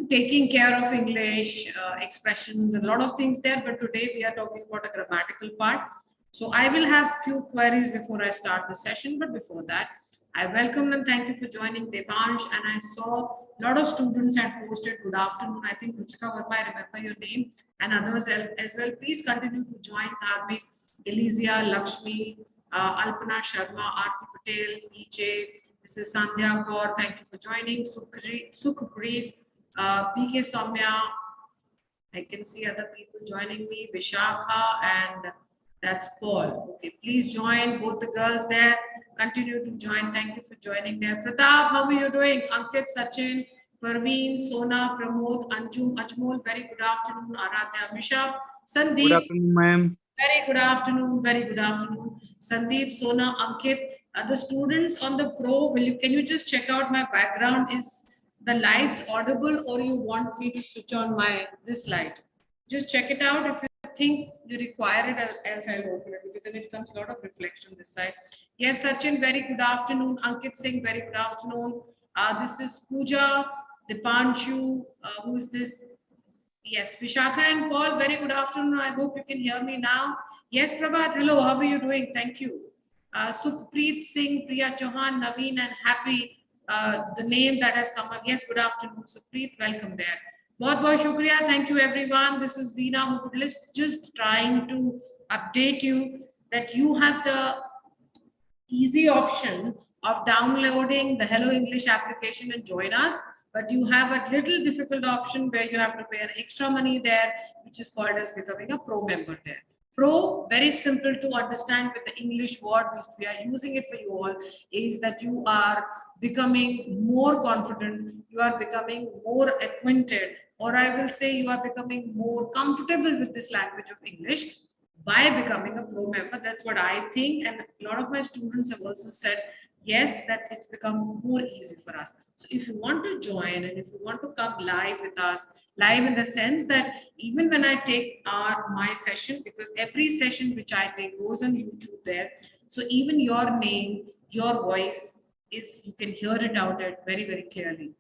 taking care of English, expressions, and a lot of things there. But today we are talking about a grammatical part. So I will have few queries before I start the session. But before that, I welcome and thank you for joining Devansh. And I saw a lot of students had posted good afternoon. I think Ruchika Verma, I remember your name, and others as well. Please continue to join Dharmik, Elysia, Lakshmi, Alpana Sharma, Aarti Patel, PJ. This is Sandhya Kaur. Thank you for joining. Sukhpreet, PK Soumya. I can see other people joining me. Vishakha, and that's Paul. Okay, please join both the girls there. Continue to join. Thank you for joining there. Pratap, how are you doing? Ankit, Sachin, Parveen, Sona, Pramod, Anjum, Ajmol. Very good afternoon. Aradhya, Misha, Sandeep. Good afternoon, ma'am. Very good afternoon. Very good afternoon. Sandeep, Sona, Ankit. The students on the pro, can you just check out my background? Is the lights audible, or you want me to switch on this light? Just check it out. If you think you require it, else I'll open it, because then it comes a lot of reflection this side. Yes, Sachin, very good afternoon. Ankit Singh, very good afternoon. This is Pooja, Dipanshu, who is this? Yes, Vishakha and Paul, very good afternoon. I hope you can hear me now. Yes, Prabhat, hello, how are you doing? Thank you. Sukhpreet Singh, Priya Chauhan, Naveen, and Happy, the name that has come up. Yes, good afternoon, Sukhpreet, welcome there. Bahut shukriya, thank you everyone. This is Veena, who could just trying to update you that you have the easy option of downloading the Hello English application and join us. But you have a little difficult option where you have to pay an extra money there, which is called as becoming a pro member there. Pro, very simple to understand with the English word which we are using it for you all, is that you are becoming more confident, you are becoming more acquainted, or I will say you are becoming more comfortable with this language of English by becoming a pro member. That's what I think, and a lot of my students have also said yes, that it's become more easy for us. So if you want to join and if you want to come live with us, live in the sense that even when I take my session, because every session which I take goes on YouTube there, so even your name, your voice is, you can hear it out very, very clearly.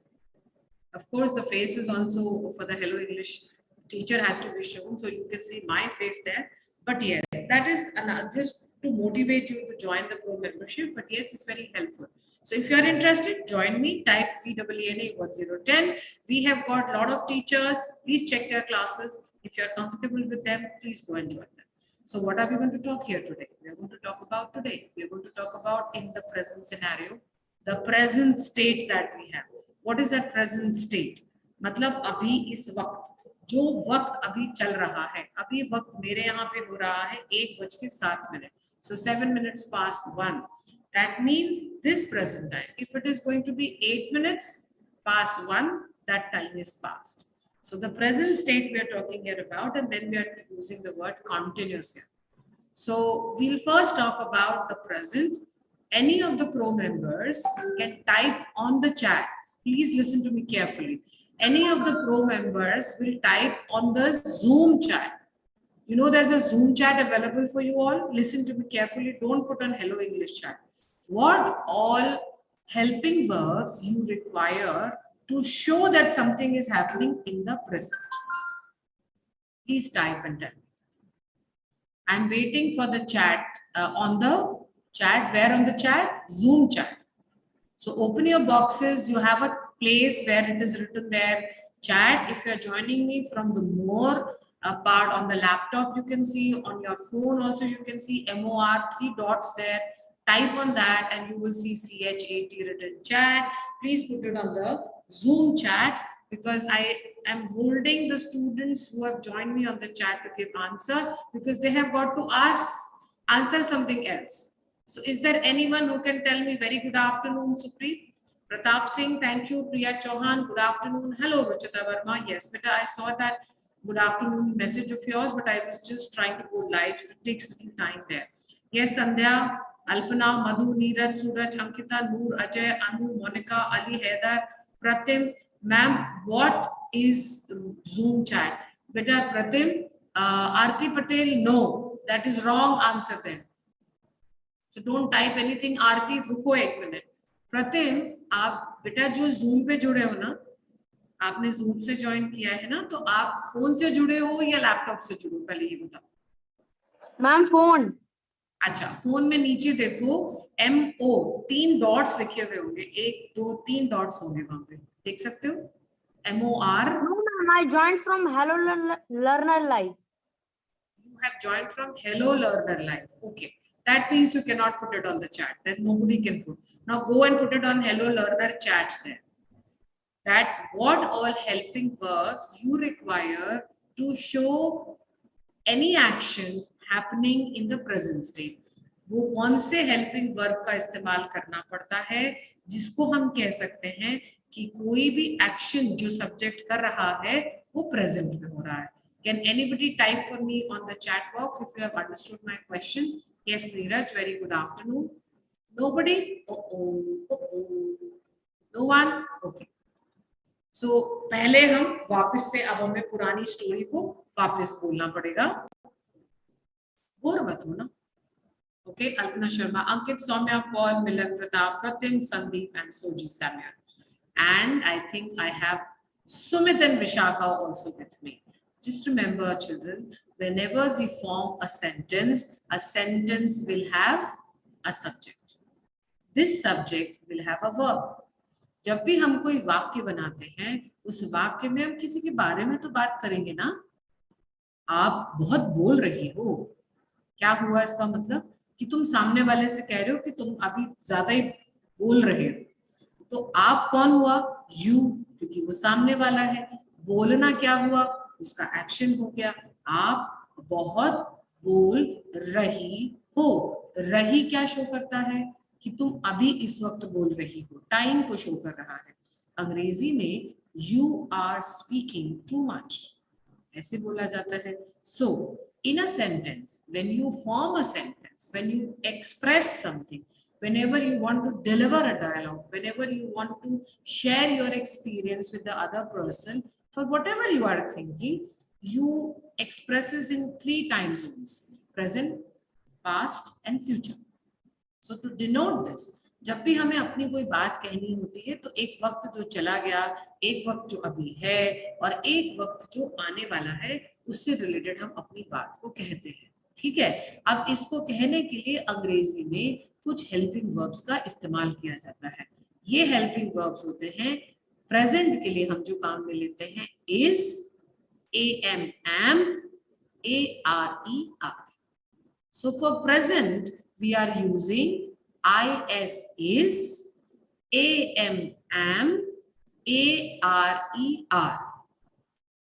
Of course, the face is also for the Hello English teacher has to be shown, so you can see my face there. But yes, that is just to motivate you to join the pro membership. But yes, it's very helpful. So if you are interested, join me. Type VEENA 1010. We have got a lot of teachers. Please check their classes. If you are comfortable with them, please go and join them. So what are we going to talk here today? We are going to talk about today. We are going to talk about in the present scenario, the present state that we have. What is that present state? मतलब अभी इस वक्त जो वक्त अभी चल रहा है, अभी वक्त मेरे यहाँ पे हो रहा है 1:07. So 7 minutes past 1. That means this present time. If it is going to be 8 minutes past 1, that time is past. So the present state we are talking here about, and then we are using the word continuous here. So we'll first talk about the present. Any of the pro members can type on the chat. Please listen to me carefully. Any of the pro members will type on the Zoom chat. You know, there's a Zoom chat available for you all. Listen to me carefully. Don't put on Hello English chat. What all helping verbs you require to show that something is happening in the present? Please type and tell me. I'm waiting for the chat on the chat. Where on the chat? Zoom chat. So open your boxes. You have a place where it is written there, chat. If you're joining me from the more part on the laptop, you can see on your phone also, you can see MOR, 3 dots there. Type on that and you will see CHAT written chat. Please put it on the Zoom chat, because I am holding the students who have joined me on the chat to give answer, because they have got to answer something else. So is there anyone who can tell me very good afternoon, Supreet? Pratap Singh, thank you. Priya Chauhan, good afternoon. Hello, Ruchita Verma. Yes, beta, I saw that good afternoon message of yours, but I was just trying to go live. So it takes a little time there. Yes, Sandhya, Alpana, Madhu, Neeraj, Suraj, Ankita, Noor, Ajay, Anu, Monica, Ali, Haidar, Pratim. Ma'am, what is Zoom chat? Beta, Pratim, Aarti Patel, no. That is wrong answer then. So don't type anything. Aarti, रुको एक minute. Pratim, आप बेटा जो Zoom पे जुड़े हो ना, आपने Zoom से ज्वाइन किया है ना, तो आप फोन से जुड़े हो या लैपटॉप से जुड़े हो, पहले ये बताओ. Ma'am phone. अच्छा, फोन में नीचे देखो MO 3 डॉट्स लिखे हुए होंगे, 1 2 3 डॉट्स होंगे वहां पे, देख सकते हो MOR. No ma'am, I joined from Hello Learner Live. You have joined from Hello Learner Live. Okay. That means you cannot put it on the chat. Then nobody can put. Now go and put it on Hello Learner chat there. That what all helping verbs you require to show any action happening in the present state. वो कौन से helping verb का इस्तेमाल करना पड़ता है, जिसको हम कह सकते हैं कि कोई भी action जो subject कर रहा है वो present में हो रहा है. Can anybody type for me on the chat box if you have understood my question? Yes, Neeraj, very good afternoon. Nobody? No one? Okay. So पहले हम वापस से, अब हमें पुरानी स्टोरी को वापस बोलना पड़ेगा. बोर मत हो ना. Okay, Alpana Sharma, Ankit, Soumya, Paul, Milan, Pratap, Pratim, Sandeep, and Soji Samuel. And I think I have Sumit and Vishaka also with me. Just remember, children, whenever we form a sentence will have a subject. This subject will have a verb. जब भी हम कोई वाक्य बनाते हैं, उस वाक्य में हम किसी के बारे में तो बात करेंगे ना. आप बहुत बोल रही हो, क्या हुआ इसका मतलब कि तुम सामने वाले से कह रहे हो कि तुम अभी ज्यादा ही बोल रहे हो. तो आप कौन हुआ? यू, क्योंकि वो सामने वाला है. बोलना क्या हुआ? उसका एक्शन हो गया. आप बहुत बोल रही हो। रही क्या शो करता है कि तुम अभी इस वक्त बोल रही हो, टाइम को शो कर रहा है। अंग्रेजी में you are speaking too much ऐसे बोला जाता है। So in a sentence, when you form a sentence, when you express something, whenever you want to deliver a dialogue, whenever you want to share your experience with the other person, for whatever you are thinking, you expresses in 3 time zones: present, past and future. So to denote this, जब भी हमें अपनी कोई बात कहनी होती है तो एक वक्त जो चला गया, एक वक्त जो अभी है और एक वक्त जो आने वाला है, उससे रिलेटेड हम अपनी बात को कहते हैं। ठीक है, अब इसको कहने के लिए अंग्रेजी में कुछ हेल्पिंग वर्ब्स का इस्तेमाल किया जाता है। ये हेल्पिंग वर्ब्स होते हैं, प्रेजेंट के लिए हम जो काम में लेते हैं is, am, am, are, are. So for present we are using is, am, am, are.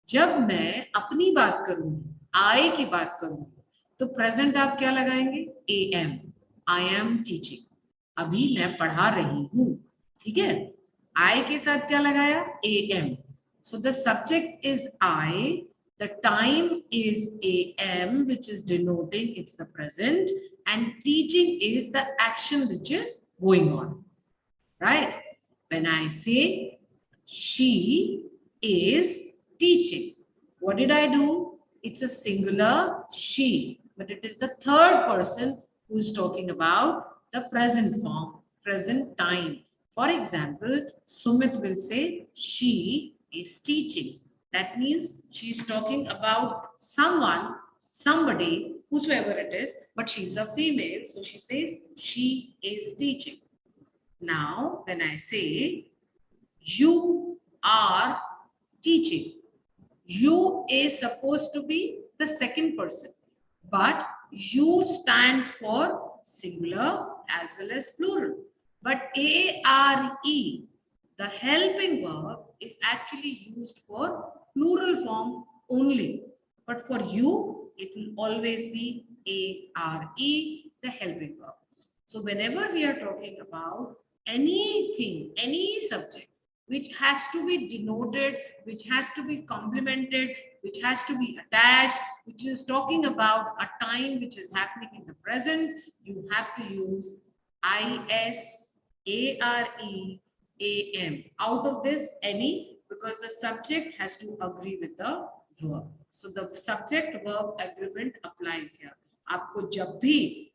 जब मैं अपनी बात करूंगी, I की बात करूंगी, तो प्रेजेंट आप क्या लगाएंगे? am, I am teaching, अभी मैं पढ़ा रही हूँ। ठीक है, I के साथ क्या लगाया? am. So the subject is I, the time is am, which is denoting it's the present, and teaching is the action which is going on, right? When I say she is teaching, what did I do? It's a singular she, but it is the third person who is talking about the present form, present time. For example, Sumit will say she is teaching. That means she is talking about someone, somebody, whosoever it is, but she is a female, so she says she is teaching. Now, when I say you are teaching, you is supposed to be the second person, but you stands for singular as well as plural. But are, the helping verb, is actually used for plural form only. But for you, it will always be are, the helping verb. So whenever we are talking about anything, any subject, which has to be denoted, which has to be complemented, which has to be attached, which is talking about a time which is happening in the present, you have to use is, are, am. Out of this, any, because the subject has to agree with the verb. So the subject verb agreement applies here. आपको जब भी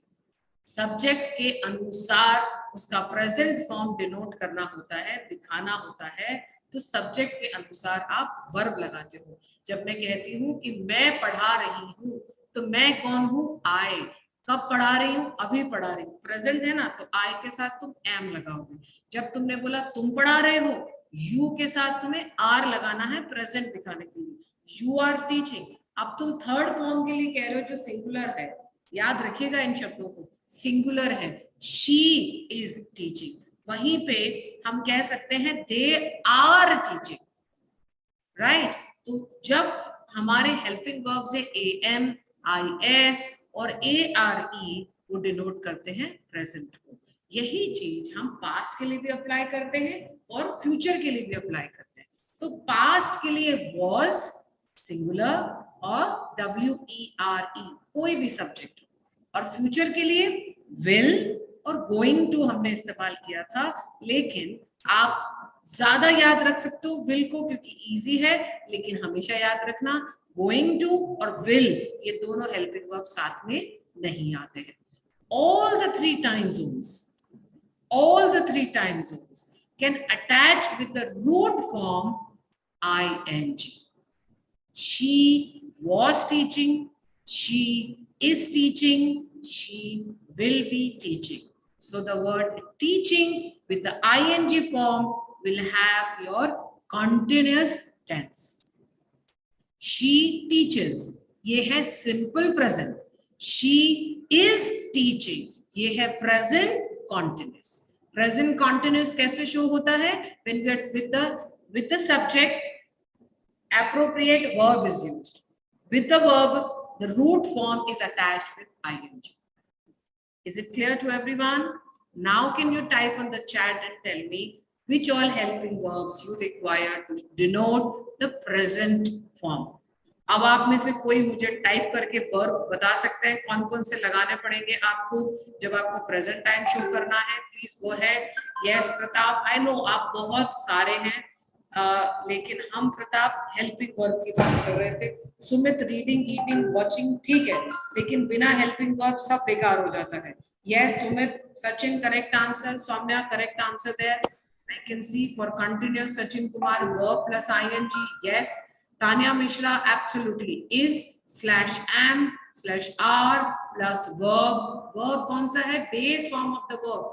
subject के अनुसार उसका present form denote करना होता है, दिखाना होता है, तो सब्जेक्ट के अनुसार आप वर्ब लगाते हो। जब मैं कहती हूँ कि मैं पढ़ा रही हूँ, तो मैं कौन हूँ? आई। कब पढ़ा रही हूँ? अभी पढ़ा रही हूँ। प्रेजेंट है ना, तो आई के साथ तुम एम लगाओगे। जब तुमने बोला तुम पढ़ा रहे हो, यू के साथ तुम्हें आर लगाना है प्रेजेंट दिखाने के लिए। You are teaching. अब तुम थर्ड फॉर्म के लिए कह रहे हो जो सिंगुलर है, याद रखिएगा इन शब्दों को, सिंगुलर है, शी इज टीचिंग। वहीं पे हम कह सकते हैं दे आर टीचिंग, राइट? तो जब हमारे हेल्पिंग वर्ब्स है एम, आई एस और ए आर ई, वो डिनोट करते हैं प्रेजेंट को। यही चीज हम पास्ट के लिए भी अप्लाई करते हैं और फ्यूचर के लिए भी अप्लाई करते हैं। तो पास्ट के लिए वॉज सिंगुलर और WERE कोई भी सब्जेक्ट, और फ्यूचर के लिए विल और गोइंग टू हमने इस्तेमाल किया था, लेकिन आप ज्यादा याद रख सकते हो विल को क्योंकि इजी है, लेकिन हमेशा याद रखना गोइंग टू और विल ये दोनों हेल्पिंग वर्ब साथ में नहीं आते हैं। All the three time zones can attach with the root form ing. She was teaching, she is teaching, she will be teaching. So the word teaching with the ing form will have your continuous tense. She teaches, ये है simple present. She is teaching, ये है present continuous. Present continuous कैसे show होता है? When we are with the subject, appropriate verb is used. With the verb, the root form is attached with ing. Is it clear to everyone? Now can you type on the chat and tell me which all helping verbs you require to denote the present form? अब आप में से कोई मुझे type करके verb बता सकते हैं कौन कौन से लगाने पड़ेंगे आपको जब आपको प्रेजेंट टाइम शो करना है? Please go ahead. Yes Pratap, I know आप बहुत सारे हैं, लेकिन हम प्रताप हेल्पिंग वर्ब की बात कर रहे थे. सुमित रीडिंग, ईटिंग, वॉचिंग ठीक है, लेकिन बिना हेल्पिंग वर्ब सब बेकार हो जाता है. Yes Sumit. Sachin correct answer. Saumya correct answer there. I can see for continuous. Sachin Kumar verb plus ing. Yes. Tanya Mishra, absolutely. Is / am / are plus verb. Verb कौन सा है? Base form of the verb.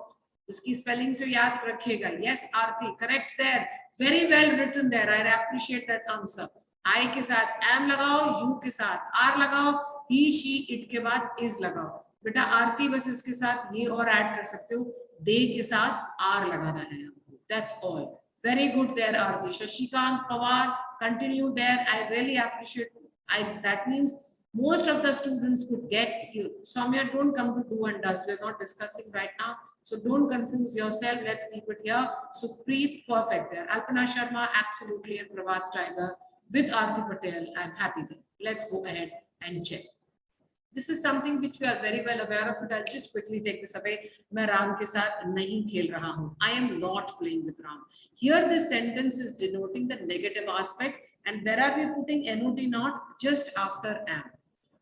उसकी spelling से याद रखिएगा. Yes, Aarti, correct there. Very well written there. I appreciate that answer. I के साथ am लगाओ, you के साथ are लगाओ, he, she, it के बाद is लगाओ. बेटा आरती बस इसके साथ ये और ऐड कर सकते हो, they के साथ are लगाना है हमको. That's all. Very good there, Aarti. Shashikant Pawar, continue there. I really appreciate it. That means most of the students could get you. Soumya, don't come to do and does. We're not discussing right now. So don't confuse yourself. Let's keep it here. Supreet, perfect there. Alpana Sharma, absolutely. And Pravat Tiger with Aarti Patel. I'm happy there. Let's go ahead and check. This is something which we are very well aware of it. I'll just quickly take this away. मैं राम के साथ नहीं खेल रहा हूँ. I am not playing with Ram. Here this sentence is denoting the negative aspect. And where are we putting NOT not? Just after am.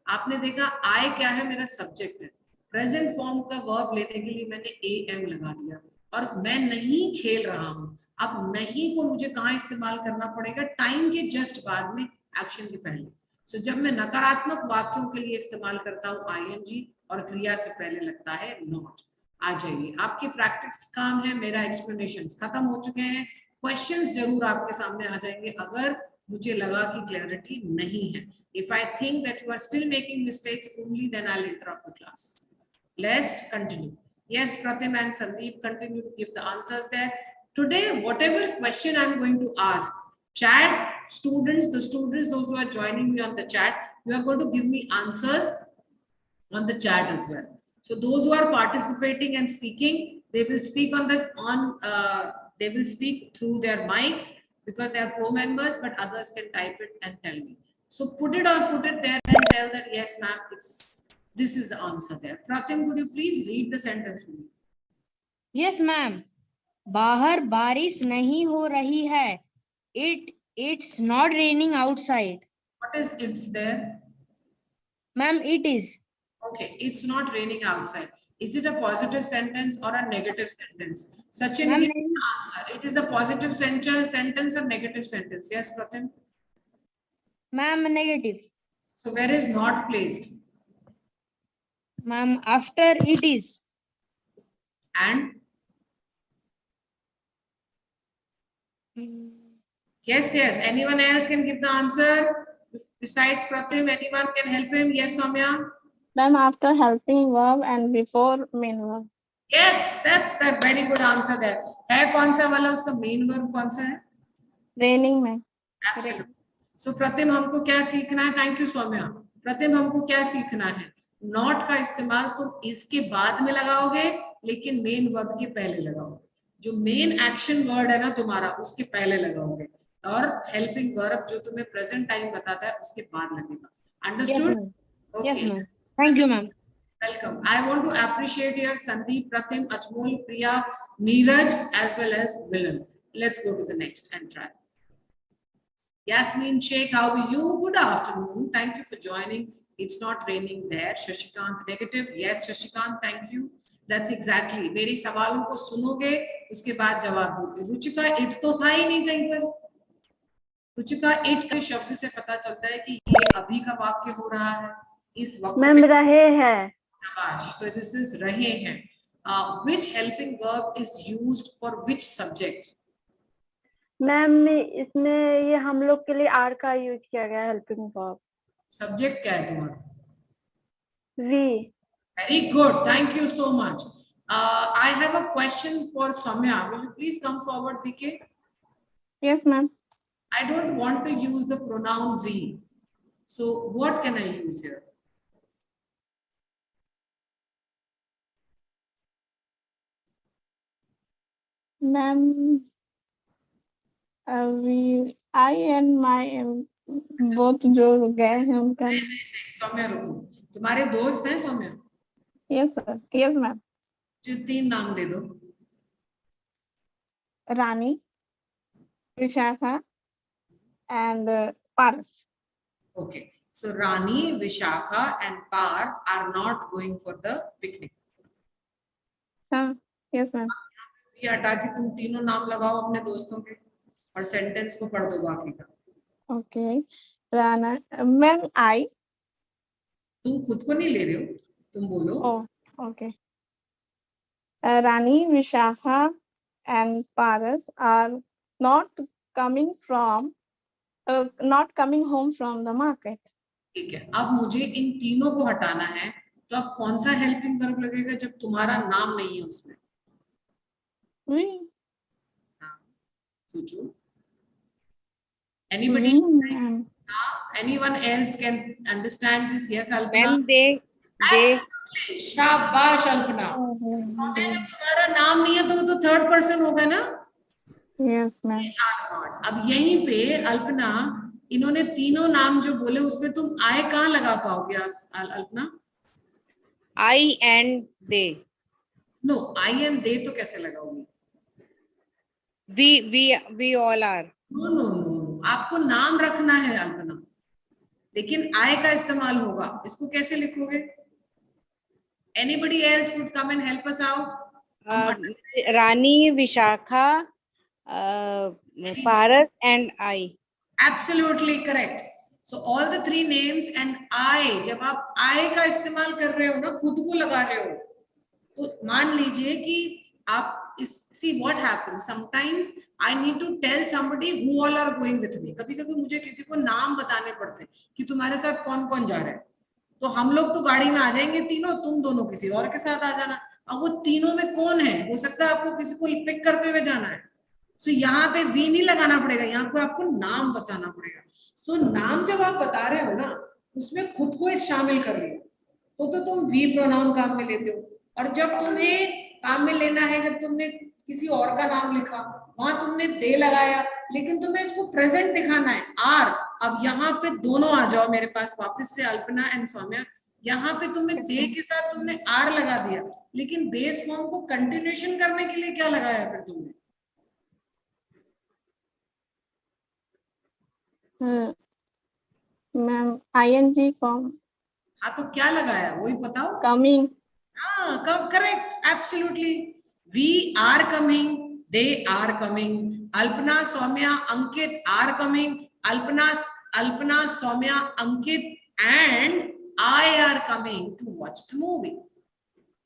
आपने देखा I क्या है? मेरा subject है. Present form का verb लेने के लिए मैंने am लगा दिया. और मैं नहीं खेल रहा हूँ. अब नहीं को मुझे कहाँ इस्तेमाल करना पड़ेगा? Time के just बाद में, action के पहले. So, जब मैं नकारात्मक वाक्यों के लिए इस्तेमाल करता हूँ ing और क्रिया से पहले लगता है not. आ जाइए, आपकी प्रैक्टिस काम है, मेरा एक्सप्लेनेशंस खत्म हो चुके हैं. क्वेश्चंस जरूर आपके सामने आ जाएंगे अगर मुझे लगा कि क्लैरिटी नहीं है. If I think that you are still making mistakes, only then I'll interrupt the class. Let's continue. Yes, Pratim and Sandeep continue to give the answers there. Today, whatever question I'm going to ask, chat students, those who are joining me on the chat, you are going to give me answers on the chat as well. So those who are participating and speaking, they will speak they will speak through their mics because they are pro members, but others can type it and tell me. So put it there and tell that yes, ma'am, this is the answer there. Pratim, could you please read the sentence for me? Yes, ma'am. बाहर बारिश नहीं हो रही है. It's not raining outside. What is it's there? Ma'am, it is. Okay, it's not raining outside. Is it a positive sentence or a negative sentence? Sachin, give me the answer. It is a positive sentence or negative sentence? Yes, Pratim? Ma'am, negative. So where is not placed? Ma'am, after it is. And? Yes. Anyone else can give the answer? Besides Pratim, anyone can help him? Yes, Soumya? Ma'am, after helping verb and before main verb. Yes, that's that very good answer there. है कौन सा वाला उसका main verb कौन सा है? Raining में. Absolutely. So Pratim हमको क्या सीखना है? Thank you Soumya. Pratim हमको क्या सीखना है? Not का इस्तेमाल तुम इसके बाद में लगाओगे, लेकिन main verb के पहले लगाओगे. जो main action word है ना तुम्हारा, उसके पहले लगाओगे. और helping verb जो तुम्हें present time बताता है, उसके बाद लगेगा. Understood? Yes, ma'am. Thank you, ma'am. Welcome. I want to appreciate your Sandeep, Pratim, Ajmol, Priya, Neeraj, as well as Villain. Let's go to the next and try. Yasmin Sheikh, how are you? Good afternoon. Thank you for joining. It's not raining there. Shashikant, negative. Yes, Shashikant, thank you. That's exactly. मेरी सवालों को सुनोगे, उसके बाद जवाब दोगे. Ruchika, it तो था ही नहीं कहीं पर. रुचिका, it के शब्द से पता चलता है कि ये अभी का वाक्य हो रहा है. इस वक्त मैम रहे हैं. शाबाश. So this is रहे हैं. Which helping verb is used for which subject? Ma'am इसमें ये हम लोग के लिए आर का यूज किया गया हेल्पिंग वर्ब. सब्जेक्ट क्या है तुम्हारा? We. Very good. Thank you so much. I have a question for Soumya. Will you please come forward, VK? Yes, ma'am. I don't want to use the pronoun we. So what can I use here? Ma'am I and my both जो गए हैं उनका नाम। सौम्या रुको, तुम्हारे दोस्त हैं Saumya? Yes sir, yes ma'am. जो 3 नाम दे दो। Rani, Vishakha and Paras. Okay, so Rani, Vishakha and Parth are not going for the picnic. हाँ, यस मैम। ये हटा के तुम तीनों नाम लगाओ अपने दोस्तों के और सेंटेंस को पढ़ दो बाकी का। ओके, राना मैम आई। तुम खुद को नहीं ले रहे हो, तुम बोलो। Okay. Rani, Vishakha and Paras are not coming home from the market. ठीक है, अब मुझे इन तीनों को हटाना है, तो अब कौन सा हेल्पिंग वर्ब लगेगा जब तुम्हारा नाम नहीं है उसमें? सोचो। Anybody? Anyone else can understand this? Yes, Alpana. Ma'am, they. शाबाश अल्पना। जब तुम्हारा नाम नहीं है तो वो तो थर्ड पर्सन होगा ना? Yes ma'am. अब यहीं पे अल्पना, इन्होंने तीनों नाम जो बोले उसमें तुम आए कहाँ लगा पाओगे Alpana? I and they. No, I and they तो कैसे लगाओगे? We all are. No no no, आपको नाम रखना है अल्पना, लेकिन आए का इस्तेमाल होगा। इसको कैसे लिखोगे? Anybody else could come and help us out? Rani, Vishakha, Paras and I. Absolutely correct. So all the 3 names and I, जब आप I का इस्तेमाल कर रहे हो ना, खुद को लगा रहे हो, तो मान लीजिए कि आप see what happens sometimes I need to tell somebody who all are going with me. कभी कभी मुझे किसी को नाम बताने पड़ते हैं कि तुम्हारे साथ कौन कौन जा रहा है, तो हम लोग तो गाड़ी में आ जाएंगे तीनों, तुम दोनों किसी और के साथ आ जाना। अब वो तीनों में कौन है, हो सकता है आपको किसी को पिक करते हुए जाना है, सो यहाँ पे वी नहीं लगाना पड़ेगा, यहाँ पे आपको नाम बताना पड़ेगा। सो नाम जब आप बता रहे हो ना, उसमें खुद को शामिल कर लियो, तो तुम वी प्रोनाउन काम में लेते हो। और जब तुम्हें काम में लेना है, जब तुमने किसी और का नाम लिखा, वहां तुमने दे लगाया, लेकिन तुम्हें इसको प्रेजेंट दिखाना है, आर। अब यहाँ पे दोनों आ जाओ मेरे पास वापस से, अल्पना एंड सौम्या। यहाँ पे तुमने दे के साथ तुमने आर लगा दिया, लेकिन बेस फॉर्म को कंटिन्यूएशन करने के लिए क्या लगाया फिर तुमने? Ma'am ING form. हाँ, तो क्या लगाया वही बताओ। कमिंग। हाँ, correct, absolutely. We are coming, they are coming, Alpana, Saumya, Ankit are coming, Alpana, Saumya, Ankit and I are coming to watch the movie.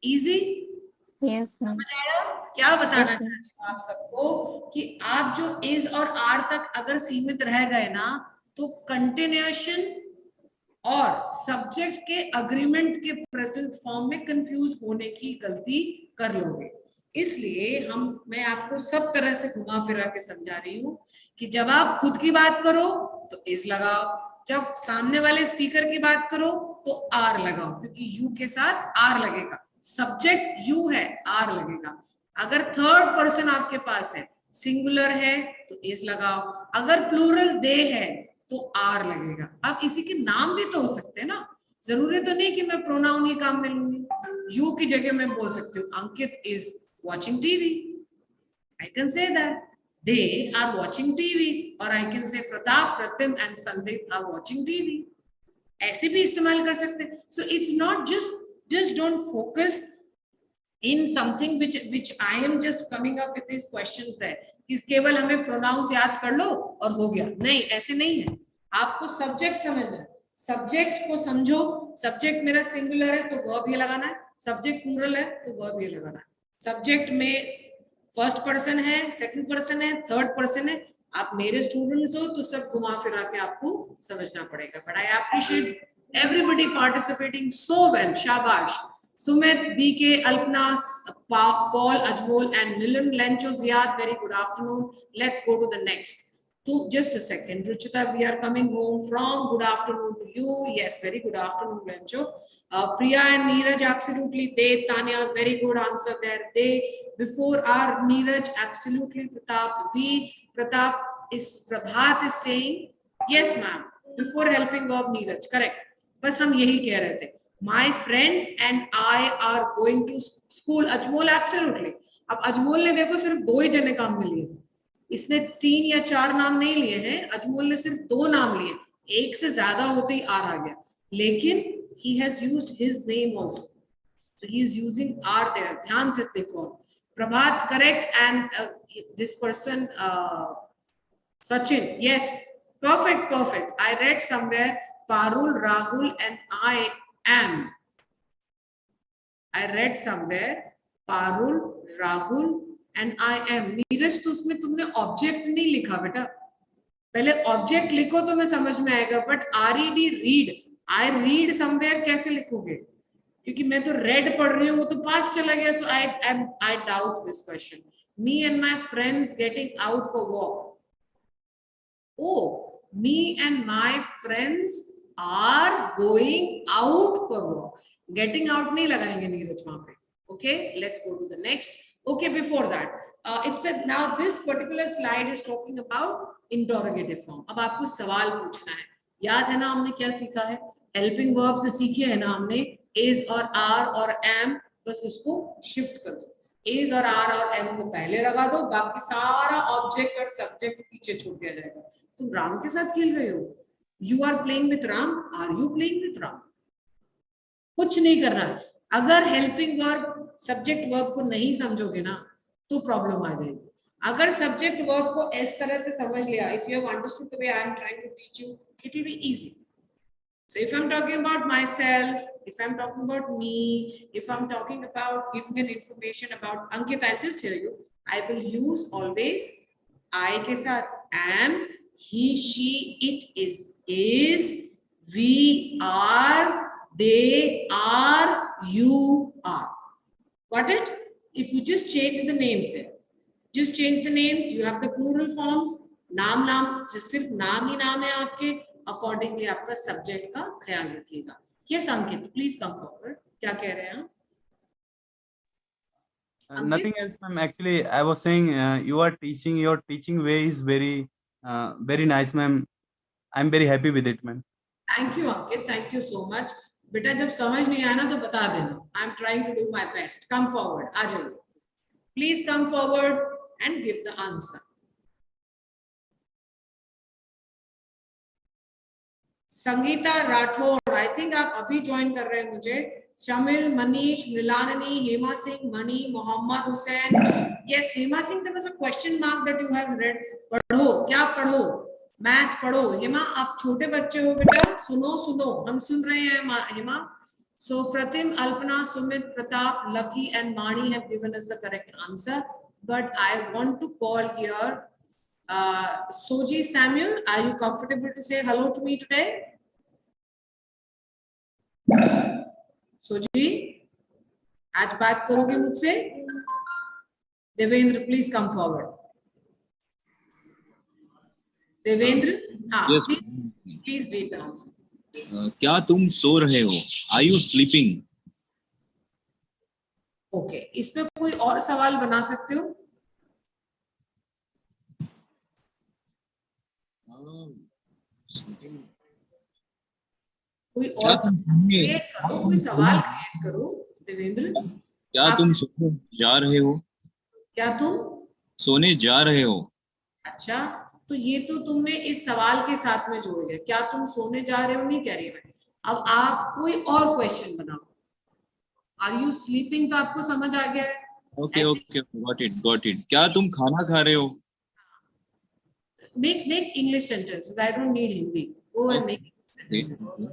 Easy? Yes, ma'am. क्या बताना चाहती हूँ आप सबको कि आप जो is और are तक अगर सीमित रह गए ना, तो कंटिन्यूएशन और सब्जेक्ट के अग्रीमेंट के प्रेजेंट फॉर्म में कंफ्यूज होने की गलती कर लोगे। इसलिए मैं आपको सब तरह से घुमा फिरा के समझा रही हूँ कि जब आप खुद की बात करो तो इज लगाओ, जब सामने वाले स्पीकर की बात करो तो आर लगाओ, क्योंकि यू के साथ आर लगेगा। सब्जेक्ट यू है, आर लगेगा। अगर थर्ड पर्सन आपके पास है, सिंगुलर है तो इज लगाओ, अगर प्लूरल दे है तो आर लगेगा। अब इसी के नाम भी तो हो सकते हैं ना, जरूरी तो नहीं कि मैं प्रोनाउन ही काम में लूंगी। यू की जगह मैं बोल सकती हूँ Ankit is watching TV, I can say that. They are watching TV, or I can say Pratap, Pratim and Sandeep are watching TV. ऐसे भी इस्तेमाल कर सकते हैं। So it's not just don't focus in something which I am just coming up with these questions there. कि केवल हमें pronouns याद कर लो और हो गया, नहीं, ऐसे नहीं है। आपको सब्जेक्ट समझना है, सब्जेक्ट को समझो। सब्जेक्ट मेरा सिंगुलर है तो वर्ब ये लगाना है, सब्जेक्ट प्लूरल है तो वर्ब ये लगाना है। सब्जेक्ट में फर्स्ट पर्सन है, सेकंड पर्सन है, थर्ड पर्सन है। आप मेरे स्टूडेंट्स हो तो सब घुमा फिरा के आपको समझना पड़ेगा। But I appreciate everybody participating so well, शाबाश। Sumit, BK, Alpana, Paul, Ajmol and Milan, Lencho, Ziyad, very good afternoon. Let's go to the next. तो just a second, Ruchita, we are coming home from good afternoon to you. Yes, very good afternoon, Lencho. Priya and Neeraj, absolutely. They, Tanya, very good answer there. They, before our Neeraj, absolutely. Pratap, we, Pratap is, Prabhat is saying, yes ma'am, before helping verb Neeraj, correct. बस हम यही कह रहे थे. My friend and I are going to school. Ajmol, absolutely. अब अजमोल ने देखो सिर्फ 2 ही जने काम में लिए, इसने 3 या 4 नाम नहीं लिए हैं. अजमोल ने सिर्फ 2 नाम लिए, एक से ज्यादा होते ही आर आ गया. लेकिन he has used his name also, so he is using R there. ध्यान से देखो. Prabhat, correct, and this person Sachin, yes, perfect, perfect. I read somewhere Parul, Rahul, and I am. I read somewhere Parul, Rahul, and I am. Neeraj, तो उसमें तुमने object नहीं लिखा बेटा. पहले ऑब्जेक्ट लिखो तो मैं समझ में आएगा. But RED, read, I read somewhere कैसे लिखोगे? क्योंकि मैं तो रेड पढ़ रही हूँ, वो तो पास चला गया. So I doubt this question. Me and my friends getting out for walk. Oh, me and my friends are going out for walk. Getting out नहीं लगाएंगे नीरज वहां पे. Okay, let's go to the next. Okay, before that, it said now this particular slide is talking about interrogative form. अब आपको सवाल पूछना है. याद है ना हमने क्या सीखा है? Helping verbs सीखे है ना हमने. Is और are और am, बस उसको शिफ्ट कर दो. Is और are और am को पहले लगा दो, बाकी सारा ऑब्जेक्ट और सब्जेक्ट पीछे छोड़ दिया जाएगा. तुम राम के साथ खेल रहे हो. You are playing with Ram. Are you playing with Ram? कुछ नहीं करना. अगर हेल्पिंग वर्ब सब्जेक्ट वर्ब को नहीं समझोगे ना तो प्रॉब्लम आ जाएगी. अगर सब्जेक्ट वर्ब को इस तरह से समझ लिया, if you have understood the way I am trying to teach you, it will be easy. So if I'm talking about myself, if I'm talking about me, if I'm talking about giving an information about Ankit, I'll just hear you. I will use always I के साथ am, he, she, it is, we are, they are, you are. Got it? If you just change the names there, just change the names, you have the plural forms. नाम नाम सिर्फ नाम ही नाम है आपके. Accordingly आपका सब्जेक्ट का ख्याल रखिएगा. Yes Ankit, please come forward. क्या कह रहे हैं आप? Nothing else, ma'am. Actually, I was saying your teaching way is very nice, ma'am. I'm very happy with it, ma'am. Thank you, Ankit. Thank you so much. बेटा जब समझ नहीं आया ना तो बता देना. I'm trying to do my best. Come forward. आ जाओ. Please come forward and give the answer. Sangeeta Rathore, I think आप अभी ज्वाइन कर रहे हैं मुझे. Shamil, Manish, Mrinalini, Hema Singh, Mani, Mohammad Hussain. Yes, Hema Singh, there was a question mark that you have read. पढ़ो, क्या पढ़ो? मैथ पढ़ो. हेमा, आप छोटे बच्चे हो बेटा, सुनो सुनो, हम सुन रहे हैं Hema. So Pratim, Alpana, Sumit, Pratap, Lucky and Mani have given us the correct answer. But I want to call here Soji Samuel. Are you comfortable to say hello to me today? Soji, आज बात करोगे मुझसे? Devendra, please come forward. Devendra, हाँ, yes, please read the answer. क्या तुम सो रहे हो? Are you sleeping? Okay, इसमें कोई और सवाल बना सकते हो? कोई और क्रिएट करो, कोई सवाल क्रिएट करो. देवेंद्र, क्या तुम सोने जा रहे हो? क्या तुम सोने जा रहे हो? अच्छा, तो ये तो तुमने इस सवाल के साथ में जोड़ दिया. क्या तुम सोने जा रहे हो नहीं कह रही मैं. अब आप कोई और क्वेश्चन बनाओ. आर यू स्लीपिंग तो आपको समझ आ गया है. Okay okay, got it. क्या तुम खाना खा रहे हो? Make English sentences. I don't need Hindi. Go and make sentences.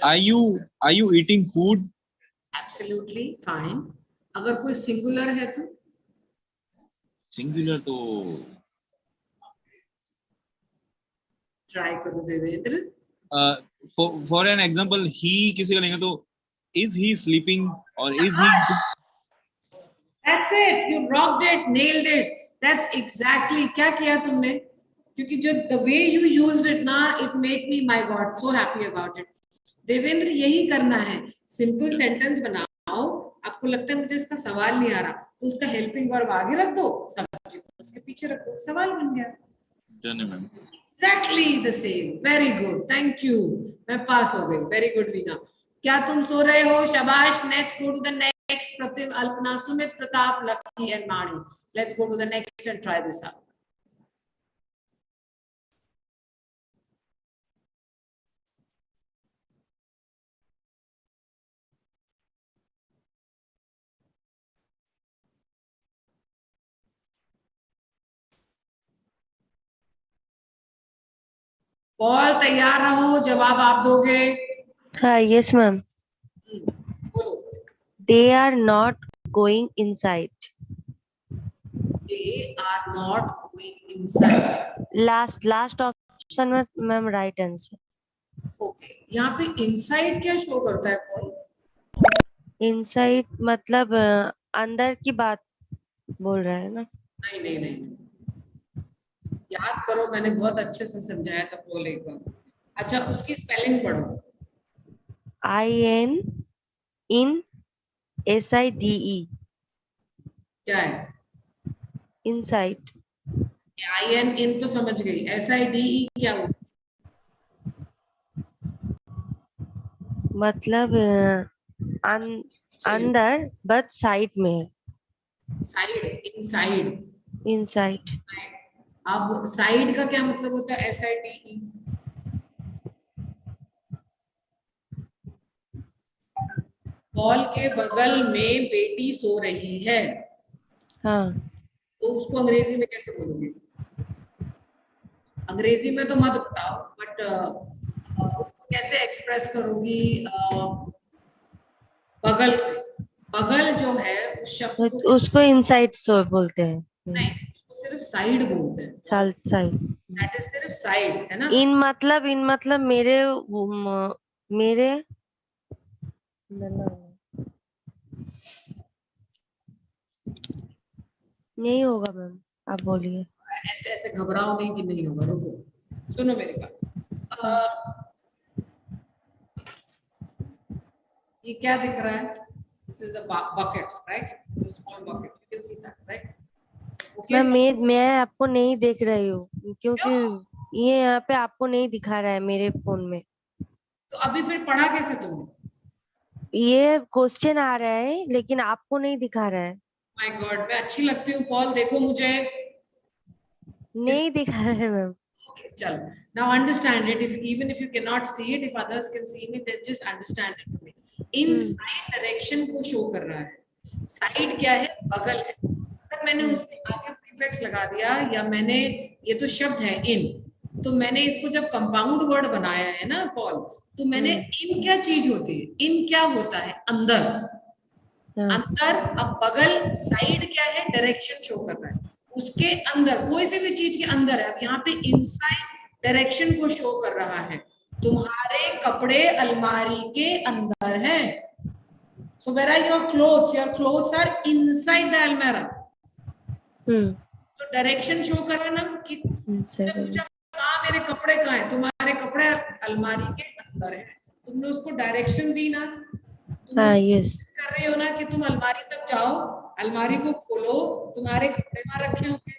Are you eating food? Absolutely fine. अगर कोई singular है तो? Singular तो try करो Devendra. For an example, he किसी का लेंगे तो is he sleeping or is he? That's it. You rocked it, nailed it. That's exactly क्या किया तुमने. क्योंकि जो the way you used it ना, it made me, my God, so happy about it. Devendra यही करना है, सिंपल सेंटेंस बनाओ, आपको लगता है मुझे इसका सवाल नहीं आ रहा, तो उसका हेल्पिंग वर्ब आगे रख दो, सब्जेक्ट उसके पीछे रख दो, सवाल बन गया। Exactly the same. Very good. Thank you. मैं पास हो गई. Very good, Veena. क्या तुम सो रहे हो? शाबाश. Let's go to the next. Pratim, Alpana, Sumit, Pratap, lucky and Mani. Let's go to the next and try this out. Paul तैयार रहो, जवाब आप दोगे। हाँ, yes ma'am. They are not going inside. They are not going inside. Last option में ma'am right answer. Okay. यहाँ पे inside क्या शो करता है पॉल? Inside मतलब अंदर की बात बोल रहा है ना? नहीं, याद करो, मैंने बहुत अच्छे से समझाया था पॉल एक बार। अच्छा, उसकी स्पेलिंग पढ़ो। INSIDE. क्या है? Inside. IN तो समझ गई, SIDE क्या होता? मतलब अंदर बट साइड में है। Side, inside. अब साइड का क्या मतलब होता है? SIDE। पॉल के बगल में बेटी सो रही है। हाँ। तो उसको अंग्रेजी में कैसे बोलोगे? अंग्रेजी में तो मत बताओ, बट उसको कैसे एक्सप्रेस करोगी? बगल जो है उस शब्द को उसको इनसाइड सो बोलते हैं। नहीं, उसको सिर्फ साइड बोलते हैं। साइड। दैट इज सिर्फ साइड, है ना? इन मतलब मेरे नहीं होगा मैम, आप बोलिए। ऐसे घबराओ नहीं कि नहीं होगा, रुको, सुनो मेरी बात। ये क्या दिख रहा है? This is a bucket, right? This is a small bucket. You can see that, right? Okay. मैं आपको नहीं देख रही हूँ क्योंकि ये यहाँ पे आपको नहीं दिखा रहा है मेरे फोन में। तो अभी फिर पढ़ा कैसे तुमने? ये क्वेश्चन आ रहा है लेकिन आपको नहीं दिखा रहा है। My God, मैं अच्छी लगती हूँ पॉल, देखो मुझे। नहीं दिखा रहा है मैम। Okay, चलो। Now understand it. Even if you cannot see it, if others can see me, then just understand it for me. Inside direction को शो कर रहा है। साइड क्या है? बगल है। अगर मैंने उसके आगे प्रीफिक्स लगा दिया, या मैंने, ये तो शब्द है इन, तो मैंने इसको जब कंपाउंड वर्ड बनाया है ना पॉल, तो मैंने इन क्या चीज होती है? इन क्या होता है? अंदर। अंदर। अब बगल, साइड क्या है? डायरेक्शन शो कर रहा है। उसके अंदर, कोई सी भी चीज के अंदर है। अब यहाँ पे इनसाइड डायरेक्शन को शो कर रहा है। तुम्हारे कपड़े अलमारी के अंदर हैं। So where are your clothes? Your clothes are inside the almirah. So direction show कर रहा है ना कि हाँ मेरे कपड़े कहाँ हैं? तुम्हारे कपड़े अलमारी के अंदर हैं। तुमने उसको डायरेक्शन दी ना, यस कर रही हो ना कि तुम अलमारी तक जाओ, अलमारी को खोलो, तुम्हारे कपड़े वहां रखे होंगे।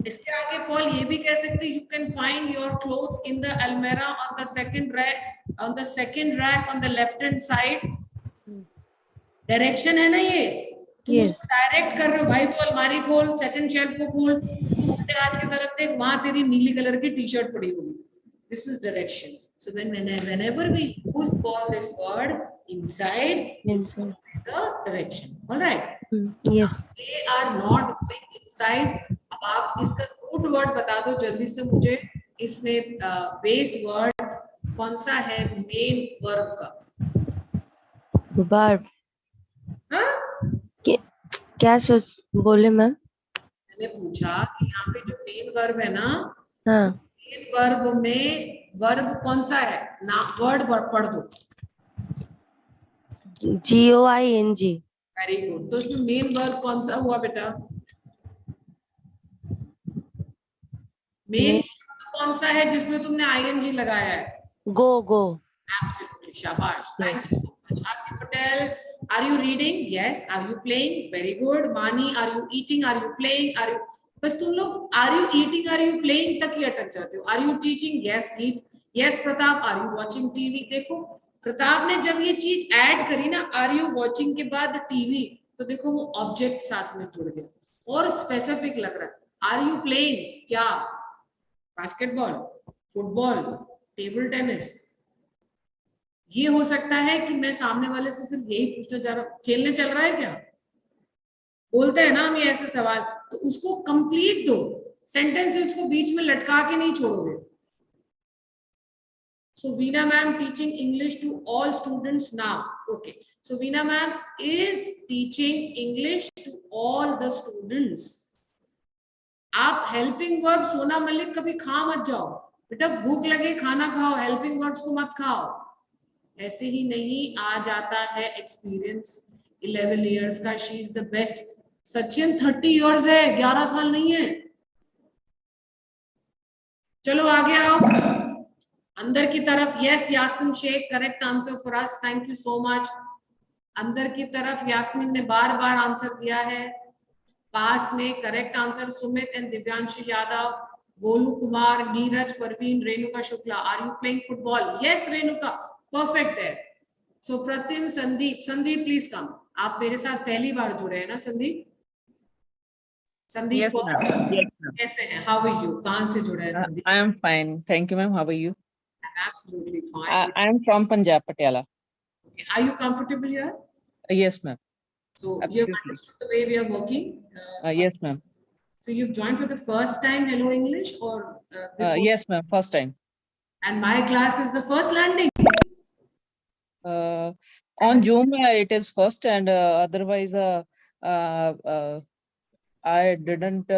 इसके आगे पॉल ये भी कह सकते, you can find your clothes in the almirah on the second rack on the left hand side. Direction है ना ये, तुम उसको डायरेक्ट कर रहे हो, भाई तू अलमारी खोल, सेकंड शेल्फ को खोल, तू उल्टे हाथ की तरफ देख, वहां तेरी नीली कलर की टी शर्ट पड़ी होगी। This is direction. So whenever we use all this word inside, it's always a direction. All right. Yes. They are not going inside. अब आप इसका रूट वर्ड बता दो जल्दी से मुझे। इसमें बेस वर्ड कौन सा है मेन वर्ब का? वर्ब। हाँ? क्या सोच बोले मैम? मैंने पूछा कि यहाँ पे जो मेन वर्ब है ना, हाँ, मेन वर्ब में वर्ब कौन सा है ना? वर्ड पढ़ दो। GOING। Very good. तो इसमें मेन वर्ब कौन सा हुआ बेटा? मेन कौन सा है जिसमें तुमने ING लगाया है? गो। Absolutely Shabash. Thank you so much. Aarti Patel, are you reading? Yes. Are you playing? Very good. Mani, are you eating? Are you playing? Are you? बस तुम लोग are you eating? Are you playing तक ही अटक जाते हो. Are you teaching? Yes. Geet. Yes. Pratap, are you watching TV? देखो प्रताप ने जब ये चीज ऐड करी ना, are you watching के बाद TV, तो देखो वो ऑब्जेक्ट साथ में जुड़ गया और स्पेसिफिक लग रहा है. Are you playing? क्या? Basketball, football, table tennis. ये हो सकता है कि मैं सामने वाले से सिर्फ यही पूछना चाह रहा हूँ, खेलने चल रहा है क्या? बोलते हैं ना हम ये ऐसे सवाल, तो उसको कंप्लीट दो, सेंटेंसेस को बीच में लटका के नहीं छोड़ोगे. So Veena ma'am teaching English to all students now. Okay. So Veena ma'am is teaching English to all the students. आप हेल्पिंग वर्ब सोना मलिक कभी खा मत जाओ बेटा, भूख लगे खाना खाओ, हेल्पिंग वर्ब्स को मत खाओ. ऐसे ही नहीं आ जाता है एक्सपीरियंस 11 इयर्स का. She is the best. Sachin 30 years है, 11 साल नहीं है. चलो आगे आओ अंदर की तरफ. Yes Yasmin Shaikh, correct answer for us. Thank you so much. अंदर की तरफ यास्मिन ने बार बार आंसर दिया है. पास में correct answer Sumit and Divyanshu Yadav, Golu Kumar, Neeraj, Parveen, Renuka Shukla. Are you playing football? Yes Renuka, perfect है. So Pratim, Sandeep. Sandeep please come. आप मेरे साथ पहली बार जुड़े हैं ना संदीप? संदीप Yes, को ma'am. Yes, ma'am. कैसे हैं? How are you? कहां से जुड़े हैं Sandeep? I am fine. Thank you, ma'am. How are you? Absolutely fine. I am from Punjab, Patiala. Are you comfortable here? Yes, ma'am. So you have Absolutely. understood the way we are working? Yes, ma'am. So you've joined for the first time Hello English or before? Yes, ma'am. First time. And my class is the first landing? On Zoom, it is first, and otherwise, I didn't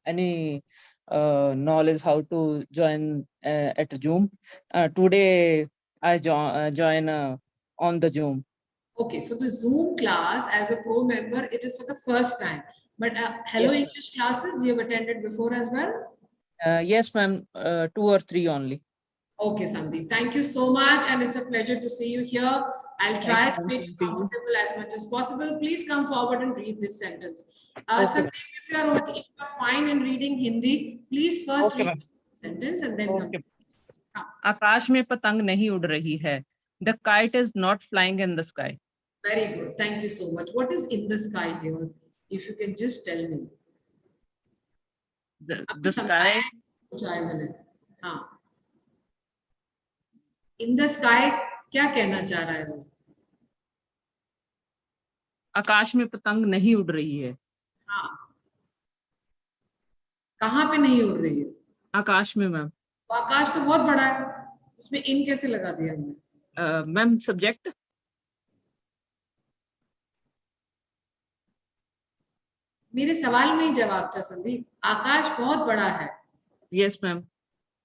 any knowledge how to join at Zoom. Today, I join on the Zoom. Okay, so the Zoom class as a pro member, it is for the first time. But Hello Yes. English classes you have attended before as well? Yes, ma'am. 2 or 3 only. Okay, Sandeep. Thank you so much, and it's a pleasure to see you here. I'll try to make you comfortable as much as possible. Please come forward and read this sentence. Okay. Sandeep, if you are okay, if you are fine in reading Hindi, please first Okay, read ma'am. the sentence and then Okay. come. आकाश में पतंग नहीं उड़ रही है. The kite is not flying in the sky. Very good. Thank you so much. What is in the sky here? If you can just tell me. The sky. कुछ आए मैंने. हाँ. In the sky क्या कहना चाह रहा है वो? आकाश में पतंग नहीं उड़ रही है. हाँ. कहाँ पे नहीं उड़ रही है? आकाश में, मैम. तो आकाश तो बहुत बड़ा है, उसमें इन कैसे लगा दिया हमने? Ma'am, subject. मेरे सवाल में ही जवाब था संदीप. आकाश बहुत बड़ा है. Yes ma'am.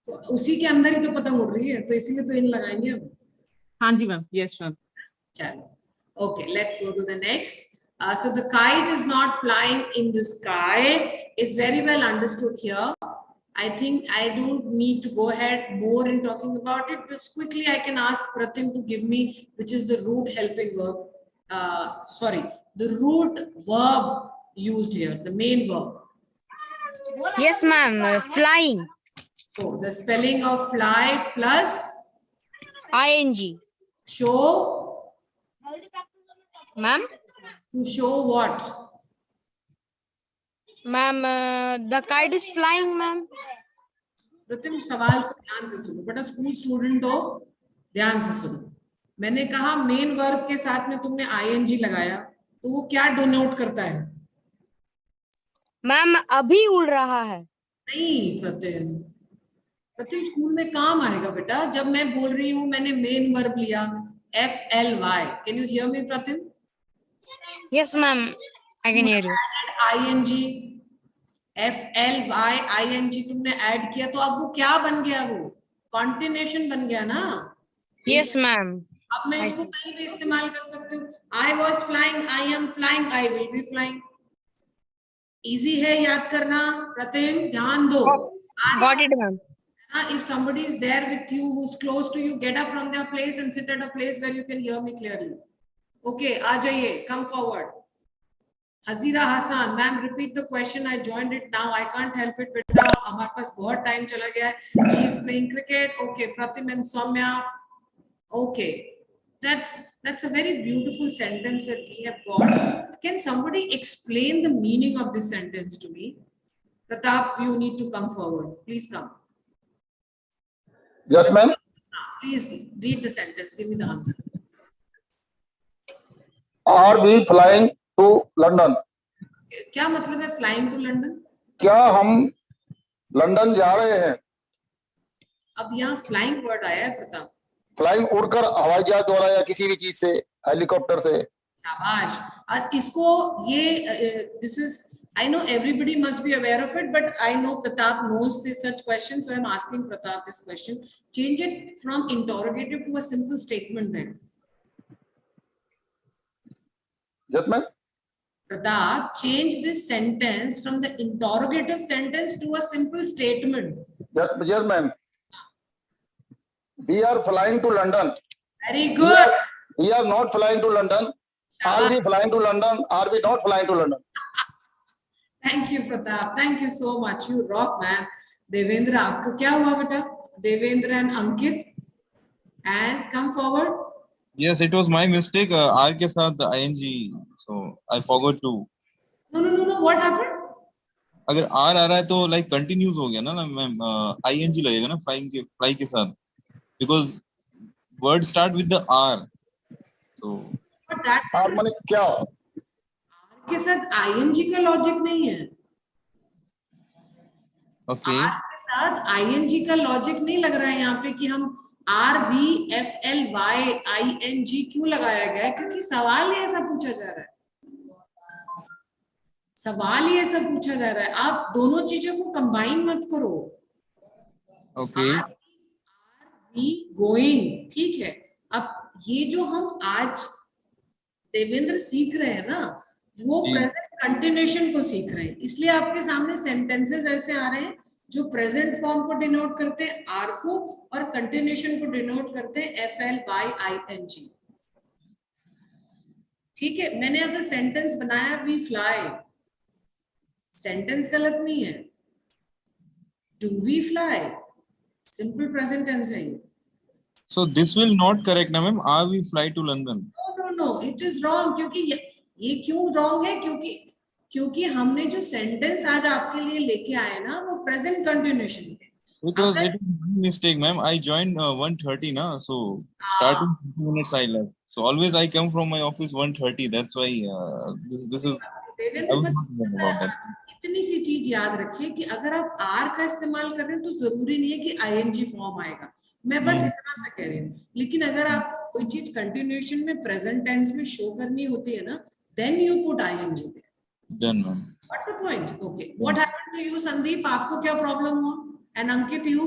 तो उसी के अंदर ही तो पतंग उड़ रही है, तो इसीलिए तो इन लगाएंगे हम. हाँ जी मैम. Yes ma'am. चलो. Okay, let's go to the next. So the kite is not flying in the sky. Is very well understood here. I think I don't need to go ahead more in talking about it. Just quickly, I can ask Pratim to give me which is the root helping verb. The root verb used here, the main verb. Yes, ma'am. Flying. So the spelling of fly plus ing. Show. Ma'am. To show what? Ma'am, the kite is flying, ma'am. प्रथम सवाल को ध्यान से सुनो बेटा, school student हो, ध्यान से सुनो. मैंने कहा मेन वर्ब के साथ में तुमने ing लगाया, तो वो क्या डिनोट करता है? मैम, अभी उड़ रहा है. नहीं प्रतिम, प्रतिम स्कूल में काम आएगा बेटा. जब मैं बोल रही हूँ मैंने मेन वर्ब लिया FLY. Can you hear me Pratim? Yes, ma'am. I can hear you. ing FLY ing तुमने ऐड किया, तो अब वो क्या बन गया? वो कॉन्टिन्यूशन बन गया ना. Yes, ma'am. अब मैं इसको कहीं भी इस्तेमाल कर सकती हूँ. I was flying, I am flying, I will be flying. Easy है याद करना. प्रतिम ध्यान दो. Got it, ma'am. If somebody is there with you who's close to you, get up from their place and sit at a place where you can hear me clearly. Okay, aa jaiye, come forward. Hazira Hassan, ma'am, repeat the question. I joined it now. I can't help it. Beta, हमारे पास बहुत time चला गया है. He is playing cricket. Okay, Pratim and Soumya. Okay, that's a very beautiful sentence that we have got. Can somebody explain the meaning of this sentence to me? Pratap, you need to come forward. Please come. Yes, ma'am. Please read the sentence. Give me the answer. Are we flying to London? क्या मतलब है flying to London? क्या हम London जा रहे हैं? अब यहाँ flying word आया है प्रताप. फ्लाइंग उड़कर हवाई जहाज द्वारा या किसी भी चीज से, हेलीकॉप्टर से. शाबाश. और इसको ये this is, I know everybody must be aware of it, but I know Pratap knows this such questions, so I'm asking Pratap this question. Change it from interrogative to a simple statement then. Yes, ma'am. Pratap, change this sentence from the interrogative sentence to a simple statement. Yes, ma'am. We are flying to London. Very good. We are not flying to London. Are we flying to London? Are we not flying to London? Thank you, Pratap. Thank you so much. You rock, man. Devendra, आपको क्या हुआ बेटा? Devendra and Ankit, and come forward. Yes, it was my mistake. R के साथ ing, so I forgot to. No. What happened? अगर R आ रहा है तो like continues हो गया ना मैम, ing लगेगा ना fly के साथ, because word start with the R. So. But that's R माने क्या? के साथ ing का लॉजिक नहीं है. Okay. R के साथ ing का लॉजिक नहीं लग रहा है यहाँ पे कि हम RVFLYING क्यों लगाया गया है, क्योंकि सवाल ही ऐसा पूछा जा रहा है. सवाल ही ऐसा पूछा जा रहा है. आप दोनों चीजों को कंबाइन मत करो. Okay. गोइंग, ठीक है. अब ये जो हम आज देवेंद्र सीख रहे हैं ना, वो प्रेजेंट कंटिन्यूएशन को सीख रहे हैं. इसलिए आपके सामने सेंटेंसेस ऐसे आ रहे हैं जो प्रेजेंट फॉर्म को डिनोट करते हैं आर को, और कंटिन्यूएशन को डिनोट करते हैं FLYING. ठीक है. मैंने अगर सेंटेंस बनाया वी फ्लाई, सेंटेंस गलत नहीं है. Do we fly, simple present tense है ये. So this will not correct ना ma'am. Are we fly to London? No, it is wrong. क्योंकि ये क्यों wrong है? क्योंकि हमने जो सेंटेंस आज आपके लिए लेके आए ना, वो प्रेजेंट कंटिन्यूएशन है. Because it was my mistake, ma'am. I joined 1:30 na, so starting 20 minutes I left. So always I come from my office 1:30. That's why this is. इतनी सी चीज याद रखिए कि अगर आप आर का इस्तेमाल कर रहे हैं तो जरूरी नहीं है कि ING फॉर्म आएगा. मैं बस इतना सा कह रही हूँ. लेकिन अगर आपको कोई चीज कंटिन्यूएशन में प्रेजेंट टेंस में शो करनी होती है ना, then you put ING there. Done, ma'am. Got the point? Okay. What happened to you, Sandeep? आपको क्या प्रॉब्लम हुआ? And Ankit, you?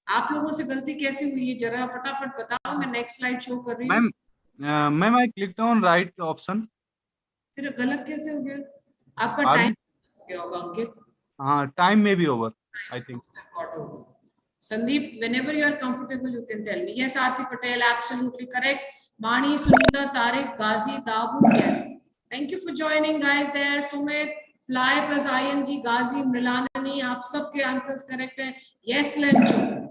आप लोगों से गलती कैसे हुई है, जरा फटाफट बताओ. मैं नेक्स्ट स्लाइड शो कर रही हूँ. Ma'am I clicked on right option. फिर गलत कैसे हो गया? आपका टाइम हो गया होगा अंकित. हाँ, time may be over, I think. Sandeep, whenever you are comfortable, you can tell me. Yes, Aarti Patel, absolutely correct. Mani, Sunita, Tariq, Ghazi, Dabu, yes. Thank you for joining, guys. There, Sumit, fly plus ING, Ghazi, Mrilanani, आप सबके answers correct हैं. Yes, Lencho.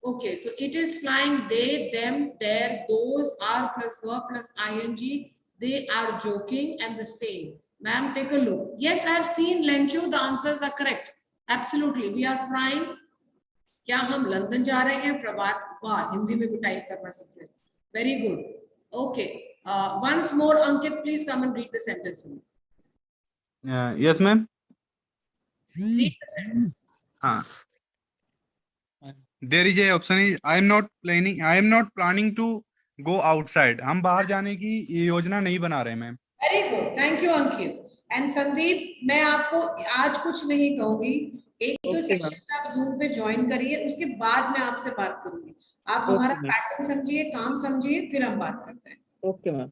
Okay, so it is flying. They, them, their, those, are plus her plus ING. They are joking and the same. Ma'am, take a look. Yes, I have seen Lencho. The answers are correct. Absolutely. We are flying. क्या हम London जा रहे हैं? प्रभात, वाह, हिंदी में भी type करना सकते हैं. Very good. Okay. Once more, Ankit, please come and read the sentence for me. Yes, ma'am. Read the sentence. There is a option is I am not planning to go outside. हम बाहर जाने की योजना नहीं बना रहे ma'am. Very good. Thank you, Ankit. And Sandeep, मैं आपको आज कुछ नहीं कहूंगी. एक तो सेशन आप जूम पे ज्वाइन करिए, उसके बाद मैं आपसे बात करूंगी. आप हमारा पैटर्न समझिए, काम समझिए, फिर हम बात करते हैं. Okay ma'am.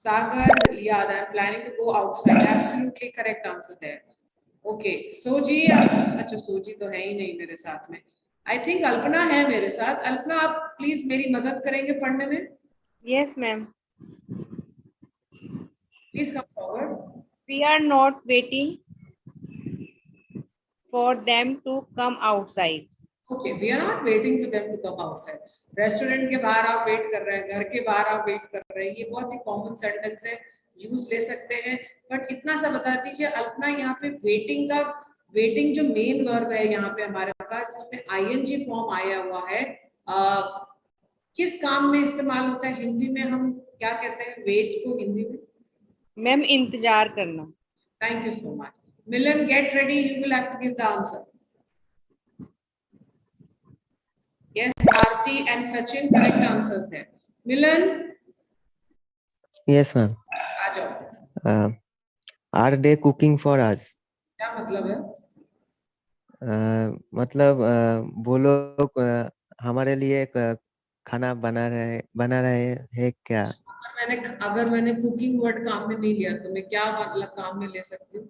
Sagar, yeah, I'm planning to go outside. Absolutely correct answer there. Okay, Soji, अच्छा सोजी तो है ही नहीं मेरे साथ में. I think अल्पना है मेरे साथ. अल्पना आप प्लीज मेरी मदद करेंगे पढ़ने में? Yes, ma'am. Please come forward. We are not waiting for them to come outside. Okay, we are not waiting for them to come outside. Restaurant के बाहर आप वेट कर रहे हैं, घर के बाहर आप वेट कर रहे हैं, ये बहुत ही कॉमन सेंटेंस है, यूज ले सकते हैं. बट इतना सा बता दीजिए अल्पना, यहाँ पे वेटिंग जो मेन वर्ब है यहाँ पे हमारे पास, जिसमें आईएनजी फॉर्म आया हुआ है, किस काम में इस्तेमाल होता है? हिंदी में हम क्या कहते हैं वेट को हिंदी में? मैम इंतजार करना. Thank you so much. Milan, get ready, you will have to give the answer. Yes, Aarti and Sachin, correct answers there. Milan? Yes, ma'am. आ जाओ. Are they cooking for us? क्या मतलब है? मतलब वो लोग हमारे लिए खाना बना रहे हैं क्या? अगर मैंने कुकिंग वर्ड काम में नहीं लिया तो मैं क्या मतलब काम में ले सकती हूँ?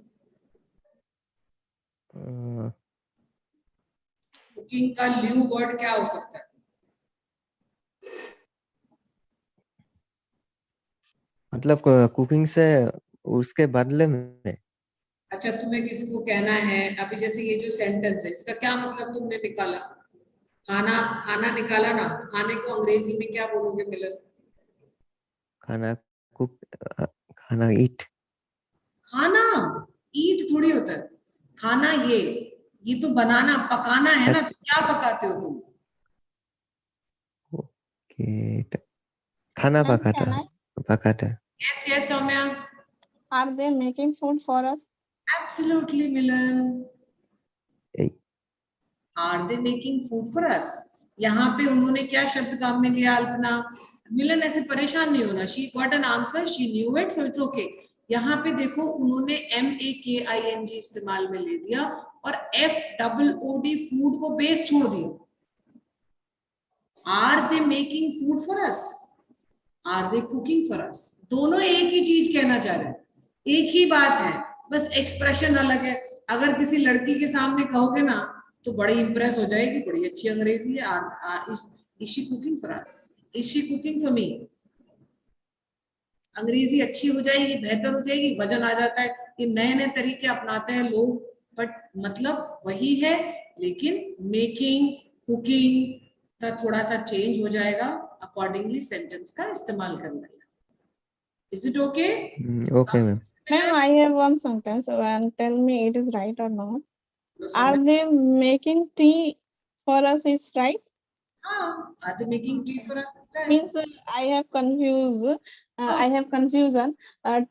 कुकिंग का ल्यू वर्ड क्या हो सकता है? मतलब कुकिंग से उसके बदले में. अच्छा, तुम्हें किसी को कहना है अभी, जैसे ये जो सेंटेंस है इसका क्या मतलब तुमने निकाला? खाना निकाला ना, खाने को अंग्रेजी में क्या बोलोगे मिलन? खाना ईट. खाना ईट थोड़ी होता है. खाना ये तो बनाना पकाना है ना. तो क्या पकाते हो तुम? खाना पकाता. Yes, Soumya. Are they making food for us? Absolutely, Milan. Are they making food for us? यहाँ पे उन्होंने क्या शब्द काम में लिया अल्पना? मिलन, ऐसे परेशान नहीं होना. She got an answer, she knew it, so it's okay. यहाँ पे देखो उन्होंने MAKING इस्तेमाल में ले दिया और FOOD फूड को बेस छोड़ दिया. Are they making food for us? Are they cooking for us? दोनों एक ही चीज कहना चाह रहे हैं, एक ही बात है, बस एक्सप्रेशन अलग है. अगर किसी लड़की के सामने कहोगे ना तो बड़ी इंप्रेस हो जाएगी, बड़ी अच्छी अंग्रेजी है. Is she cooking for us? Is she cooking for me? अंग्रेजी अच्छी हो जाएगी, बेहतर हो जाएगी, वजन आ जाता है. ये नए नए तरीके अपनाते हैं लोग, बट मतलब वही है, लेकिन मेकिंग कुकिंग का थोड़ा सा चेंज हो जाएगा. अकॉर्डिंगली सेंटेंस का इस्तेमाल करना है. Is it okay? Okay, ma'am. Ma'am, I have one sentence and tell me it is right or not. Are they making tea for us is right? Are they making tea for us is right? Means I have confused. I have confusion.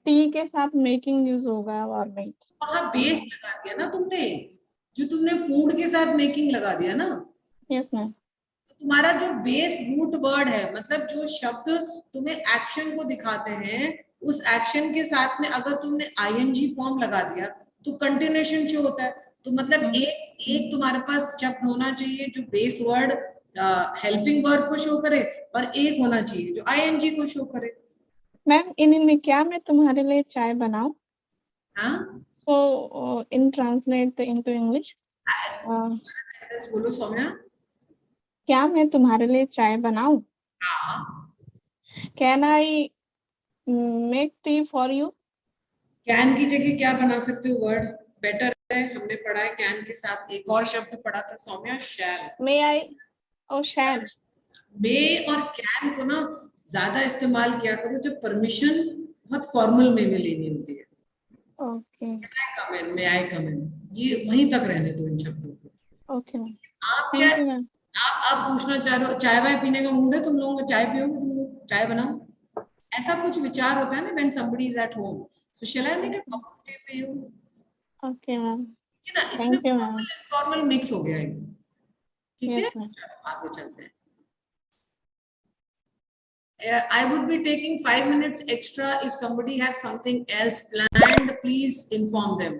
tea के साथ making use होगा और नहीं. वहाँ base लगा दिया ना तुमने, जो तुमने फूड के साथ मेकिंग लगा दिया ना. Yes, ma'am. तुम्हारा जो बेस रूट वर्ड है, मतलब जो शब्द तुम्हें एक्शन को दिखाते हैं, उस एक्शन के साथ में अगर तुमने आईएनजी फॉर्म लगा दिया तो कंटिन्यूएशन शो होता है. तो मतलब एक तुम्हारे पास शब्द होना चाहिए जो बेस वर्ड हेल्पिंग वर्ब को शो करे, और एक होना चाहिए जो आईएनजी को शो करे. मैम इन क्या मैं तुम्हारे लिए चाय बनाऊं? हाँ, so in translate into English. बोलो सौम्या. क्या मैं तुम्हारे लिए चाय बनाऊं? Can I make tea for you? Can की जगह क्या बना सकते हो वर्ड? बेटर है, हमने पढ़ा है कैन के साथ एक और शब्द पढ़ा था सौम्या, शैल. May I? Oh, shall. मे और कैन को ना ज्यादा इस्तेमाल किया करो जब परमिशन बहुत फॉर्मल में लेनी होती है. Okay. May I come in? ये वहीं तक रहने दो इन शब्दों को. Okay. आप क्या आप पूछना चाह रहे हो, चाय वाय पीने का मूड है तुम लोगों का? चाय पियोगे तुम लोग? चाय बनाओ, ऐसा कुछ विचार होता है ना when somebody is at home. So shall I make a cup of tea for you? Okay, ma'am. ना इसमें फॉर्मल इनफॉर्मल मिक्स हो गया है. ठीक है, आगे चलते हैं. I would be taking 5 minutes extra. If somebody have something else planned, please inform them.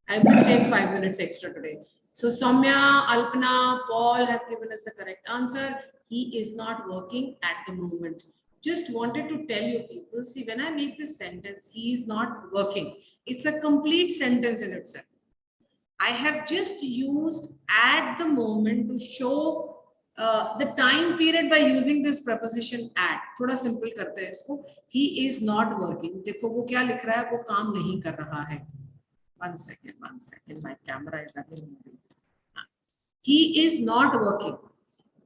I will take 5 minutes extra today. So Soumya, Alpana, Paul have given us the correct answer. He is not working at the moment. just wanted to tell you people, see, when I make this sentence, he is not working, it's a complete sentence in itself. I have just used at the moment to show the time period by using this preposition at. थोड़ा simple करते हैं इसको. He is not working. देखो वो क्या लिख रहा है, वो काम नहीं कर रहा है. One second, my camera is again moving. He is not working.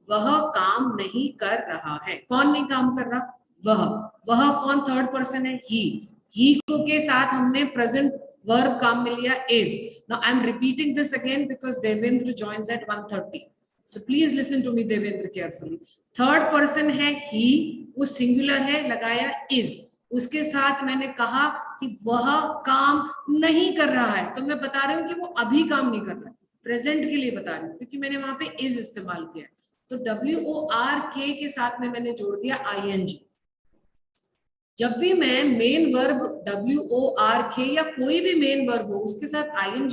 वह काम नहीं कर रहा है. कौन नहीं काम कर रहा? वह कौन थर्ड पर्सन है? he को के साथ हमने प्रेजेंट वर्ब काम में लिया is. Now I am repeating this again because Devendra joins at 1:30. So please listen to me Devendra carefully. Third person है he, वो सिंगुलर है, लगाया is. उसके साथ मैंने कहा कि वह काम नहीं कर रहा है, तो मैं बता रही हूँ कि वो अभी काम नहीं कर रहा है, प्रेजेंट के लिए बता रही हूँ क्योंकि मैंने वहां पे is इस्तेमाल किया. तो WORK के साथ में मैंने जोड़ दिया ING. जब भी मैं मेन वर्ब WORK या कोई भी मेन वर्ब हो उसके साथ ING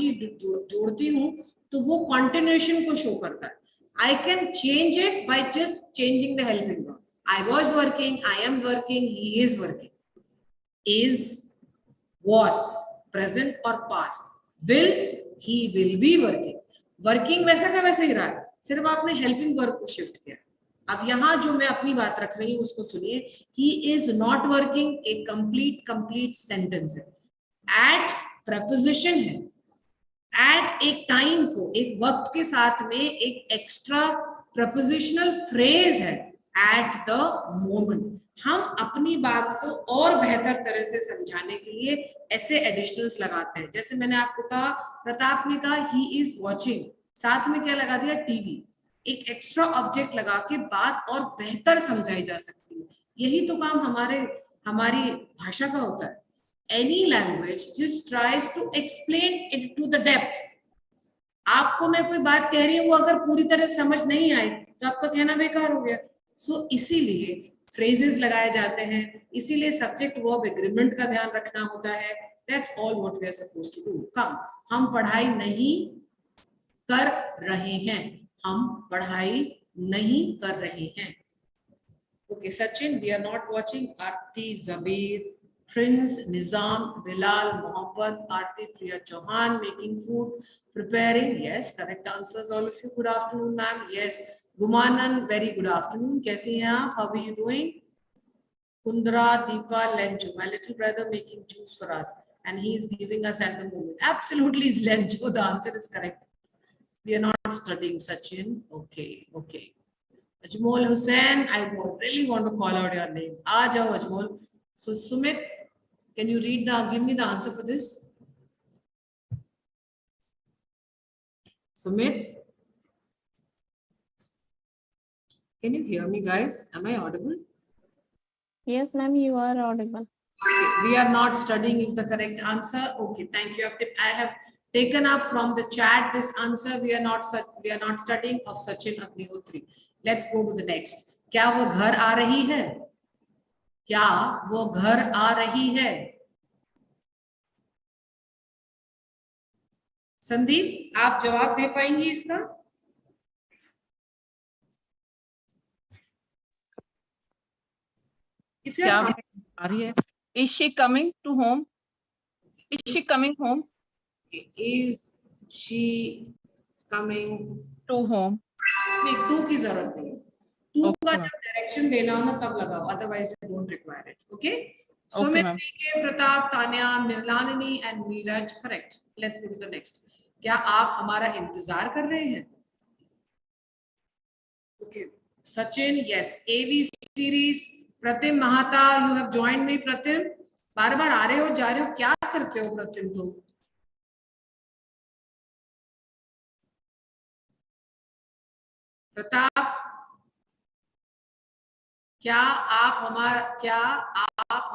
जोड़ती हूँ तो वो कंटिन्यूएशन को शो करता है. I can change it by just changing the helping verb. I was working, I am working, he is working. Is, was, present or past. Will, he will be working. Working वैसा का वैसा ही रहा है, सिर्फ आपने helping verb को shift किया. अब यहाँ जो मैं अपनी बात रख रही हूँ उसको सुनिए. He is not working एक complete सेंटेंस है. At preposition है. At एक टाइम को, एक वक्त के साथ में एक एक्स्ट्रा प्रपोजिशनल फ्रेज है. At the moment. हम अपनी बात को और बेहतर तरह से समझाने के लिए ऐसे एडिशनल्स लगाते हैं. जैसे मैंने आपको कहा, प्रताप ने कहा he is watching, साथ में क्या लगा दिया? टीवी. एक एक्स्ट्रा ऑब्जेक्ट लगा के बात और बेहतर समझाई जा सकती है. यही तो काम हमारी भाषा का होता है. Any language just tries to explain it to the depth. आपको मैं कोई बात कह रही हूँ, वो अगर पूरी तरह समझ नहीं आई तो आपका कहना बेकार हो गया. सो इसीलिए फ्रेजेस लगाए जाते हैं, इसीलिए सब्जेक्ट वर्ब एग्रीमेंट का ध्यान रखना होता है. That's all what we are supposed to do. कम, हम पढ़ाई नहीं कर रहे हैं, हम पढ़ाई नहीं कर रहे हैं. Okay, Sachin, we are not watching. Aarti, Zabir, Prince, Nizam, Bilal, Mohammed, Aarti, Priya Chauhan, making food, preparing. Yes, correct answers. All of you. Good afternoon, ma'am. Yes. Gumanan, very good afternoon. कैसे हैं आप? How are you doing? Kundra, Deepa, Lencho, my little brother making juice for us, and he is giving us at the moment. Absolutely, is Lencho. The answer is correct. We are not studying, Sachin. Okay. Ajmol Hussain, I really want to call out your name. Aa jao, Ajmol. So Sumit, can you give me the answer for this? Sumit, can you hear me, guys? Am I audible? Yes, ma'am, you are audible. Okay. We are not studying is the correct answer. Okay, thank you. I have taken up from the chat this answer. We are not studying of Sachin Agnihotri. Let's go to the next. क्या वो घर आ रही है? क्या वो घर आ रही है? संदीप, आप जवाब दे पाएंगे इसका? क्या आ रही है? Is she coming to home? Is she coming home? Is she coming to home? नहीं, टू की जरूरत नहीं है. टू का जब डायरेक्शन देना हो ना तब लगाओ, otherwise you don't require it. Okay. Sumit, K Pratap, Tanya, Mirlani and Neeraj, correct. Let's go to the next. क्या आप हमारा इंतजार कर रहे हैं? Okay. Sachin, yes. AV series. Pratim Mahata, you have joined me. Pratim, बार बार आ रहे हो जा रहे हो, क्या करते हो प्रतिम तुम? प्रताप, क्या आप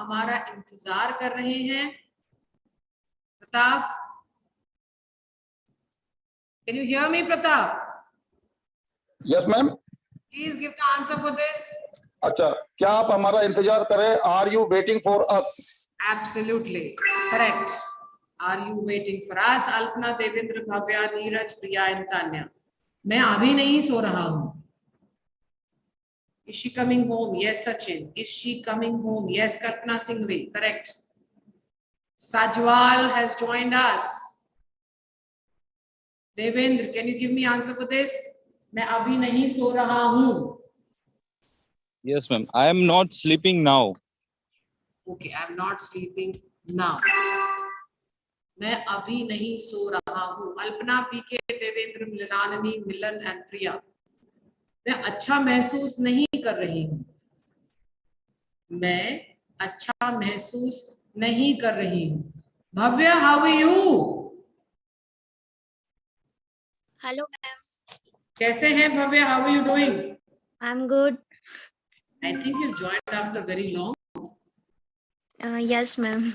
हमारा इंतजार कर रहे हैं? Pratap, can you hear me? Pratap, yes ma'am. Please give the answer for this. अच्छा, क्या आप हमारा इंतजार करें? Are you waiting for us? Absolutely correct. Are you waiting for us? Alpana, Devendra, Bhavya, Neeraj, Priya and Tanya. मैं अभी नहीं सो रहा हूं. Is she coming home? Yes, Sachin. Is she coming home? Yes, Kalpana Singhvi. Correct. Sajwal has joined us. Devendra, can you give me answer for this? मैं अभी नहीं सो रहा हूँ. Yes, ma'am. I am not sleeping now. Okay, I am not sleeping now. मैं अभी नहीं सो रहा हूँ. अल्पना, पीके, देवेंद्र, मिलाननी, मिलन एंड प्रिया. मैं अच्छा महसूस नहीं कर रही हूँ. मैं अच्छा महसूस नहीं कर रही हूँ. Bhavya, how are you? Hello, ma'am. कैसे हैं Bhavya? How are you doing? I'm good. I think you joined after very long. Yes, ma'am.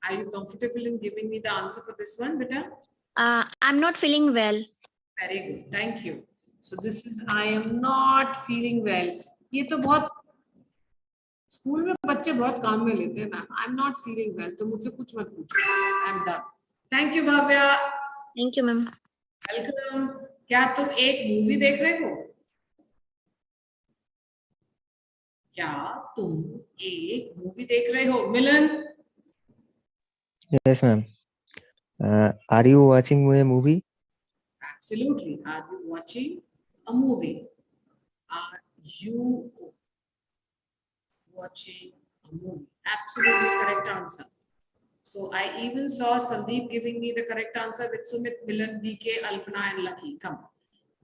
Are you comfortable in giving me the answer for this one, beta? I'm not feeling well. Very good. Thank you. So this is I am not feeling well. ये तो बहुत school में बच्चे बहुत काम में लेते हैं ma'am. I am not feeling well. तो मुझसे कुछ मत पूछो. I am done. Thank you, Bhavya. Thank you, ma'am. Welcome. क्या तुम एक मूवी देख रहे हो? क्या तुम एक मूवी देख रहे हो? मिलन? Yes, ma'am. Are you watching a movie? Absolutely. Are you watching a movie? Are you watching a movie? Absolutely correct answer. So I even saw Sandeep giving me the correct answer with Sumit, Milan, VK, Alpana and Lucky. Come.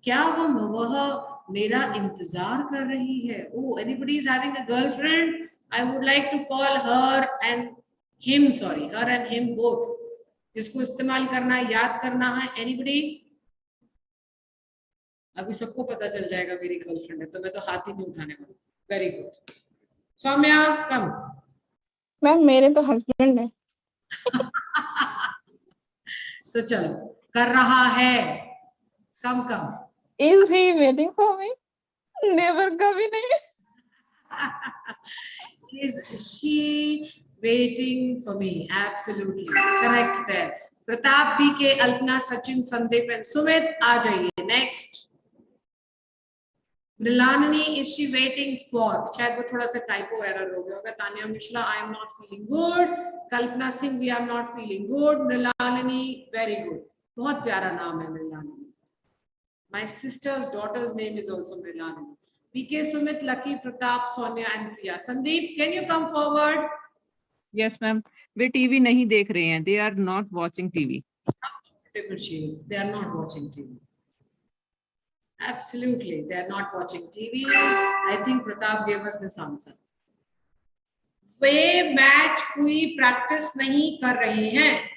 क्या वह मेरा इंतजार कर रही है? Oh, anybody is having a girlfriend? I would like to call her and him. Sorry, her and him both. जिसको इस्तेमाल करना है, याद करना है. Anybody? अभी सबको पता चल जाएगा मेरी गर्लफ्रेंड है, तो मैं तो हाथ ही नहीं उठाने वाला. Very good. सौम्या, कम. मैम मेरे तो हस्बैंड है. तो चलो, कर रहा है. कम कम. Is he waiting for me? Never, कभी नहीं. Is she waiting for me? Absolutely correct there. Pratap, BK, Alpana, Sachin, Sandeep and Sumit, आ जाइए. Next. Mrilanani, is she waiting for? शायद वो थोड़ा सा टाइपो एरर हो गया होगा. Tania Mishra, I am not feeling good. Kalpana Singh, we are not feeling good. Mrilanani, very good. बहुत प्यारा नाम है Mrilanani. My sister's daughter's name is also Mrilanani. PK, Sumit, Lucky, Pratap, Sonia and Priya. Sandeep, can you come forward? Yes, ma'am. Way TV नहीं देख रहे हैं. They are not watching TV. They are not watching TV. Absolutely, they are not watching TV. I think Pratap gave us this answer. Way match कोई practice नहीं कर रहे हैं.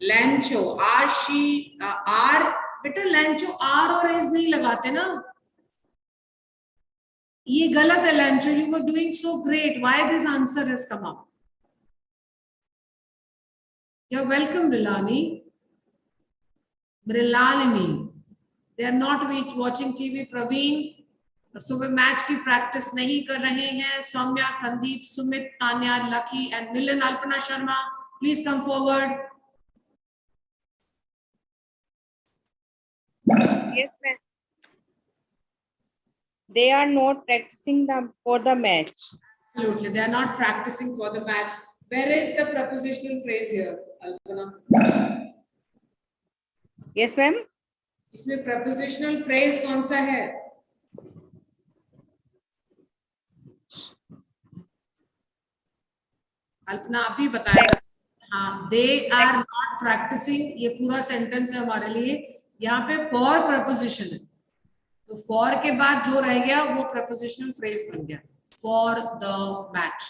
लैंचो, are she are बेटा लैंचो आर और एस नहीं लगाते ना. ये गलत है लैंचो. You were doing so great. Why this answer has come up? You are welcome Mrilanani. They are not watching TV. Praveen, so वे मैच की प्रैक्टिस नहीं कर रहे हैं. Saumya, Sandeep, Sumit, Tanya, Lucky and Milan. Alpana Sharma, please come forward. Yes, ma'am. They are not practicing for the match. Absolutely, they are not practicing for the match. Where is the prepositional phrase here, Alpana? Yes, ma'am. इसमें prepositional phrase कौन सा है? अल्पना आप ही बताएगा. हाँ, they are not practicing. ये पूरा sentence है हमारे लिए. यहाँ पे for preposition है, तो for के बाद जो रह गया वो prepositional phrase बन गया. For the match.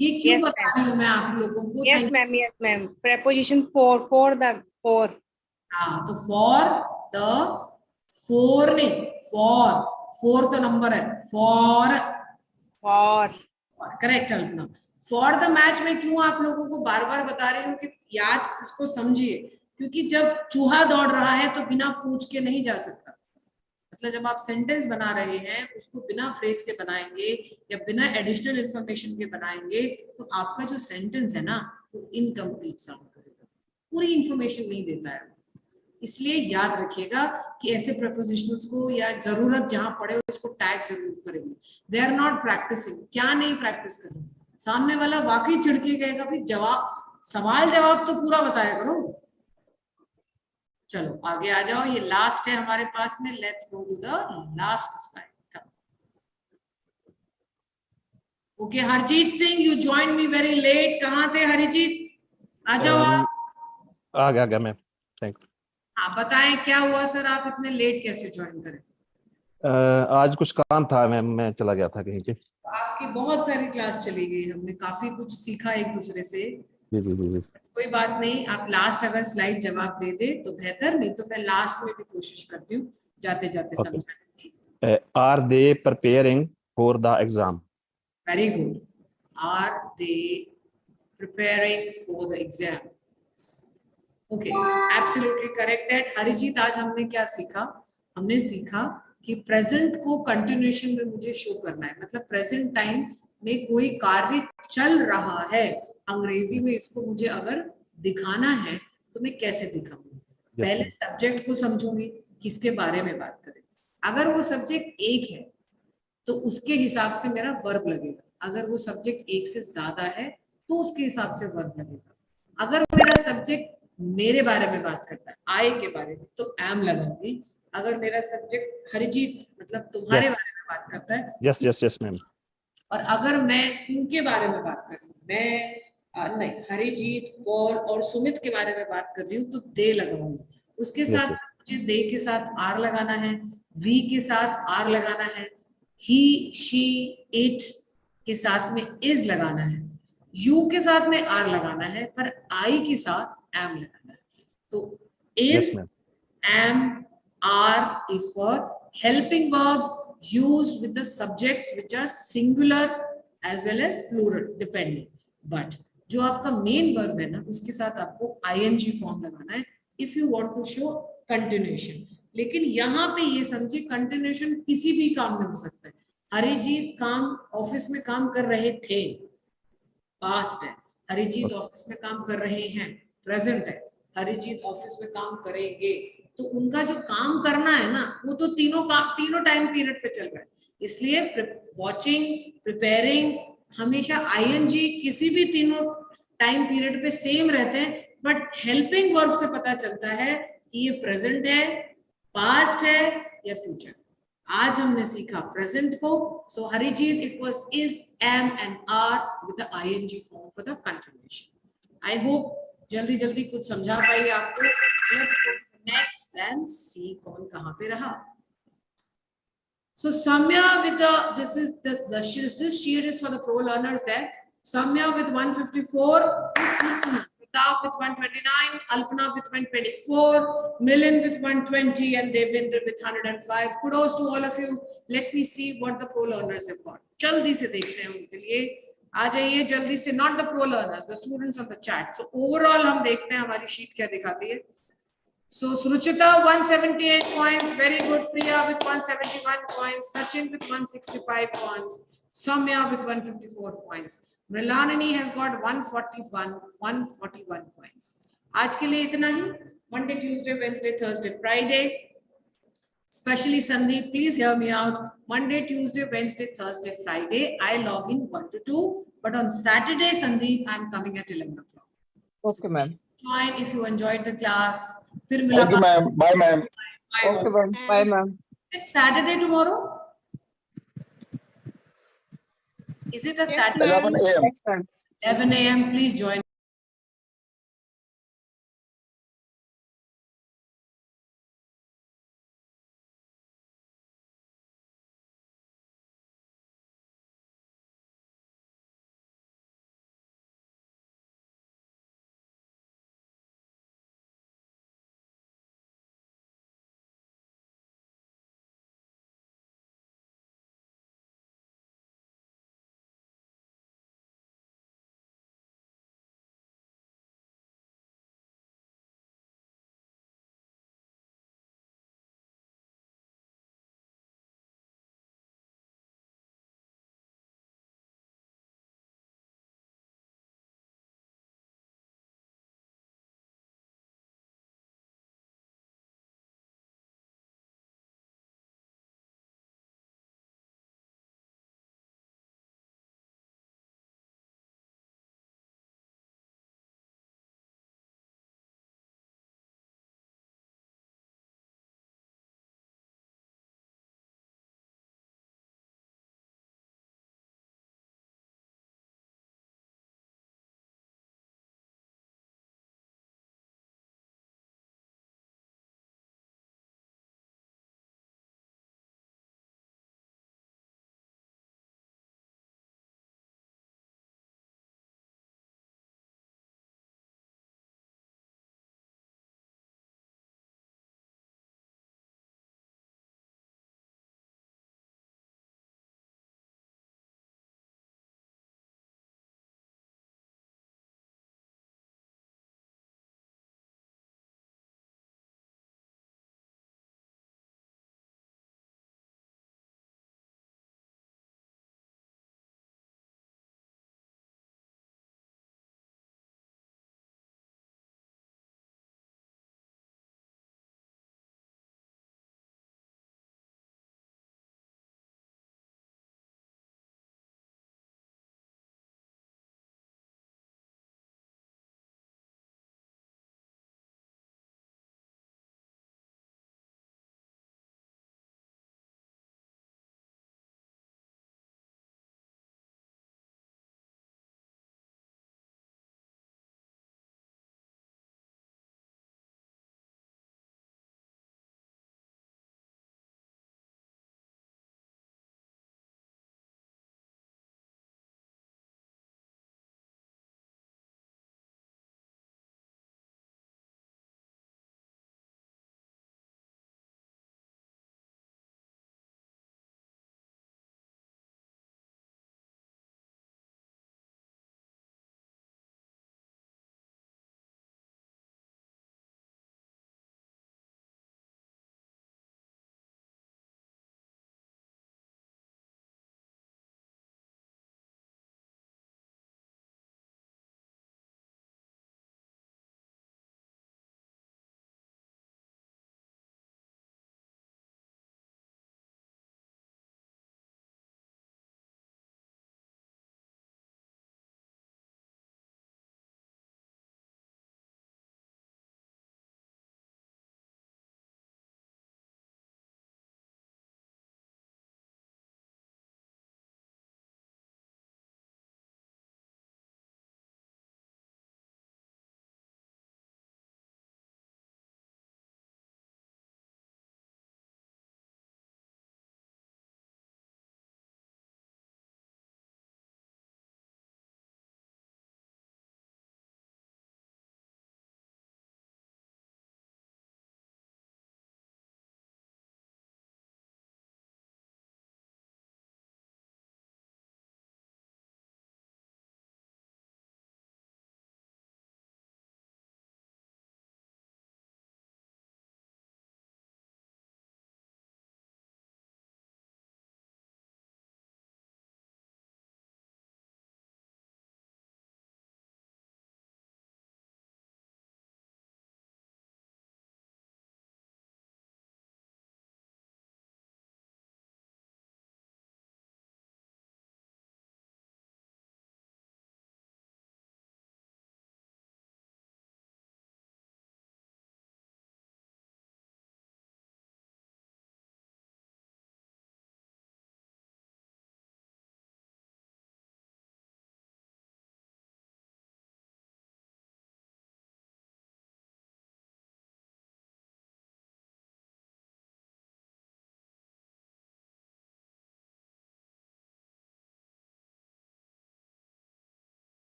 ये क्यों बता रही हूँ मैं आप लोगों को? Yes, ma'am. Yes, ma'am. Preposition for the for. हाँ, तो for the for नहीं, for तो नंबर है. for correct Alpana. for the match में क्यों आप लोगों को बार बार बता रही हूँ कि याद इसको समझिए, क्योंकि जब चूहा दौड़ रहा है तो बिना पूछ के नहीं जा सकता. मतलब जब आप सेंटेंस बना रहे हैं उसको बिना फ्रेज के बनाएंगे या बिना एडिशनल इंफॉर्मेशन के बनाएंगे तो आपका जो सेंटेंस है ना वो इनकम्प्लीट साउंड करेगा. पूरी इंफॉर्मेशन नहीं देता है. इसलिए याद रखिएगा कि ऐसे प्रपोजिशनल्स को या जरूरत जहां पड़े उसको टैग जरूर करेंगे. They are not practising. क्या नहीं प्रैक्टिस करेंगे? सामने वाला वाकई चिढ़के गएगा, फिर जवाब सवाल जवाब तो पूरा बताया करो. चलो आगे आ जाओ, ये लास्ट है हमारे पास में. Let's go to the last slide. Okay, Harjeet Singh, you join me very late. कहाँ थे हरजीत? आ जाओ आप. आ गया मैम, थैंक यू. हाँ बताएं क्या हुआ सर, आप इतने लेट कैसे ज्वाइन करें? आज कुछ काम था मैम, मैं चला गया था कहीं पे. आपकी बहुत सारी क्लास चली गई, हमने काफी कुछ सीखा एक दूसरे से. जी जी जी. कोई बात नहीं, आप लास्ट अगर स्लाइड जवाब दे दे तो बेहतर, नहीं तो मैं लास्ट में भी कोशिश करती हूँ जाते जाते समझाने की. Are they preparing for the exam? Very good. Are they preparing for the exam? Okay, absolutely correct है. हरिजीत, आज हमने क्या सीखा? हमने सीखा कि प्रेजेंट को कंटिन्यूएशन में मुझे शो करना है. मतलब प्रेजेंट टाइम में कोई कार्य चल रहा है, अंग्रेजी में इसको मुझे अगर दिखाना है तो मैं कैसे दिखाऊंगी? पहले सब्जेक्ट को समझूंगी, किसके बारे में बात करें. अगर वो सब्जेक्ट एक है तो उसके हिसाब से मेरा वर्ब लगेगा. अगर वो सब्जेक्ट एक से ज्यादा है तो उसके हिसाब से वर्ब लगेगा. अगर मेरा सब्जेक्ट मेरे बारे में बात करता है, आई के बारे में, तो एम लगाऊंगी. अगर मेरा सब्जेक्ट हरजीत मतलब तुम्हारे बारे में बात करता है, यस यस यस मैम. और अगर मैं उनके बारे में बात कर रही हूँ, मैं नहीं हरिजीत, पॉल और सुमित के बारे में बात कर रही हूँ, तो दे लगाऊंगी. उसके साथ मुझे दे के साथ आर लगाना है, वी के साथ आर लगाना है, ही शी इट के साथ में इज लगाना है, यू के साथ में आर लगाना है, पर आई के साथ एम लगाना है. तो is, am, are is for helping verbs used with the subjects which are singular as well as plural depending. But जो आपका मेन वर्ब है ना, उसके साथ आपको ing फॉर्म लगाना है if you want to show continuation. लेकिन यहाँ पे ये समझिए कंटिन्यूएशन किसी भी काम में हो सकता है. हरिजीत काम ऑफिस में काम कर रहे थे, पास्ट है. हरिजीत ऑफिस में काम कर रहे हैं, प्रेजेंट है. हरिजीत ऑफिस में काम करेंगे. तो उनका जो काम करना है ना, वो तो तीनों टाइम पीरियड पे चल रहा है. इसलिए वॉचिंग, प्रिपेयरिंग, हमेशा आईएनजी किसी भी तीनों टाइम पीरियड पे सेम रहते हैं. बट हेल्पिंग वर्ब से पता चलता है कि ये प्रेजेंट है, पास्ट है या फ्यूचर. आज हमने सीखा प्रेजेंट को. So Harjeet, it was is, am and are with the ING form for the continuation. I hope जल्दी जल्दी कुछ समझा पाएंगे आपको. Next, then see कौन कहाँ पे रहा. So Samya with the this sheet is for the pro learners there. Samya with 154, Pratap with 129, Alpana with 124, Milind with 120, and Devendra with 105. Kudos to all of you. Let me see what the pro learners have got. जल्दी से देखते हैं उनके लिए. आ जाइए जल्दी से. Not the pro learners, the students on the chat. So overall हम देखते हैं हमारी शीट क्या दिखाती है. So Suruchita 178 points, very good. Priya with 171 points, Sachin with 165 points, Soumya with 154 points. Mrilanini has got 141 points. आज के लिए इतना ही. Monday, Tuesday, Wednesday, Thursday, Friday. Especially Sandeep, please hear me out. Monday, Tuesday, Wednesday, Thursday, Friday, I log in 1 to 2. But on Saturday, Sandeep, I'm coming at 11 o'clock. Okay, ma'am. Join if you enjoyed the class. Thank you, ma'am. Bye, ma'am. Okay, ma'am. Bye, ma'am. It's Saturday tomorrow. Is it a Saturday? 11 a.m. 11 a.m. Please join